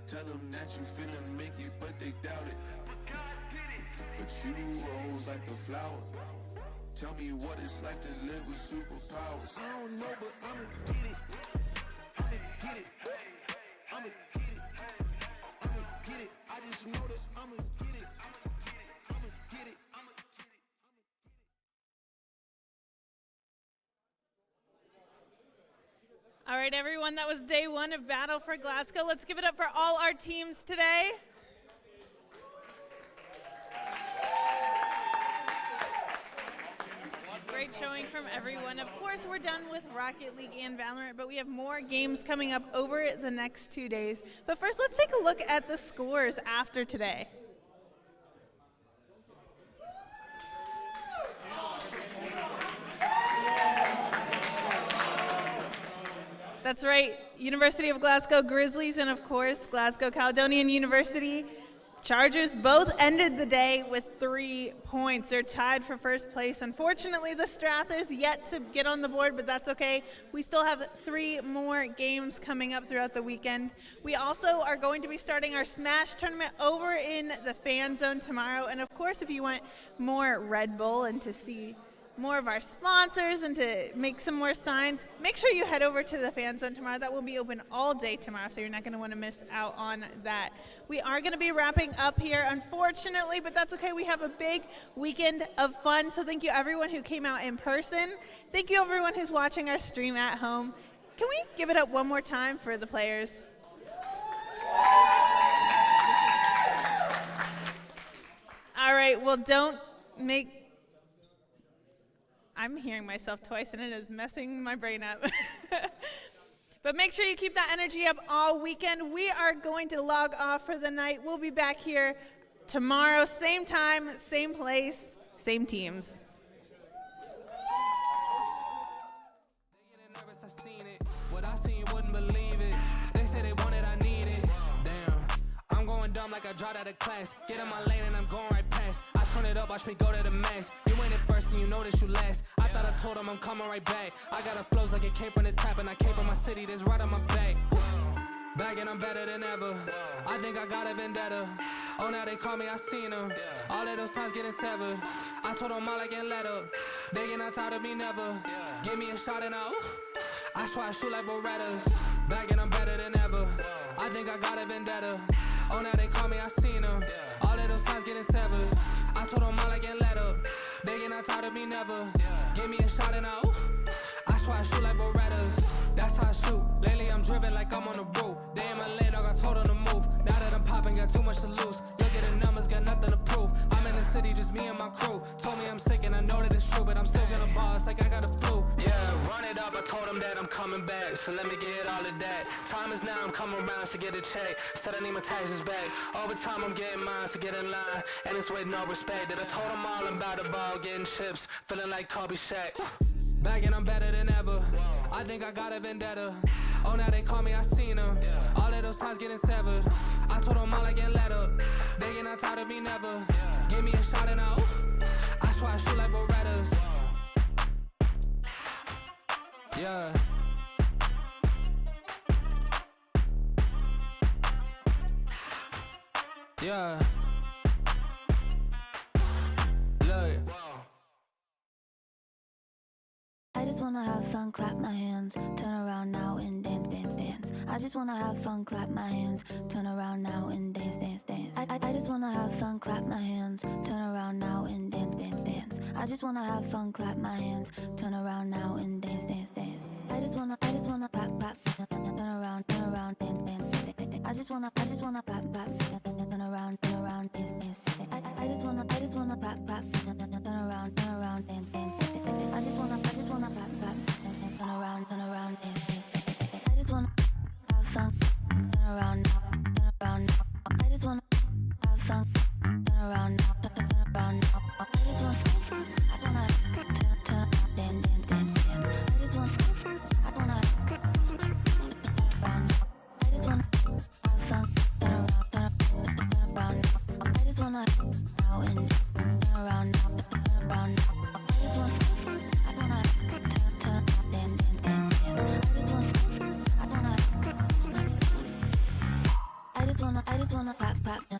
Tell them that you finna make it, but they doubt it. But you rose like the flower. Tell me what it's like to live with superpowers. I don't know, but I'ma get it. I'ma get it. I'ma get it. I'ma get it. I just know that I'ma get it. I'ma get it. All right, everyone, that was day 1 of Battle for Glasgow. Let's give it up for all our teams today. Great showing from everyone. Of course, we're done with Rocket League and Valorant, but we have more games coming up over the next 2 days. But first, let's take a look at the scores after today. That's right, University of Glasgow Grizzlies and of course Glasgow Caledonian University Chargers both ended the day with 3 points. They're tied for first place. Unfortunately, the Strathers yet to get on the board, but that's okay. We still have 3 more games coming up throughout the weekend. We also are going to be starting our Smash tournament over in the fan zone tomorrow. And of course, if you want more Red Bull and to see more of our sponsors and to make some more signs, make sure you head over to the fan zone tomorrow. That will be open all day tomorrow, so you're not going to want to miss out on that. We are going to be wrapping up here, unfortunately, but that's okay. We have a big weekend of fun, so thank you everyone who came out in person. Thank you everyone who's watching our stream at home. Can we give it up one more time for the players? All right, well, don't make... I'm hearing myself twice, and it is messing my brain up. But make sure you keep that energy up all weekend. We are going to log off for the night. We'll be back here tomorrow, same time, same place, same teams. What I seen, you wouldn't believe it. They say they want it, I need it. Damn, I'm going dumb like I dropped out of class. Get in my lane and I'm going right past. I turn it up, watch me go to the max. You ain't it first and you know that you last. I thought I told them I'm coming right back. I got a flows like it came from the tap, and I came from my city, that's right on my back. Back and I'm better than ever. I think I got a vendetta. Oh, now they call me, I seen them. All of those times getting severed. I told them all I can let up. They get not tired of me never. Give me a shot and I swear I shoot like Berettas. Back and I'm better than ever. I think I got a vendetta. Oh, now they call me, I seen them. All of those times getting severed. I told them all I can let up. They get not tired of me never. Give me a shot and I swear I shoot like Berettas. That's how I shoot. Lately I'm driven like I'm on the road. They in my lane, dog, I told them to move. Now that I'm popping, got too much to lose. Look at the numbers, got nothing to prove. I'm in the city, just me and my crew. Told me I'm sick and I know that it's true, but I'm still gonna boss like I got a flu. Yeah, run it up, I told them that I'm coming back. So let me get all of that. Time is now, I'm coming around to get a check. Said I need my taxes back. All the time I'm getting mine, so get in line. And it's with no respect. That I told them all about the ball, getting chips. Feeling like Kobe Shaq. Back and I'm better than ever. I think I got a vendetta. Oh, now they call me, I seen them. All of those times getting severed. I told them all I can let up. They get not tired of me never. Give me a shot and I swear I shoot like Berettas. Yeah. Yeah. Look. I just wanna have fun, clap my hands, turn around now and dance, dance, dance. I just wanna have fun, clap my hands, turn around now and dance, dance, dance. I just wanna have fun, clap my hands, turn around now and dance, dance, dance. I just wanna have fun, clap my hands, turn around now and dance, dance, dance. I just wanna clap, clap, turn around, dance, dance, dance. I just wanna clap, clap, turn around, dance, dance, dance. I just wanna clap, clap, turn around, dance, dance. I just wanna clap, clap, turn around, dance, dance. I just wanna have fun, turn around now. I just wanna have fun, turn around now. I just wanna turn around, dance, dance. I just wanna I just wanna have fun, turn around. I just wanna now and turn around now. I just wanna I just wanna clap, clap.